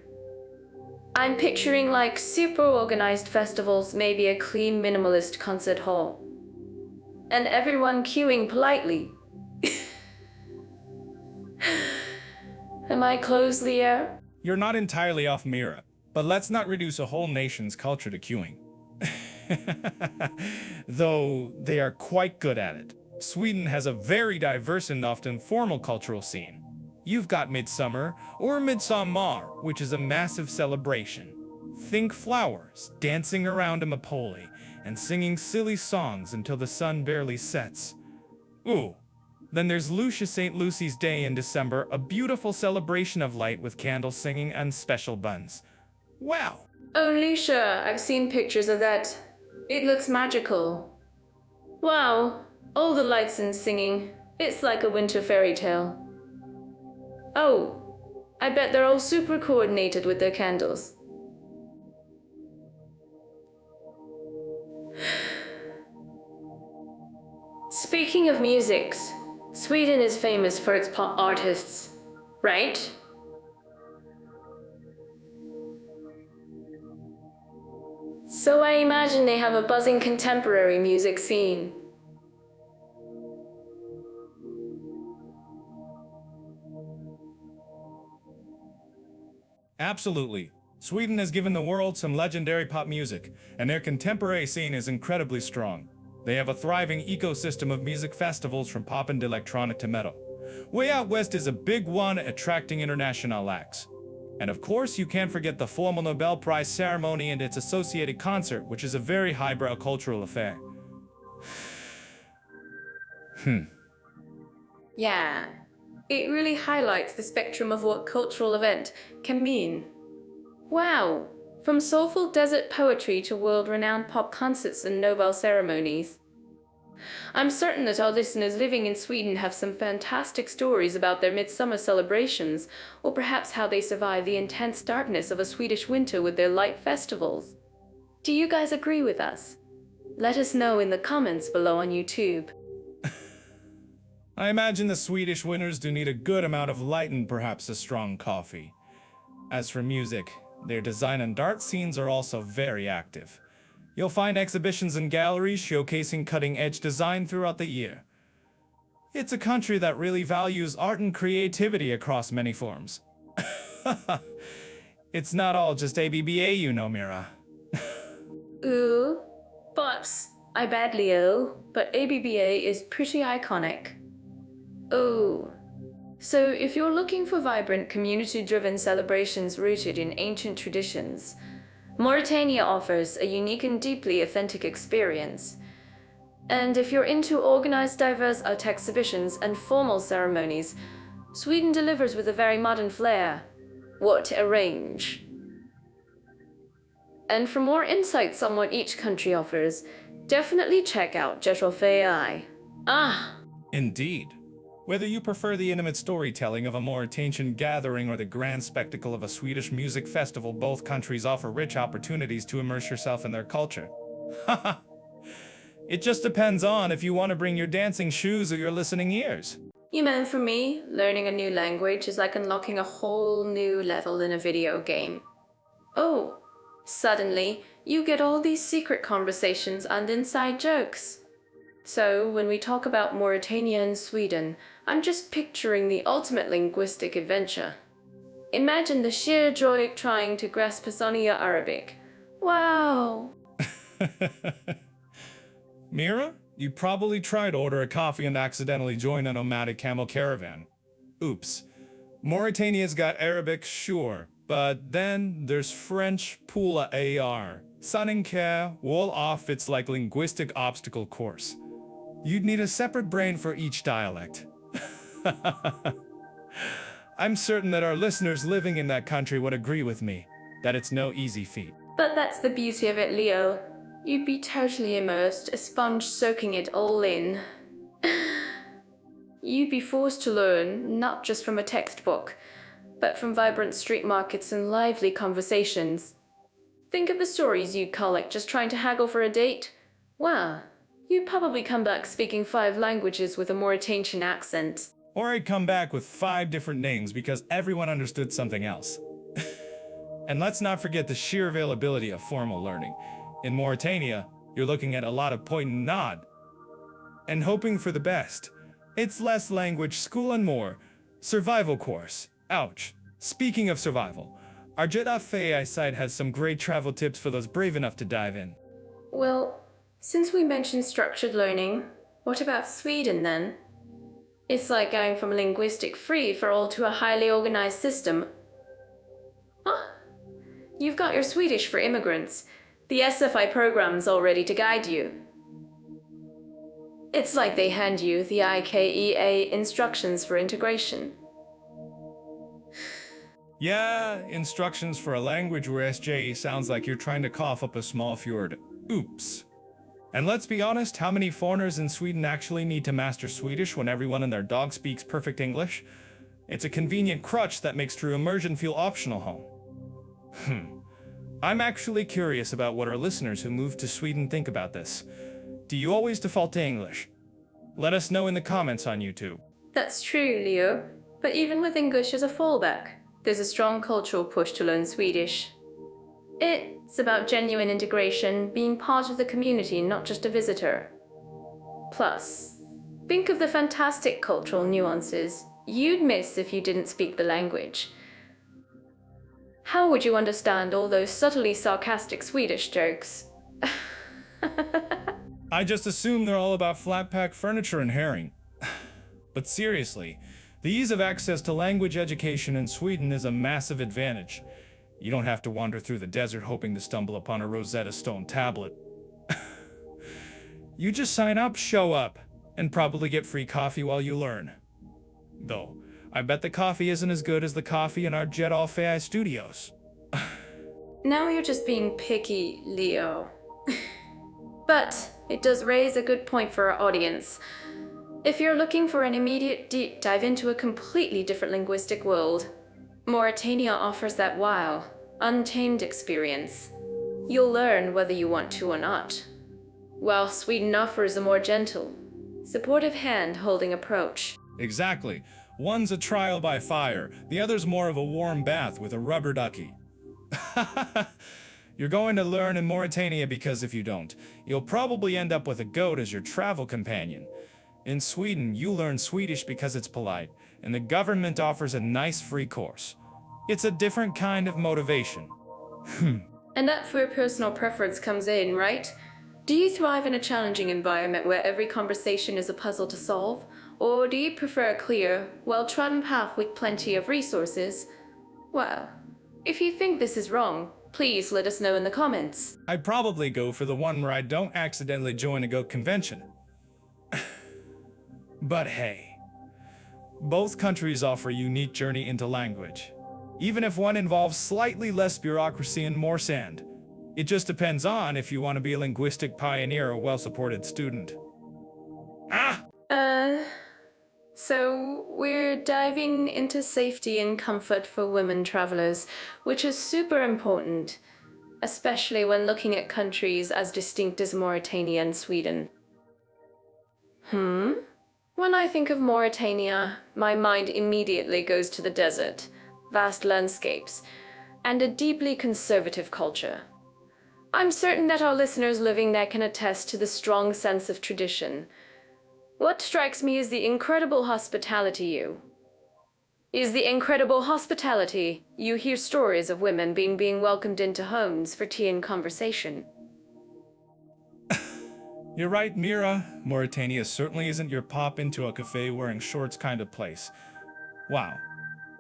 I'm picturing like super organized festivals, maybe a clean minimalist concert hall. And everyone queuing politely. Am I close, Leo? You're not entirely off, Mira, but let's not reduce a whole nation's culture to queuing. Though they are quite good at it. Sweden has a very diverse and often formal cultural scene. You've got Midsummer, or Midsommar, which is a massive celebration. Think flowers, dancing around a mapole, and singing silly songs until the sun barely sets. Ooh. Then there's Lucia St. Lucy's Day in December, a beautiful celebration of light with candle singing and special buns. Wow! Oh, Lucia, I've seen pictures of that. It looks magical. Wow, all the lights and singing. It's like a winter fairy tale. Oh, I bet they're all super coordinated with their candles. Speaking of musics, Sweden is famous for its pop artists, right? So I imagine they have a buzzing contemporary music scene. Absolutely. Sweden has given the world some legendary pop music, and their contemporary scene is incredibly strong. They have a thriving ecosystem of music festivals from pop and electronic to metal. Way Out West is a big one, attracting international acts. And of course, you can't forget the formal Nobel Prize ceremony and its associated concert, which is a very highbrow cultural affair. Yeah, it really highlights the spectrum of what cultural event can mean. Wow, from soulful desert poetry to world-renowned pop concerts and Nobel ceremonies. I'm certain that our listeners living in Sweden have some fantastic stories about their midsummer celebrations, or perhaps how they survive the intense darkness of a Swedish winter with their light festivals. Do you guys agree with us? Let us know in the comments below on YouTube. I imagine the Swedish winters do need a good amount of light and perhaps a strong coffee. As for music, their design and art scenes are also very active. You'll find exhibitions and galleries showcasing cutting-edge design throughout the year. It's a country that really values art and creativity across many forms. It's not all just ABBA, you know, Mira. Ooh, but I bet, Leo, but ABBA is pretty iconic. Oh, so if you're looking for vibrant, community-driven celebrations rooted in ancient traditions, Mauritania offers a unique and deeply authentic experience. And if you're into organized, diverse art exhibitions and formal ceremonies, Sweden delivers with a very modern flair. What a range! And for more insights on what each country offers, definitely check out Jetro. Indeed. Whether you prefer the intimate storytelling of a Mauritanian gathering or the grand spectacle of a Swedish music festival, both countries offer rich opportunities to immerse yourself in their culture. It just depends on if you want to bring your dancing shoes or your listening ears. You mean for me, learning a new language is like unlocking a whole new level in a video game. Oh, suddenly you get all these secret conversations and inside jokes. So when we talk about Mauritania and Sweden, I'm just picturing the ultimate linguistic adventure. Imagine the sheer joy of trying to grasp Hassaniya Arabic. Wow! Mira, you probably tried to order a coffee and accidentally joined a nomadic camel caravan. Oops. Mauritania's got Arabic, sure, but then there's French Pula AR. Saninke wall off its like linguistic obstacle course. You'd need a separate brain for each dialect. I'm certain that our listeners living in that country would agree with me that it's no easy feat. But that's the beauty of it, Leo. You'd be totally immersed, a sponge soaking it all in. You'd be forced to learn, not just from a textbook, but from vibrant street markets and lively conversations. Think of the stories you'd collect just trying to haggle for a date. Wow, you'd probably come back speaking 5 languages with a Mauritanian accent. Or I'd come back with 5 different names because everyone understood something else. And let's not forget the sheer availability of formal learning. In Mauritania, you're looking at a lot of point and nod. And hoping for the best. It's less language, school, and more. Survival course. Ouch. Speaking of survival, our Jetro site has some great travel tips for those brave enough to dive in. Well, since we mentioned structured learning, what about Sweden then? It's like going from linguistic free-for-all to a highly organized system. Huh? You've got your Swedish for Immigrants. The SFI program's all ready to guide you. It's like they hand you the IKEA instructions for integration. Yeah, instructions for a language where SJE sounds like you're trying to cough up a small fjord. Oops. And let's be honest, how many foreigners in Sweden actually need to master Swedish when everyone and their dog speaks perfect English? It's a convenient crutch that makes true immersion feel optional home. I'm actually curious about what our listeners who moved to Sweden think about this. Do you always default to English? Let us know in the comments on YouTube. That's true, Leo. But even with English as a fallback, there's a strong cultural push to learn Swedish. It's about genuine integration, being part of the community, not just a visitor. Plus, think of the fantastic cultural nuances you'd miss if you didn't speak the language. How would you understand all those subtly sarcastic Swedish jokes? I just assume they're all about flat-pack furniture and herring. But seriously, the ease of access to language education in Sweden is a massive advantage. You don't have to wander through the desert hoping to stumble upon a Rosetta Stone tablet. You just sign up, show up, and probably get free coffee while you learn. Though, I bet the coffee isn't as good as the coffee in our Jetro studios. Now you're just being picky, Leo. But it does raise a good point for our audience. If you're looking for an immediate deep dive into a completely different linguistic world, Mauritania offers that wow, untamed experience. You'll learn whether you want to or not, while Sweden offers a more gentle, supportive hand-holding approach. Exactly. One's a trial by fire, the other's more of a warm bath with a rubber ducky. You're going to learn in Mauritania because if you don't, you'll probably end up with a goat as your travel companion. In Sweden, you learn Swedish because it's polite, and the government offers a nice free course. It's a different kind of motivation. And that's where personal preference comes in, right? Do you thrive in a challenging environment where every conversation is a puzzle to solve? Or do you prefer a clear, well-trodden path with plenty of resources? Well, if you think this is wrong, please let us know in the comments. I'd probably go for the one where I don't accidentally join a goat convention. But hey, both countries offer a unique journey into language, even if one involves slightly less bureaucracy and more sand. It just depends on if you want to be a linguistic pioneer or well-supported student. So we're diving into safety and comfort for women travelers, which is super important, especially when looking at countries as distinct as Mauritania and Sweden. When I think of Mauritania, my mind immediately goes to the desert, vast landscapes, and a deeply conservative culture. I'm certain that our listeners living there can attest to the strong sense of tradition. What strikes me is the incredible hospitality you hear stories of women being welcomed into homes for tea and conversation. You're right, Mira. Mauritania certainly isn't your pop into a cafe wearing shorts kind of place. Wow.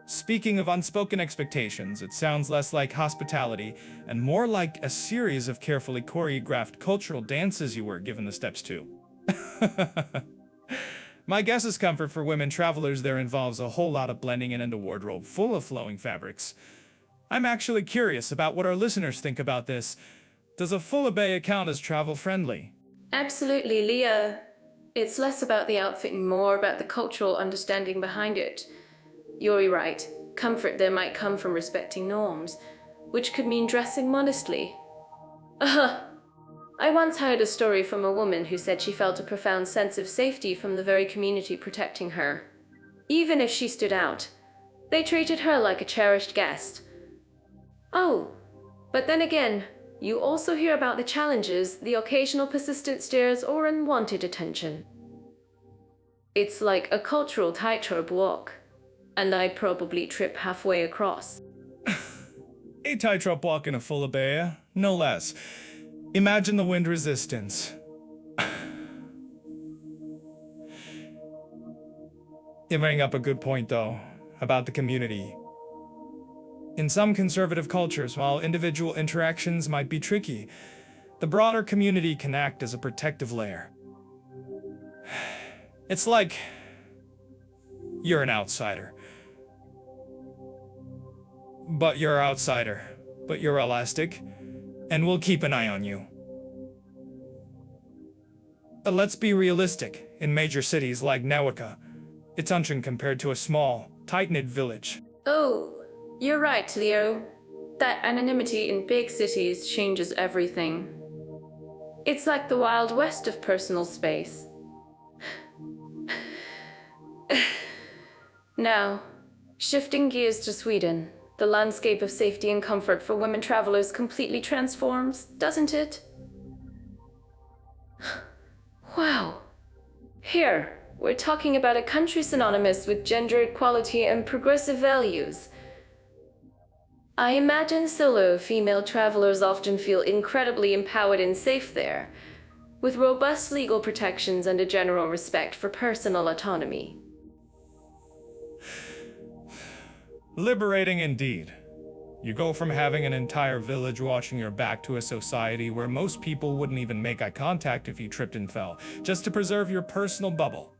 Speaking of unspoken expectations, it sounds less like hospitality and more like a series of carefully choreographed cultural dances you were given the steps to. My guess is comfort for women travelers there involves a whole lot of blending in a wardrobe full of flowing fabrics. I'm actually curious about what our listeners think about this. Does a full abaya count as travel-friendly? Absolutely, Leah. It's less about the outfit and more about the cultural understanding behind it. You're right. Comfort there might come from respecting norms, which could mean dressing modestly. I once heard a story from a woman who said she felt a profound sense of safety from the very community protecting her. Even if she stood out, they treated her like a cherished guest. Oh, but then again, you also hear about the challenges, the occasional persistent stares or unwanted attention. It's like a cultural tightrope walk, and I'd probably trip halfway across. A tightrope walk in a full abaya, no less. Imagine the wind resistance. You bring up a good point, though, about the community. In some conservative cultures, while individual interactions might be tricky, the broader community can act as a protective layer. It's like you're an outsider. But you're an outsider. But you're elastic, and we'll keep an eye on you. Let's be realistic. In major cities like Nawaka, it's nothing compared to a small, tight-knit village. Oh, you're right, Leo. That anonymity in big cities changes everything. It's like the Wild West of personal space. Now, shifting gears to Sweden, the landscape of safety and comfort for women travelers completely transforms, doesn't it? Wow. Here, we're talking about a country synonymous with gender equality and progressive values. I imagine solo female travelers often feel incredibly empowered and safe there, with robust legal protections and a general respect for personal autonomy. Liberating indeed. You go from having an entire village watching your back to a society where most people wouldn't even make eye contact if you tripped and fell, just to preserve your personal bubble.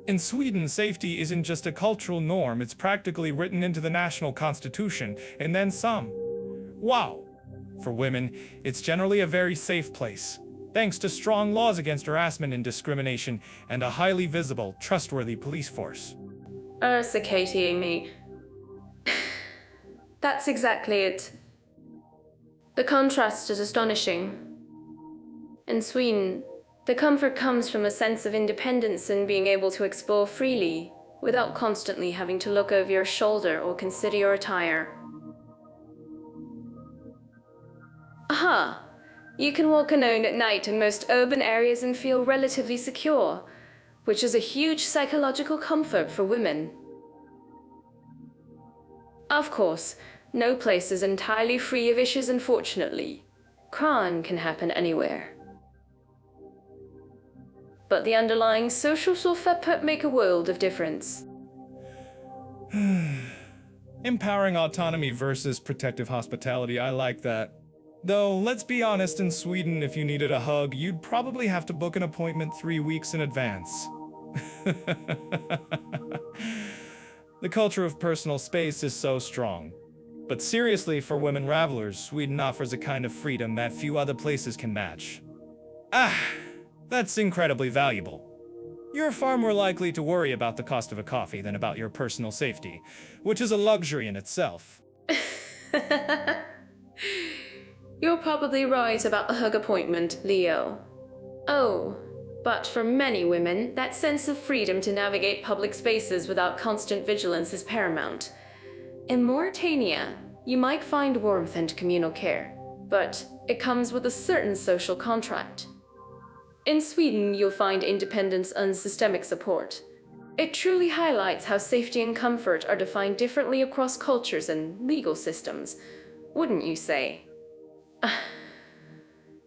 In Sweden, safety isn't just a cultural norm, it's practically written into the national constitution, and then some. Wow! For women, it's generally a very safe place, thanks to strong laws against harassment and discrimination, and a highly visible, trustworthy police force. Katie, Amy. That's exactly it. The contrast is astonishing. In Sweden, The comfort comes from a sense of independence and being able to explore freely, without constantly having to look over your shoulder or consider your attire. Aha! You can walk alone at night in most urban areas and feel relatively secure, which is a huge psychological comfort for women. Of course, no place is entirely free of issues, unfortunately. Crime can happen anywhere. But the underlying social sofa make a world of difference. Empowering autonomy versus protective hospitality, I like that. Though, let's be honest, in Sweden, if you needed a hug, you'd probably have to book an appointment 3 weeks in advance. The culture of personal space is so strong. But seriously, for women travelers, Sweden offers a kind of freedom that few other places can match. That's incredibly valuable. You're far more likely to worry about the cost of a coffee than about your personal safety, which is a luxury in itself. You're probably right about the hug appointment, Leo. Oh, but for many women, that sense of freedom to navigate public spaces without constant vigilance is paramount. In Mauritania, you might find warmth and communal care, but it comes with a certain social contract. In Sweden, you'll find independence and systemic support. It truly highlights how safety and comfort are defined differently across cultures and legal systems, wouldn't you say?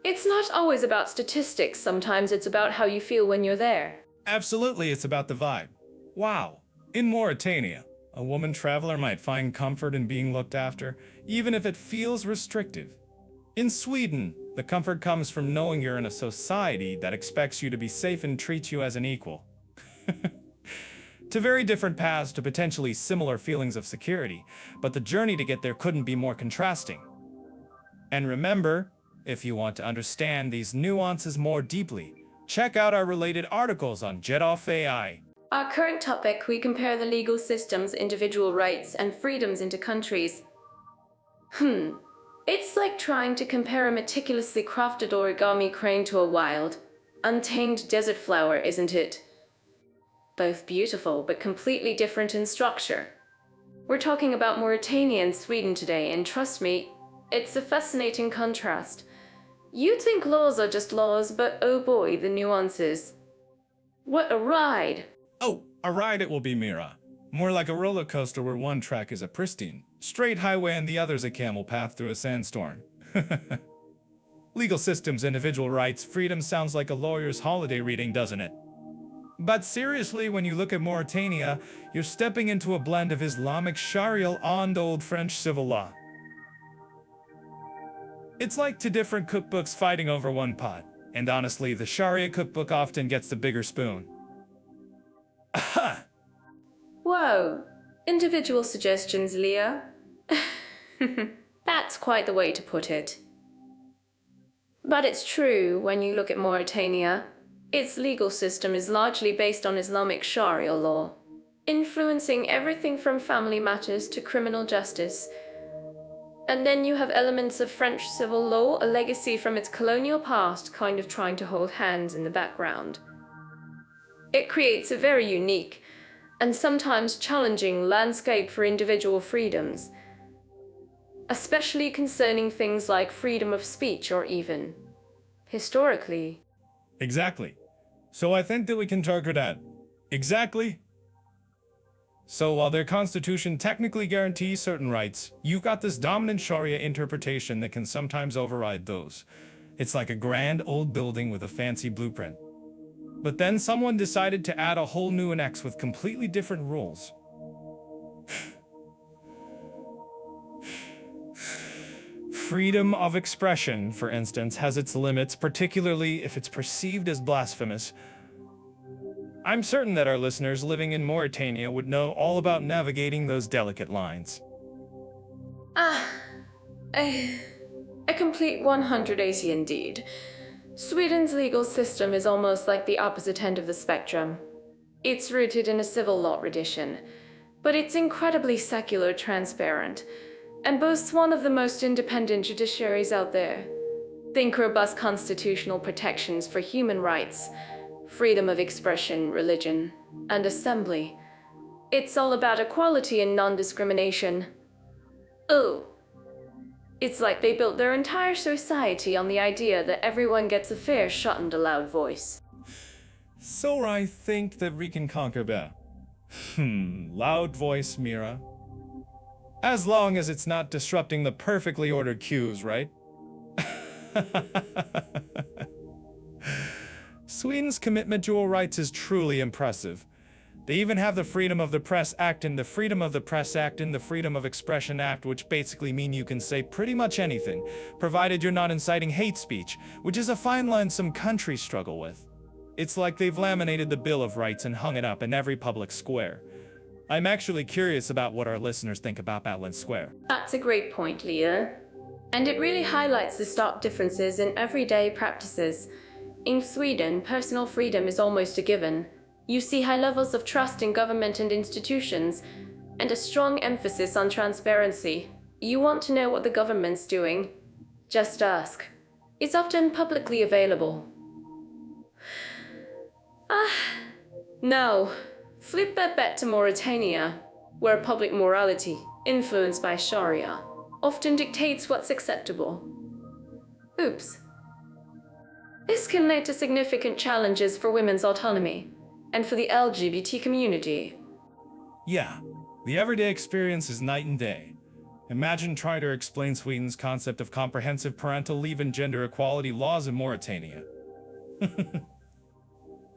It's not always about statistics, sometimes it's about how you feel when you're there. Absolutely, it's about the vibe. Wow. In Mauritania, a woman traveler might find comfort in being looked after, even if it feels restrictive. In Sweden, the comfort comes from knowing you're in a society that expects you to be safe and treats you as an equal. To very different paths to potentially similar feelings of security, but the journey to get there couldn't be more contrasting. And remember, if you want to understand these nuances more deeply, check out our related articles on Jet Off AI. Our current topic, we compare the legal systems, individual rights, and freedoms into countries. It's like trying to compare a meticulously crafted origami crane to a wild, untamed desert flower, isn't it? Both beautiful, but completely different in structure. We're talking about Mauritania and Sweden today, and trust me, it's a fascinating contrast. You'd think laws are just laws, but oh boy, the nuances. What a ride! Oh, a ride it will be, Mira. More like a roller coaster where one track is a pristine, straight highway and the other's a camel path through a sandstorm. Legal systems, individual rights, freedom sounds like a lawyer's holiday reading, doesn't it? But seriously, when you look at Mauritania, you're stepping into a blend of Islamic Sharia and old French civil law. It's like two different cookbooks fighting over one pot. And honestly, the Sharia cookbook often gets the bigger spoon. Aha! Whoa, individual suggestions, Leo. That's quite the way to put it. But it's true, when you look at Mauritania, its legal system is largely based on Islamic Sharia law, influencing everything from family matters to criminal justice. And then you have elements of French civil law, a legacy from its colonial past, kind of trying to hold hands in the background. It creates a very unique and sometimes challenging landscape for individual freedoms, especially concerning things like freedom of speech or even, historically. Exactly. So I think that we can target that. Exactly. So while their constitution technically guarantees certain rights, you've got this dominant Sharia interpretation that can sometimes override those. It's like a grand old building with a fancy blueprint. But then someone decided to add a whole new annex with completely different rules. Freedom of expression, for instance, has its limits, particularly if it's perceived as blasphemous. I'm certain that our listeners living in Mauritania would know all about navigating those delicate lines. A complete 180 indeed. Sweden's legal system is almost like the opposite end of the spectrum. It's rooted in a civil law tradition, but it's incredibly secular, transparent, and boasts one of the most independent judiciaries out there. Think robust constitutional protections for human rights, freedom of expression, religion, and assembly. It's all about equality and non-discrimination. Oh, it's like they built their entire society on the idea that everyone gets a fair shot and a loud voice. So I think that we can conquer that. Loud voice, Mira. As long as it's not disrupting the perfectly ordered cues, right? Sweden's commitment to all rights is truly impressive. They even have the Freedom of the Press Act and the Freedom of the Press Act and the Freedom of Expression Act, which basically mean you can say pretty much anything, provided you're not inciting hate speech, which is a fine line some countries struggle with. It's like they've laminated the Bill of Rights and hung it up in every public square. I'm actually curious about what our listeners think about Batland Square. That's a great point, Leah. And it really highlights the stark differences in everyday practices. In Sweden, personal freedom is almost a given. You see high levels of trust in government and institutions, and a strong emphasis on transparency. You want to know what the government's doing? Just ask. It's often publicly available. Now, flip that back to Mauritania, where public morality, influenced by Sharia, often dictates what's acceptable. Oops. This can lead to significant challenges for women's autonomy and for the LGBT community. Yeah, the everyday experience is night and day. Imagine trying to explain Sweden's concept of comprehensive parental leave and gender equality laws in Mauritania.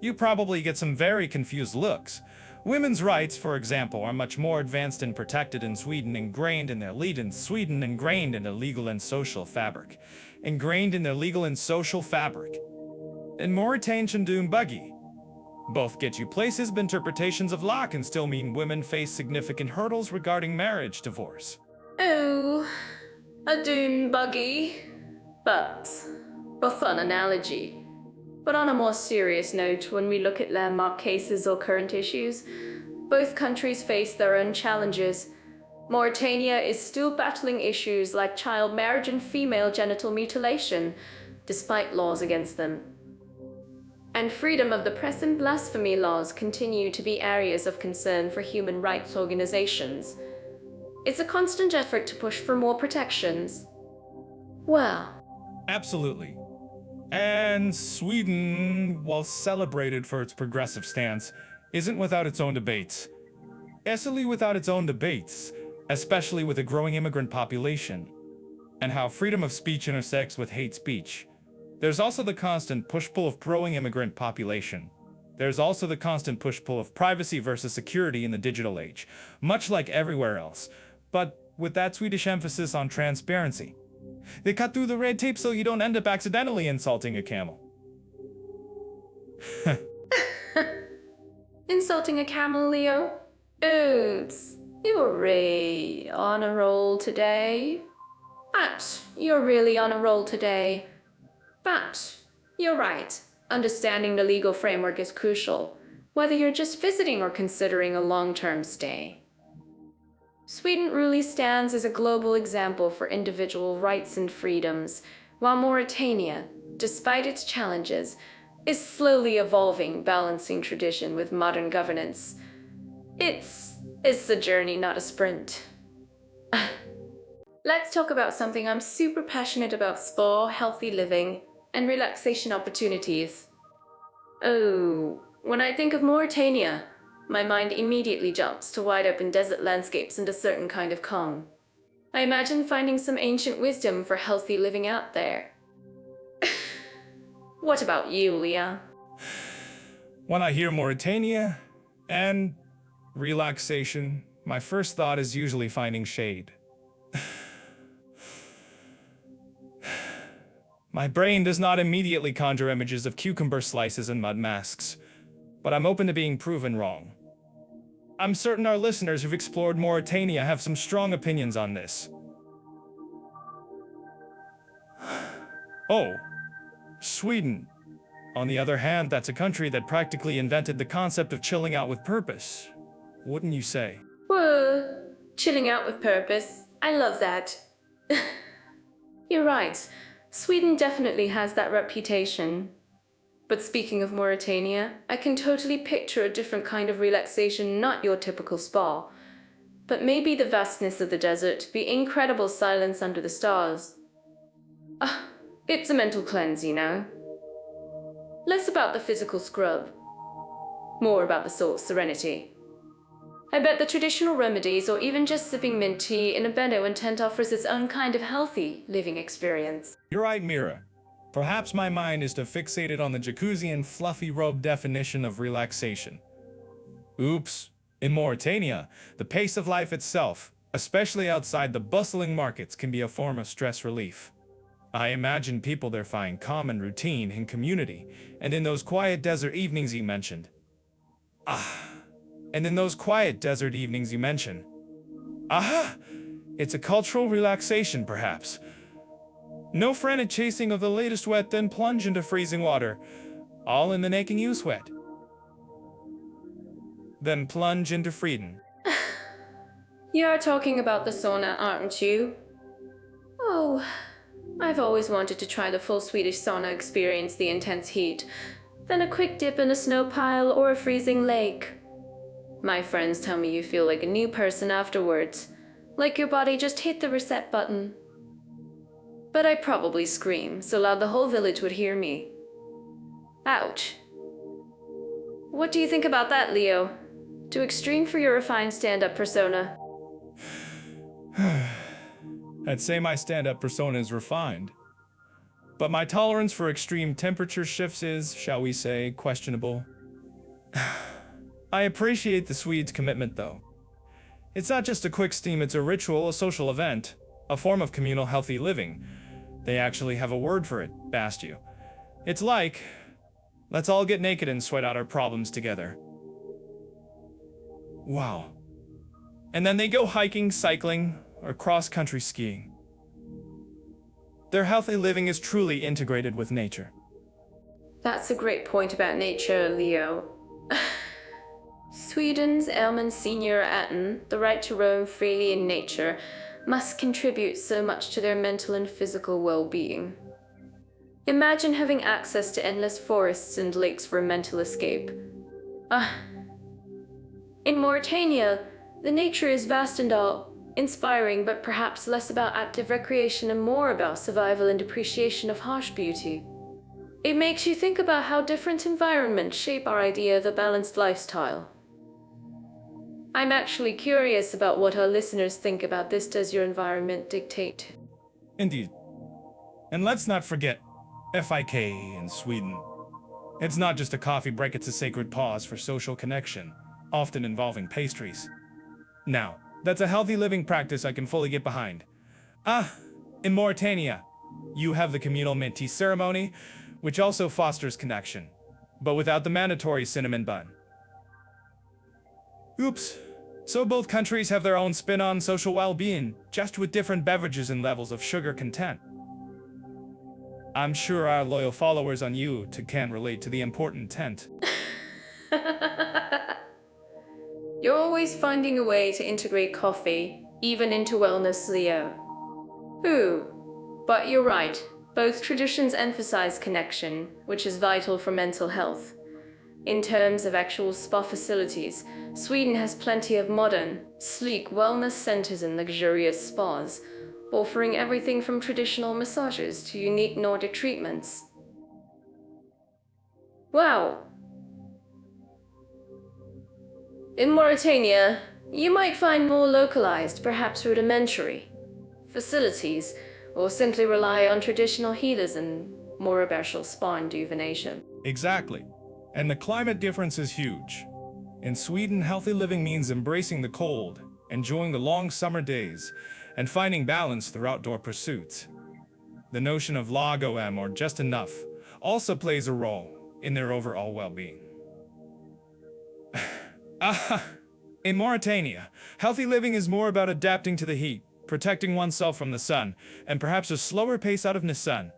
You probably get some very confused looks. Women's rights, for example, are much more advanced and protected in Sweden, ingrained in their legal and social fabric. Ingrained in their legal and social fabric. In Mauritanian Doom Buggy. Both get you places, but interpretations of law can still mean women face significant hurdles regarding marriage, divorce. Oh, a dune buggy. But a fun analogy. But on a more serious note, when we look at landmark cases or current issues, both countries face their own challenges. Mauritania is still battling issues like child marriage and female genital mutilation, despite laws against them. And freedom of the press and blasphemy laws continue to be areas of concern for human rights organizations. It's a constant effort to push for more protections. Well, absolutely. And Sweden, while celebrated for its progressive stance, isn't without its own debates. Especially with a growing immigrant population, and how freedom of speech intersects with hate speech. There's also the constant push-pull of growing immigrant population. There's also the constant push-pull of privacy versus security in the digital age, much like everywhere else, but with that Swedish emphasis on transparency. They cut through the red tape so you don't end up accidentally insulting a camel. Insulting a camel, Leo? Oops, you're really on a roll today. You're really on a roll today. But you're right. Understanding the legal framework is crucial, whether you're just visiting or considering a long-term stay. Sweden really stands as a global example for individual rights and freedoms, while Mauritania, despite its challenges, is slowly evolving, balancing tradition with modern governance. It's a journey, not a sprint. Let's talk about something I'm super passionate about: spa, healthy living, and relaxation opportunities. Oh, when I think of Mauritania, my mind immediately jumps to wide-open desert landscapes and a certain kind of calm. I imagine finding some ancient wisdom for healthy living out there. What about you, Leah? When I hear Mauritania and relaxation, my first thought is usually finding shade. My brain does not immediately conjure images of cucumber slices and mud masks, but I'm open to being proven wrong. I'm certain our listeners who've explored Mauritania have some strong opinions on this. Oh, Sweden. On the other hand, that's a country that practically invented the concept of chilling out with purpose. Wouldn't you say? Whoa, chilling out with purpose. I love that. You're right. Sweden definitely has that reputation. But speaking of Mauritania, I can totally picture a different kind of relaxation, not your typical spa. But maybe the vastness of the desert, the incredible silence under the stars. Ah, it's a mental cleanse, you know. Less about the physical scrub, more about the soul serenity. I bet the traditional remedies, or even just sipping mint tea in a bendo and tent, offers its own kind of healthy living experience. You're right, Mira. Perhaps my mind is too fixated on the jacuzzi and fluffy robe definition of relaxation. Oops. In Mauritania, the pace of life itself, especially outside the bustling markets, can be a form of stress relief. I imagine people there find calm and routine in community, and in those quiet desert evenings you mentioned. It's a cultural relaxation, perhaps. No frantic chasing of the latest wet, then plunge into freezing water, all in the making you sweat. Then plunge into freedom. You're talking about the sauna, aren't you? Oh, I've always wanted to try the full Swedish sauna experience, the intense heat, then a quick dip in a snow pile or a freezing lake. My friends tell me you feel like a new person afterwards, like your body just hit the reset button. But I probably scream so loud the whole village would hear me. Ouch. What do you think about that, Leo? Too extreme for your refined stand-up persona? I'd say my stand-up persona is refined. But my tolerance for extreme temperature shifts is, shall we say, questionable. I appreciate the Swedes' commitment, though. It's not just a quick steam, it's a ritual, a social event, a form of communal healthy living. They actually have a word for it, Bastu. It's like, let's all get naked and sweat out our problems together. Wow. And then they go hiking, cycling, or cross-country skiing. Their healthy living is truly integrated with nature. That's a great point about nature, Leo. Sweden's Elman Senior Atten, the right to roam freely in nature, must contribute so much to their mental and physical well-being. Imagine having access to endless forests and lakes for a mental escape. In Mauritania, the nature is vast and all, inspiring, but perhaps less about active recreation and more about survival and appreciation of harsh beauty. It makes you think about how different environments shape our idea of a balanced lifestyle. I'm actually curious about what our listeners think about this. Does your environment dictate? Indeed. And let's not forget FIK in Sweden. It's not just a coffee break, it's a sacred pause for social connection, often involving pastries. Now, that's a healthy living practice I can fully get behind. In Mauritania, you have the communal mint tea ceremony, which also fosters connection, but without the mandatory cinnamon bun. Oops. So both countries have their own spin on social well-being, just with different beverages and levels of sugar content. I'm sure our loyal followers on YouTube can relate to the important tent. You're always finding a way to integrate coffee, even into wellness, Leo. But you're right. Both traditions emphasize connection, which is vital for mental health. In terms of actual spa facilities, Sweden has plenty of modern, sleek wellness centers and luxurious spas, offering everything from traditional massages to unique Nordic treatments. Wow! In Mauritania, you might find more localized, perhaps rudimentary, facilities, or simply rely on traditional healers and more aberrational spa and rejuvenation. Exactly. And the climate difference is huge. In Sweden, healthy living means embracing the cold, enjoying the long summer days, and finding balance through outdoor pursuits. The notion of lagom, or just enough, also plays a role in their overall well-being. In Mauritania, healthy living is more about adapting to the heat, protecting oneself from the sun, and perhaps a slower pace out of necessity.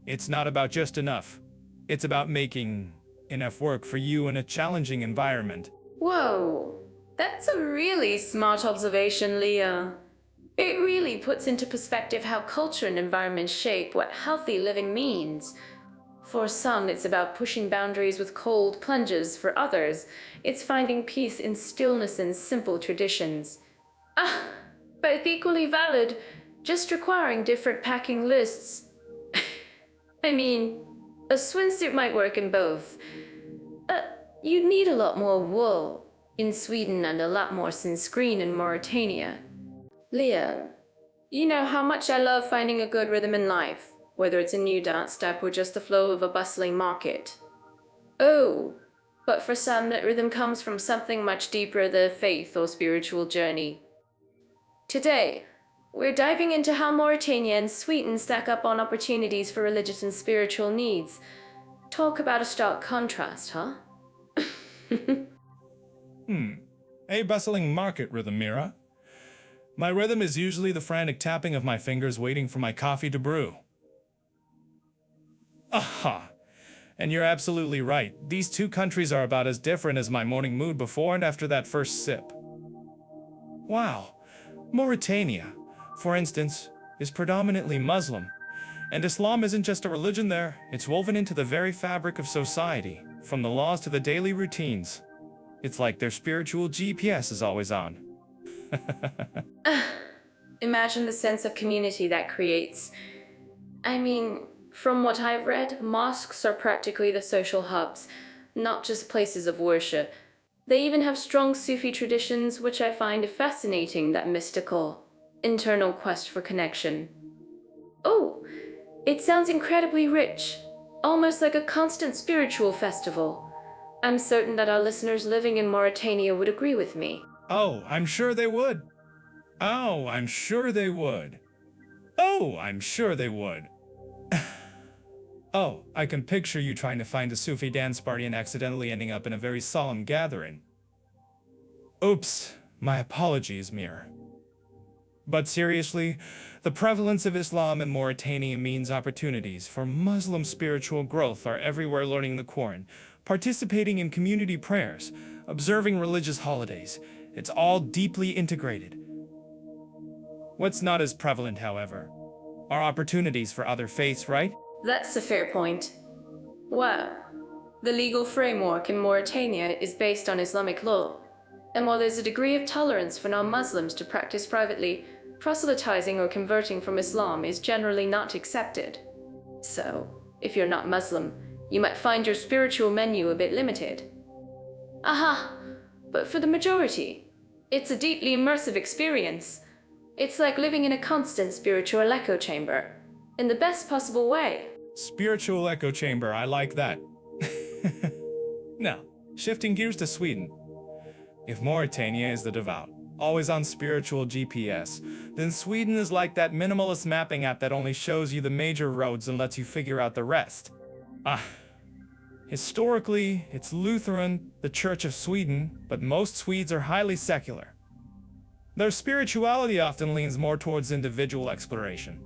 It's not about just enough. It's about making enough work for you in a challenging environment. Whoa, that's a really smart observation, Leah. It really puts into perspective how culture and environment shape what healthy living means. For some, it's about pushing boundaries with cold plunges. For others, it's finding peace in stillness and simple traditions. Ah, both equally valid, just requiring different packing lists. I mean, a swimsuit might work in both. You'd need a lot more wool in Sweden and a lot more sunscreen in Mauritania. Leah, you know how much I love finding a good rhythm in life, whether it's a new dance step or just the flow of a bustling market. Oh, but for some, that rhythm comes from something much deeper than faith or spiritual journey. Today, we're diving into how Mauritania and Sweden stack up on opportunities for religious and spiritual needs. Talk about a stark contrast, huh? A bustling market rhythm, Mira. My rhythm is usually the frantic tapping of my fingers waiting for my coffee to brew. Aha! And you're absolutely right. These two countries are about as different as my morning mood before and after that first sip. Wow. Mauritania, for instance, is predominantly Muslim. And Islam isn't just a religion there, it's woven into the very fabric of society, from the laws to the daily routines. It's like their spiritual GPS is always on. Imagine the sense of community that creates. I mean, from what I've read, mosques are practically the social hubs, not just places of worship. They even have strong Sufi traditions, which I find fascinating, that mystical, internal quest for connection. Oh, it sounds incredibly rich, almost like a constant spiritual festival. I'm certain that our listeners living in Mauritania would agree with me. Oh, I'm sure they would. Oh, I'm sure they would. Oh, I'm sure they would. Oh, I can picture you trying to find a Sufi dance party and accidentally ending up in a very solemn gathering. Oops, my apologies, Mir. But seriously, the prevalence of Islam in Mauritania means opportunities for Muslim spiritual growth are everywhere. Learning the Quran, participating in community prayers, observing religious holidays. It's all deeply integrated. What's not as prevalent, however, are opportunities for other faiths, right? That's a fair point. Well, the legal framework in Mauritania is based on Islamic law, and while there's a degree of tolerance for non-Muslims to practice privately, proselytizing or converting from Islam is generally not accepted. So, if you're not Muslim, you might find your spiritual menu a bit limited. Aha! But for the majority, it's a deeply immersive experience. It's like living in a constant spiritual echo chamber, in the best possible way. Spiritual echo chamber, I like that. Now, shifting gears to Sweden. If Mauritania is the devout, always on spiritual GPS, then Sweden is like that minimalist mapping app that only shows you the major roads and lets you figure out the rest. Historically, it's Lutheran, the Church of Sweden, but most Swedes are highly secular. Their spirituality often leans more towards individual exploration,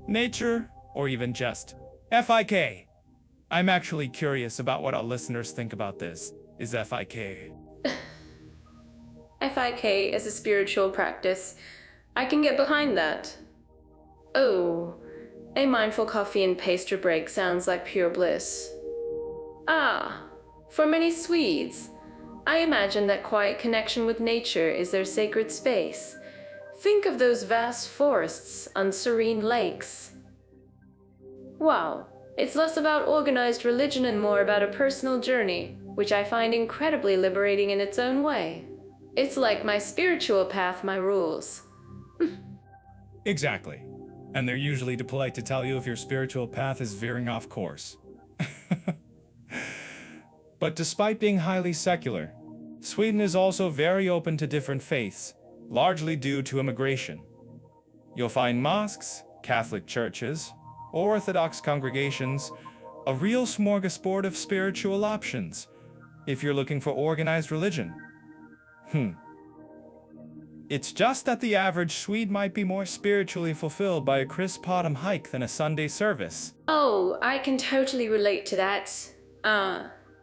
nature, or even just FIK. I'm actually curious about what our listeners think about this. Is FIK? FIK as a spiritual practice. I can get behind that. Oh, a mindful coffee and pastry break sounds like pure bliss. For many Swedes, I imagine that quiet connection with nature is their sacred space. Think of those vast forests and serene lakes. Wow, it's less about organized religion and more about a personal journey, which I find incredibly liberating in its own way. It's like my spiritual path, my rules. Exactly. And they're usually too polite to tell you if your spiritual path is veering off course. But despite being highly secular, Sweden is also very open to different faiths, largely due to immigration. You'll find mosques, Catholic churches, Orthodox congregations, a real smorgasbord of spiritual options, if you're looking for organized religion. It's just that the average Swede might be more spiritually fulfilled by a crisp autumn hike than a Sunday service. Oh, I can totally relate to that.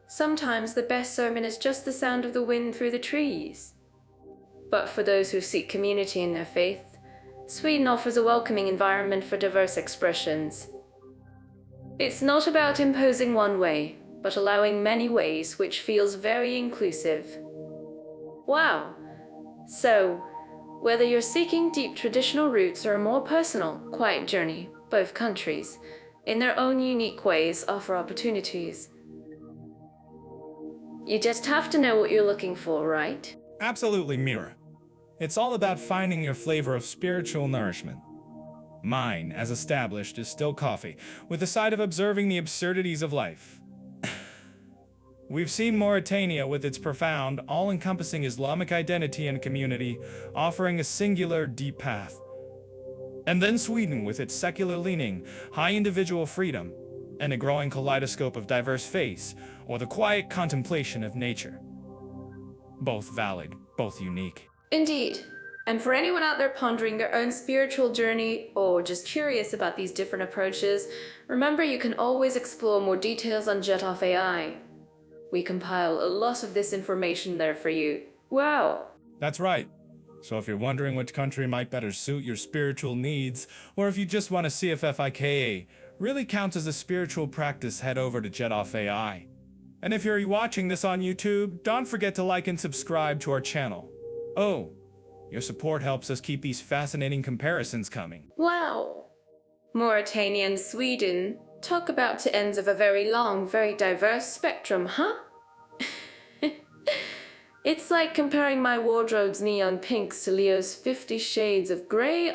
Sometimes the best sermon is just the sound of the wind through the trees. But for those who seek community in their faith, Sweden offers a welcoming environment for diverse expressions. It's not about imposing one way, but allowing many ways, which feels very inclusive. Wow! So, whether you're seeking deep traditional roots or a more personal, quiet journey, both countries, in their own unique ways, offer opportunities. You just have to know what you're looking for, right? Absolutely, Mira. It's all about finding your flavor of spiritual nourishment. Mine, as established, is still coffee, with a side of observing the absurdities of life. We've seen Mauritania with its profound, all-encompassing Islamic identity and community, offering a singular, deep path. And then Sweden with its secular-leaning, high individual freedom, and a growing kaleidoscope of diverse faiths, or the quiet contemplation of nature. Both valid, both unique. Indeed. And for anyone out there pondering their own spiritual journey or just curious about these different approaches, remember you can always explore more details on Jet-Off AI. We compile a lot of this information there for you. Wow! That's right. So if you're wondering which country might better suit your spiritual needs, or if you just want to see if FIKA really counts as a spiritual practice, head over to Jet-Off AI. And if you're watching this on YouTube, don't forget to like and subscribe to our channel. Oh, your support helps us keep these fascinating comparisons coming. Wow! Mauritania and Sweden. Talk about two ends of a very long, very diverse spectrum, huh? It's like comparing my wardrobe's neon pinks to Leo's 50 Shades of Grey,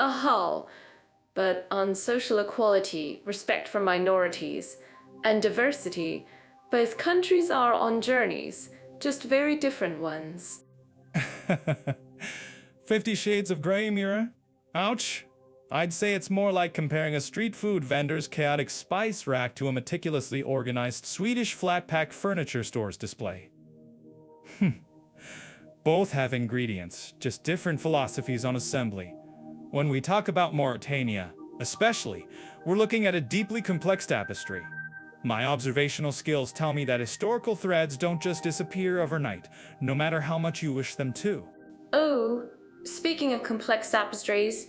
but on social equality, respect for minorities, and diversity, both countries are on journeys, just very different ones. 50 Shades of Grey, Mira? Ouch. I'd say it's more like comparing a street food vendor's chaotic spice rack to a meticulously organized Swedish flat-pack furniture store's display. Both have ingredients, just different philosophies on assembly. When we talk about Mauritania, especially, we're looking at a deeply complex tapestry. My observational skills tell me that historical threads don't just disappear overnight, no matter how much you wish them to. Oh, speaking of complex tapestries,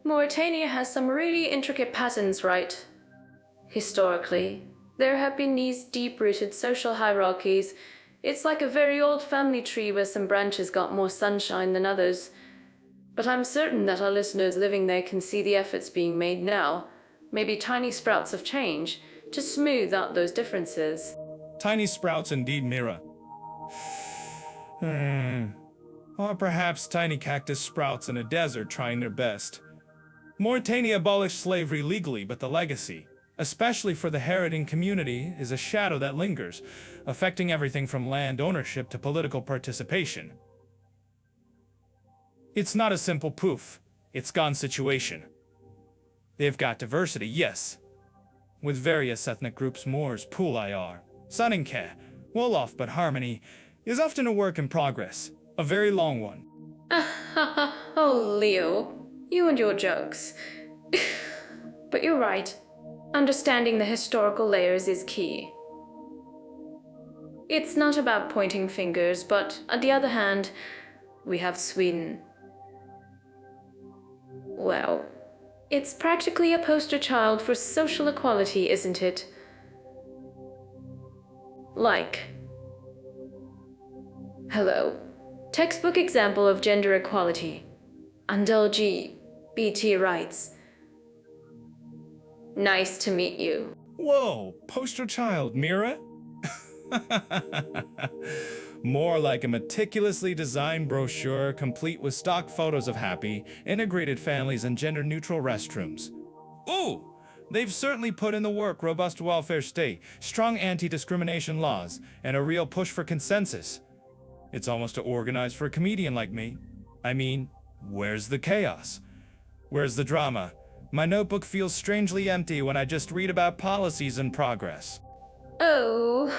Mauritania has some really intricate patterns, right? Historically, there have been these deep-rooted social hierarchies. It's like a very old family tree where some branches got more sunshine than others. But I'm certain that our listeners living there can see the efforts being made now, maybe tiny sprouts of change, to smooth out those differences. Tiny sprouts indeed, Mira. Or perhaps tiny cactus sprouts in a desert trying their best. Mauritania abolished slavery legally, but the legacy, especially for the Heriting community, is a shadow that lingers, affecting everything from land ownership to political participation. It's not a simple poof, it's gone situation. They've got diversity, yes, with various ethnic groups, Moors, Pulayar, Soninke, Wolof, but harmony is often a work in progress, a very long one. Oh, Leo, you and your jokes. But you're right. Understanding the historical layers is key. It's not about pointing fingers, but on the other hand, we have Sweden. Well, it's practically a poster child for social equality, isn't it? Hello. Textbook example of gender equality. And LGBT rights. Nice to meet you. Whoa, poster child, Mira? More like a meticulously designed brochure complete with stock photos of happy, integrated families and gender-neutral restrooms. Ooh, they've certainly put in the work: robust welfare state, strong anti-discrimination laws, and a real push for consensus. It's almost organized for a comedian like me. I mean, where's the chaos? Where's the drama? My notebook feels strangely empty when I just read about policies in progress. Oh,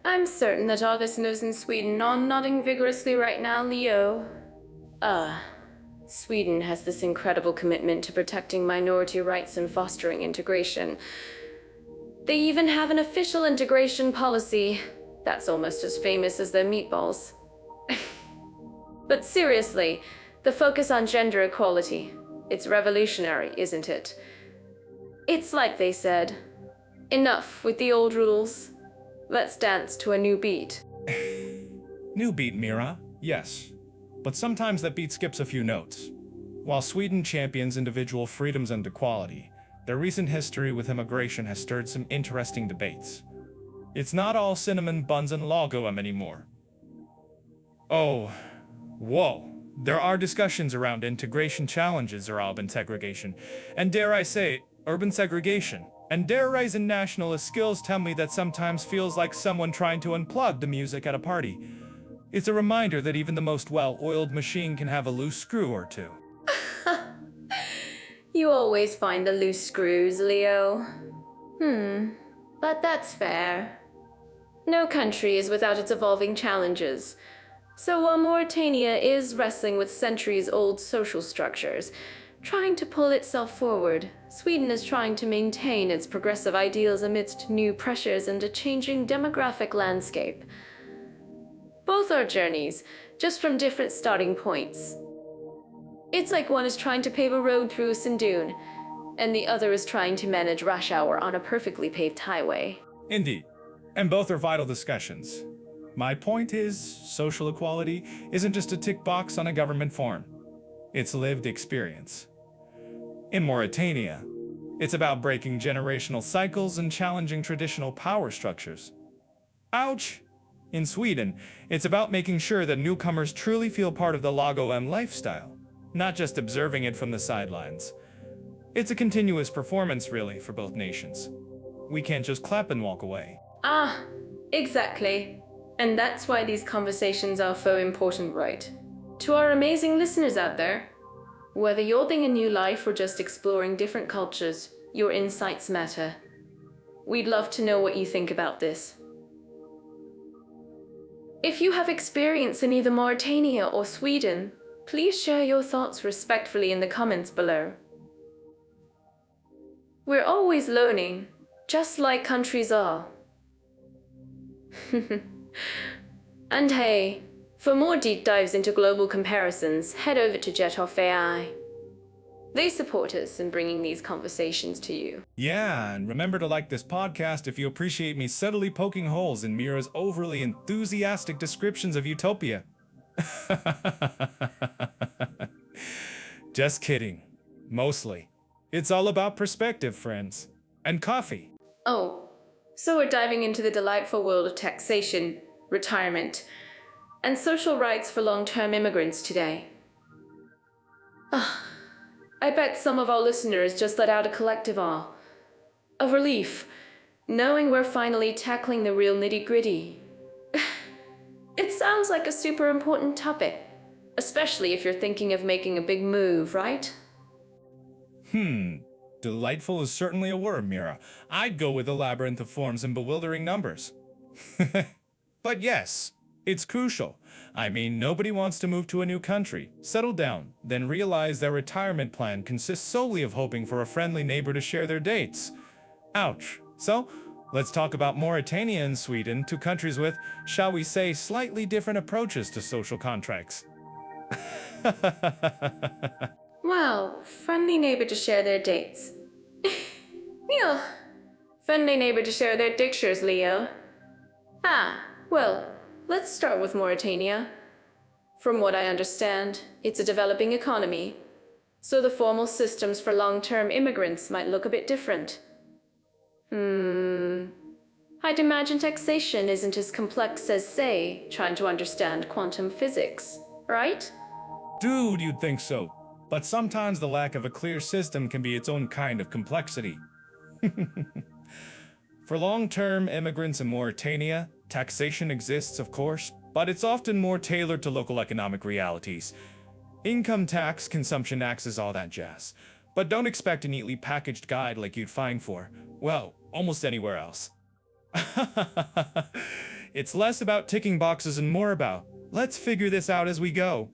I'm certain that our listeners in Sweden are nodding vigorously right now, Leo. Sweden has this incredible commitment to protecting minority rights and fostering integration. They even have an official integration policy that's almost as famous as their meatballs. But seriously, the focus on gender equality, It's revolutionary, isn't it? It's like they said, enough with the old rules. Let's dance to a new beat. New beat, Mira, yes. But sometimes that beat skips a few notes. While Sweden champions individual freedoms and equality, their recent history with immigration has stirred some interesting debates. It's not all cinnamon buns and lagom anymore. Oh, whoa. There are discussions around integration challenges or urban segregation, and dare I say, urban segregation. And dare rising nationalist skills tell me that sometimes feels like someone trying to unplug the music at a party. It's a reminder that even the most well-oiled machine can have a loose screw or two. You always find the loose screws, Leo. But that's fair. No country is without its evolving challenges. So while Mauritania is wrestling with centuries-old social structures, trying to pull itself forward, Sweden is trying to maintain its progressive ideals amidst new pressures and a changing demographic landscape. Both are journeys, just from different starting points. It's like one is trying to pave a road through a sand dune, and the other is trying to manage rush hour on a perfectly paved highway. Indeed. And both are vital discussions. My point is, social equality isn't just a tick box on a government form. It's lived experience. In Mauritania, it's about breaking generational cycles and challenging traditional power structures. Ouch! In Sweden, it's about making sure that newcomers truly feel part of the lagom lifestyle, not just observing it from the sidelines. It's a continuous performance, really, for both nations. We can't just clap and walk away. Ah, exactly. And that's why these conversations are so important, right? To our amazing listeners out there, whether you're building a new life or just exploring different cultures, your insights matter. We'd love to know what you think about this. If you have experience in either Mauritania or Sweden, please share your thoughts respectfully in the comments below. We're always learning, just like countries are. And hey, for more deep dives into global comparisons, head over to Jet-Off AI. They support us in bringing these conversations to you. Yeah, and remember to like this podcast if you appreciate me subtly poking holes in Mira's overly enthusiastic descriptions of utopia. Just kidding. Mostly. It's all about perspective, friends. And coffee. Oh, so we're diving into the delightful world of taxation, retirement, and social rights for long-term immigrants today. I bet some of our listeners just let out a collective awe of relief, knowing we're finally tackling the real nitty-gritty. It sounds like a super important topic, especially if you're thinking of making a big move, right? Delightful is certainly a word, Mira. I'd go with a labyrinth of forms and bewildering numbers. But yes, it's crucial. I mean, nobody wants to move to a new country, settle down, then realize their retirement plan consists solely of hoping for a friendly neighbor to share their dates. Ouch. So, let's talk about Mauritania and Sweden, two countries with, shall we say, slightly different approaches to social contracts. Well, friendly neighbor to share their dates. Yeah, friendly neighbor to share their pictures, Leo. Well, let's start with Mauritania. From what I understand, it's a developing economy, so the formal systems for long-term immigrants might look a bit different. I'd imagine taxation isn't as complex as, say, trying to understand quantum physics, right? Dude, you'd think so. But sometimes the lack of a clear system can be its own kind of complexity. For long-term immigrants in Mauritania, taxation exists, of course, but it's often more tailored to local economic realities. Income tax, consumption taxes, all that jazz. But don't expect a neatly packaged guide like you'd find for, well, almost anywhere else. It's less about ticking boxes and more about, let's figure this out as we go.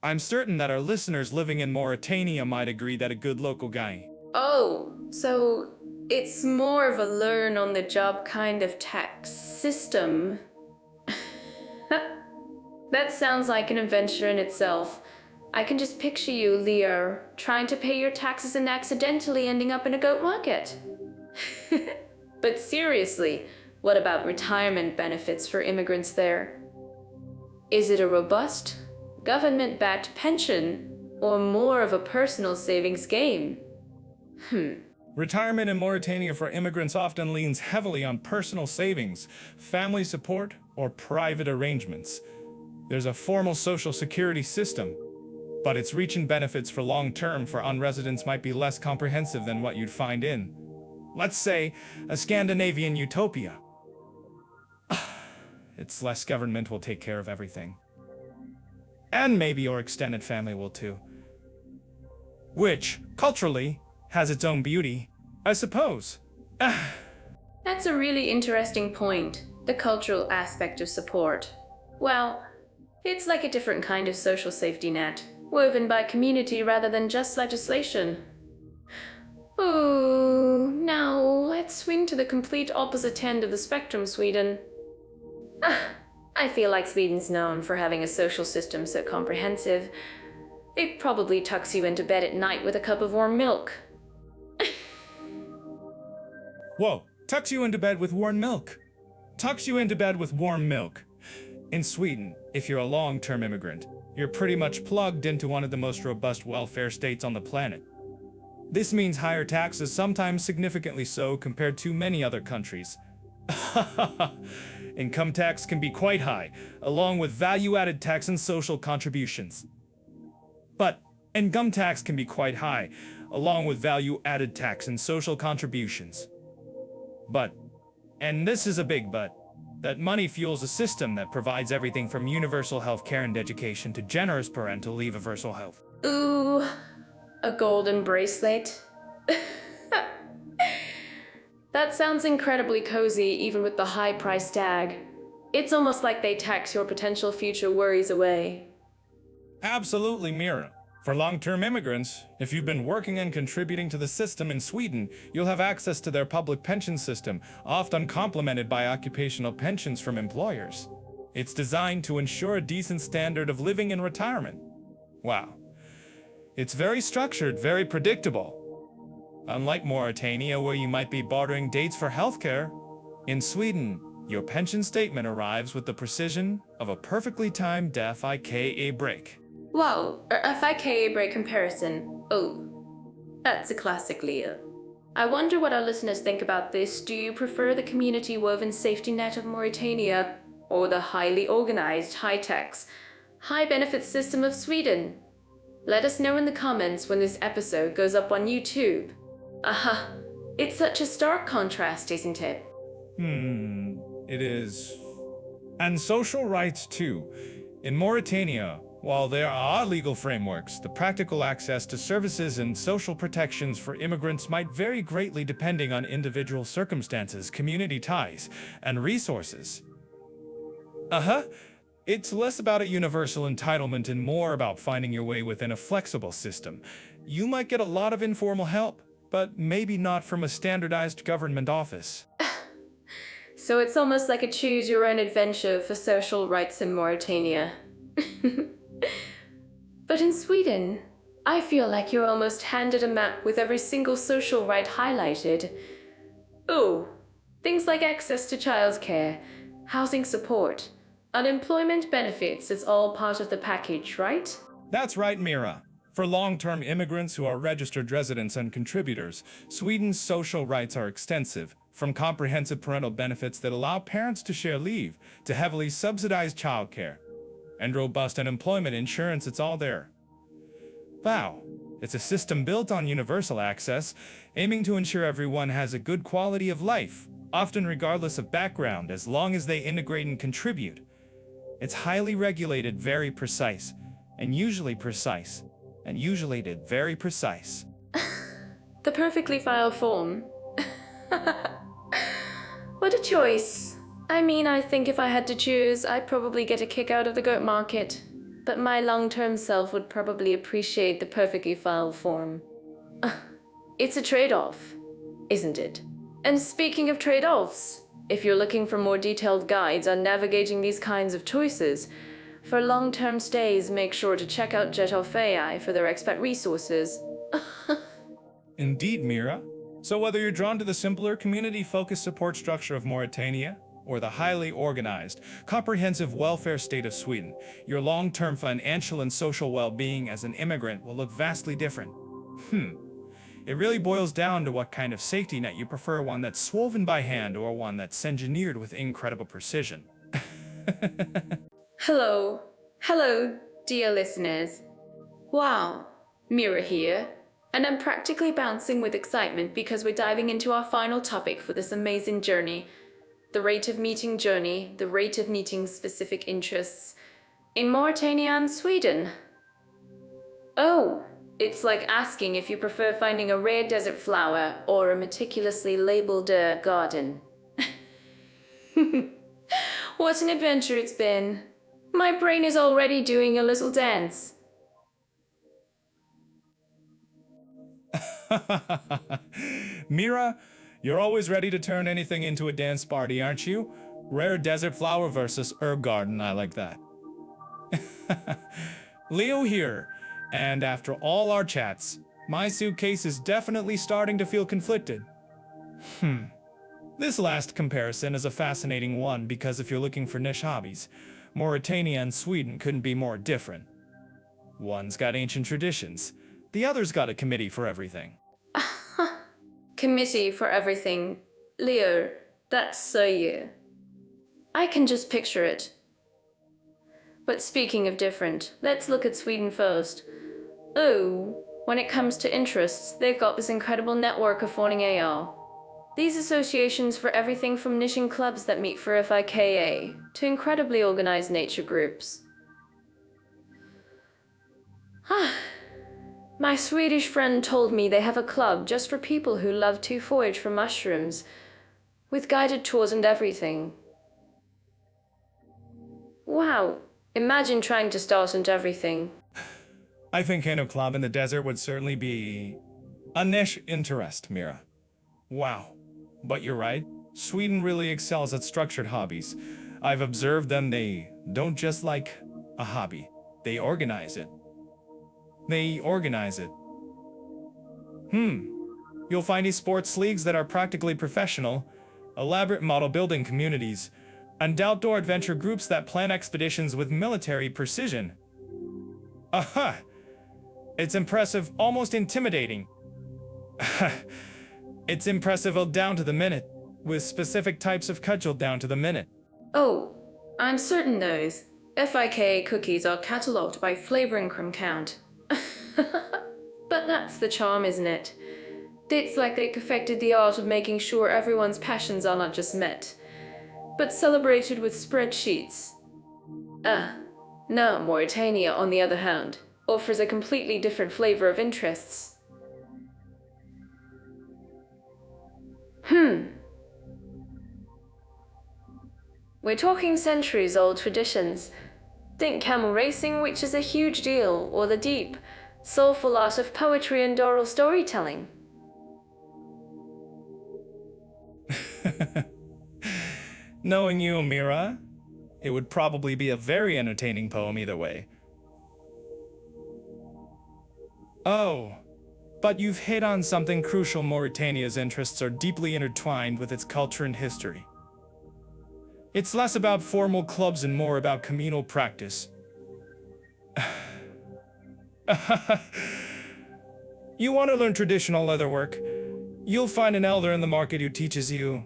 I'm certain that our listeners living in Mauritania might agree that a good local guy. Oh, so it's more of a learn-on-the-job kind of tax system. That sounds like an adventure in itself. I can just picture you, Leo, trying to pay your taxes and accidentally ending up in a goat market. But seriously, what about retirement benefits for immigrants there? Is it a robust, government-backed pension, or more of a personal savings game? Retirement in Mauritania for immigrants often leans heavily on personal savings, family support, or private arrangements. There's a formal social security system, but its reach and benefits for long-term for unresidents might be less comprehensive than what you'd find in, let's say, a Scandinavian utopia. It's less government will take care of everything. And maybe your extended family will too. Which, culturally, has its own beauty, I suppose. That's a really interesting point, the cultural aspect of support. Well, it's like a different kind of social safety net, woven by community rather than just legislation. Oh, now let's swing to the complete opposite end of the spectrum, Sweden. I feel like Sweden's known for having a social system so comprehensive, it probably tucks you into bed at night with a cup of warm milk. Whoa, tucks you into bed with warm milk. Tucks you into bed with warm milk. In Sweden, if you're a long-term immigrant, you're pretty much plugged into one of the most robust welfare states on the planet. This means higher taxes, sometimes significantly so compared to many other countries. Income tax can be quite high, along with value-added tax and social contributions. But income tax can be quite high, along with value-added tax and social contributions. But, and this is a big but, that money fuels a system that provides everything from universal health care and education to generous parental leave, universal health. Ooh, a golden bracelet? That sounds incredibly cozy, even with the high price tag. It's almost like they tax your potential future worries away. Absolutely, Mira. For long-term immigrants, if you've been working and contributing to the system in Sweden, you'll have access to their public pension system, often complemented by occupational pensions from employers. It's designed to ensure a decent standard of living in retirement. Wow. It's very structured, very predictable. Unlike Mauritania, where you might be bartering dates for healthcare, in Sweden, your pension statement arrives with the precision of a perfectly timed FIKA break. Wow, a FIKA break comparison. Oh, that's a classic, Leah. I wonder what our listeners think about this. Do you prefer the community-woven safety net of Mauritania, or the highly organized, high-tax, high-benefit system of Sweden? Let us know in the comments when this episode goes up on YouTube. It's such a stark contrast, isn't it? It is. And social rights too. In Mauritania, while there are legal frameworks, the practical access to services and social protections for immigrants might vary greatly depending on individual circumstances, community ties, and resources. It's less about a universal entitlement and more about finding your way within a flexible system. You might get a lot of informal help, but maybe not from a standardized government office. So it's almost like a choose-your-own-adventure for social rights in Mauritania. But in Sweden, I feel like you're almost handed a map with every single social right highlighted. Oh, things like access to childcare, housing support, unemployment benefits, it's all part of the package, right? That's right, Mira. For long-term immigrants who are registered residents and contributors, Sweden's social rights are extensive, from comprehensive parental benefits that allow parents to share leave, to heavily subsidized childcare, and robust unemployment insurance, it's all there. Wow, it's a system built on universal access, aiming to ensure everyone has a good quality of life, often regardless of background, as long as they integrate and contribute. It's highly regulated, very precise, and usually very precise. The perfectly filed form. What a choice. I mean, I think if I had to choose, I'd probably get a kick out of the goat market. But my long-term self would probably appreciate the perfectly filed form. It's a trade-off, isn't it? And speaking of trade-offs, if you're looking for more detailed guides on navigating these kinds of choices, For long-term stays, make sure to check out Jet for their expat resources. Indeed, Mira. So whether you're drawn to the simpler, community-focused support structure of Mauritania, or the highly organized, comprehensive welfare state of Sweden, your long-term financial and social well-being as an immigrant will look vastly different. It really boils down to what kind of safety net you prefer, one that's woven by hand or one that's engineered with incredible precision. Hello. Hello, dear listeners. Wow, Mira here. And I'm practically bouncing with excitement because we're diving into our final topic for this amazing journey. The rate of meeting journey, the rate of meeting specific interests in Mauritania and Sweden. Oh, it's like asking if you prefer finding a rare desert flower or a meticulously labeled garden. What an adventure it's been. My brain is already doing a little dance. Mira, you're always ready to turn anything into a dance party, aren't you? Rare desert flower versus herb garden, I like that. Leo here, and after all our chats, my suitcase is definitely starting to feel conflicted. This last comparison is a fascinating one because if you're looking for niche hobbies, Mauritania and Sweden couldn't be more different. One's got ancient traditions, the other's got a committee for everything. Committee for everything. Leo, that's so you. I can just picture it. But speaking of different, let's look at Sweden first. Oh, when it comes to interests, they've got this incredible network of Föreningar. These associations for everything from niching clubs that meet for FIKA to incredibly organized nature groups. My Swedish friend told me they have a club just for people who love to forage for mushrooms, with guided tours and everything. Wow, imagine trying to start and everything. I think a club in the desert would certainly be a niche interest, Mira. Wow. But you're right, Sweden really excels at structured hobbies. I've observed them, they don't just like a hobby, they organize it. You'll find esports leagues that are practically professional, elaborate model building communities, and outdoor adventure groups that plan expeditions with military precision. It's impressive, almost intimidating. It's impressive down to the minute, with specific types of cudgel down to the minute. Oh, I'm certain those FIK cookies are catalogued by flavor income count. But that's the charm, isn't it? It's like they perfected the art of making sure everyone's passions are not just met, but celebrated with spreadsheets. Now Mauritania, on the other hand, offers a completely different flavor of interests. We're talking centuries-old traditions. Think camel racing, which is a huge deal, or the deep, soulful art of poetry and oral storytelling. Knowing you, Mira, it would probably be a very entertaining poem either way. Oh, but you've hit on something crucial. Mauritania's interests are deeply intertwined with its culture and history. It's less about formal clubs and more about communal practice. You want to learn traditional leatherwork? You'll find an elder in the market who teaches you.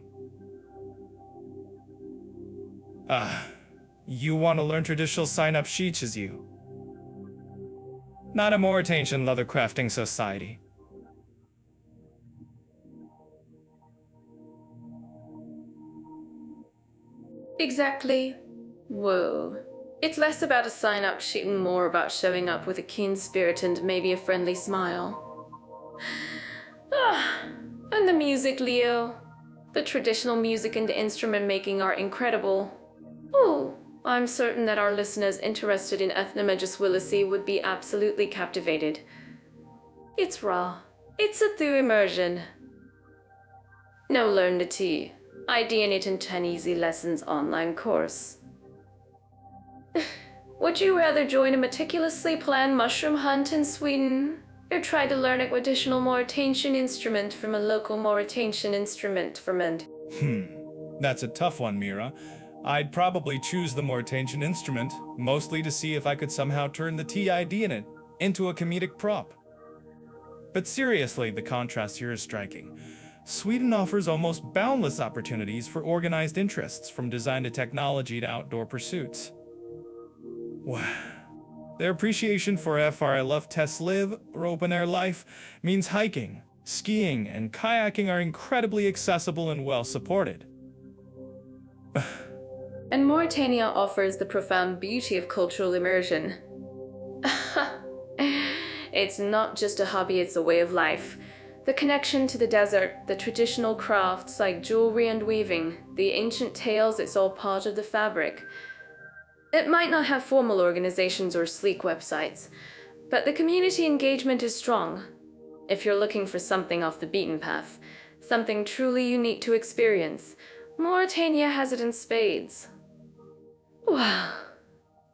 You want to learn traditional sign-up sheets as you. Not a Mauritanian leather crafting society. Exactly. Whoa. It's less about a sign-up sheet and more about showing up with a keen spirit and maybe a friendly smile. And the music, Leo. The traditional music and instrument making are incredible. Oh, I'm certain that our listeners interested in ethnomegiswillisy would be absolutely captivated. It's raw. It's a through immersion. No learn the tea. ID in it in 10 easy lessons online course. Would you rather join a meticulously planned mushroom hunt in Sweden, or try to learn a traditional Mauritanian instrument from a local Mauritanian instrument from and? That's a tough one, Mira. I'd probably choose the Mauritanian instrument, mostly to see if I could somehow turn the TID in it into a comedic prop. But seriously, the contrast here is striking. Sweden offers almost boundless opportunities for organized interests, from design to technology to outdoor pursuits. Their appreciation for FR love tests live, or open-air life, means hiking, skiing, and kayaking are incredibly accessible and well-supported. And Mauritania offers the profound beauty of cultural immersion. It's not just a hobby, it's a way of life. The connection to the desert, the traditional crafts like jewelry and weaving, the ancient tales, it's all part of the fabric. It might not have formal organizations or sleek websites, but the community engagement is strong. If you're looking for something off the beaten path, something truly unique to experience, Mauritania has it in spades. Wow.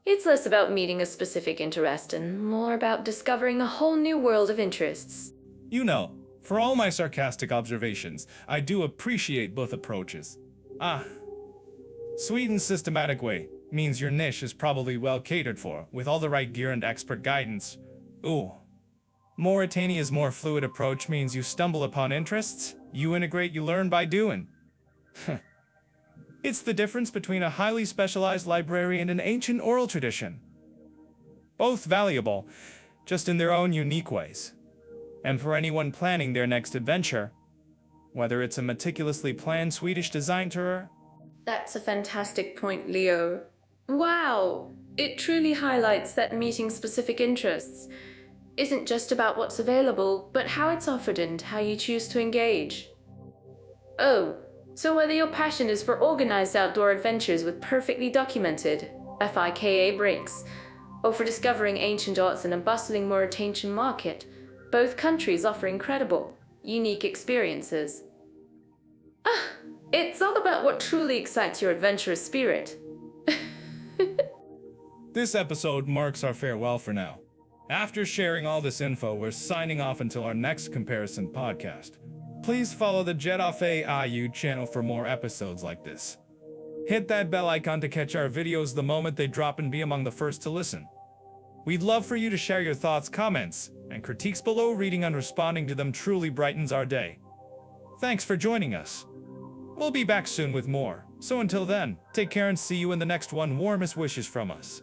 It's less about meeting a specific interest and more about discovering a whole new world of interests. You know, for all my sarcastic observations, I do appreciate both approaches. Sweden's systematic way means your niche is probably well catered for, with all the right gear and expert guidance. Mauritania's more fluid approach means you stumble upon interests, you integrate, you learn by doing. It's the difference between a highly specialized library and an ancient oral tradition. Both valuable, just in their own unique ways. And for anyone planning their next adventure, whether it's a meticulously planned Swedish design tour. That's a fantastic point, Leo. Wow! It truly highlights that meeting specific interests isn't just about what's available, but how it's offered and how you choose to engage. Oh, so whether your passion is for organized outdoor adventures with perfectly documented FIKA breaks, or for discovering ancient arts in a bustling Mauritanian market, both countries offer incredible, unique experiences. It's all about what truly excites your adventurous spirit. This episode marks our farewell for now. After sharing all this info, we're signing off until our next comparison podcast. Please follow the Jet Off AIU channel for more episodes like this. Hit that bell icon to catch our videos the moment they drop and be among the first to listen. We'd love for you to share your thoughts, comments, and critiques below. Reading and responding to them truly brightens our day. Thanks for joining us. We'll be back soon with more. So until then, take care and see you in the next one. Warmest wishes from us.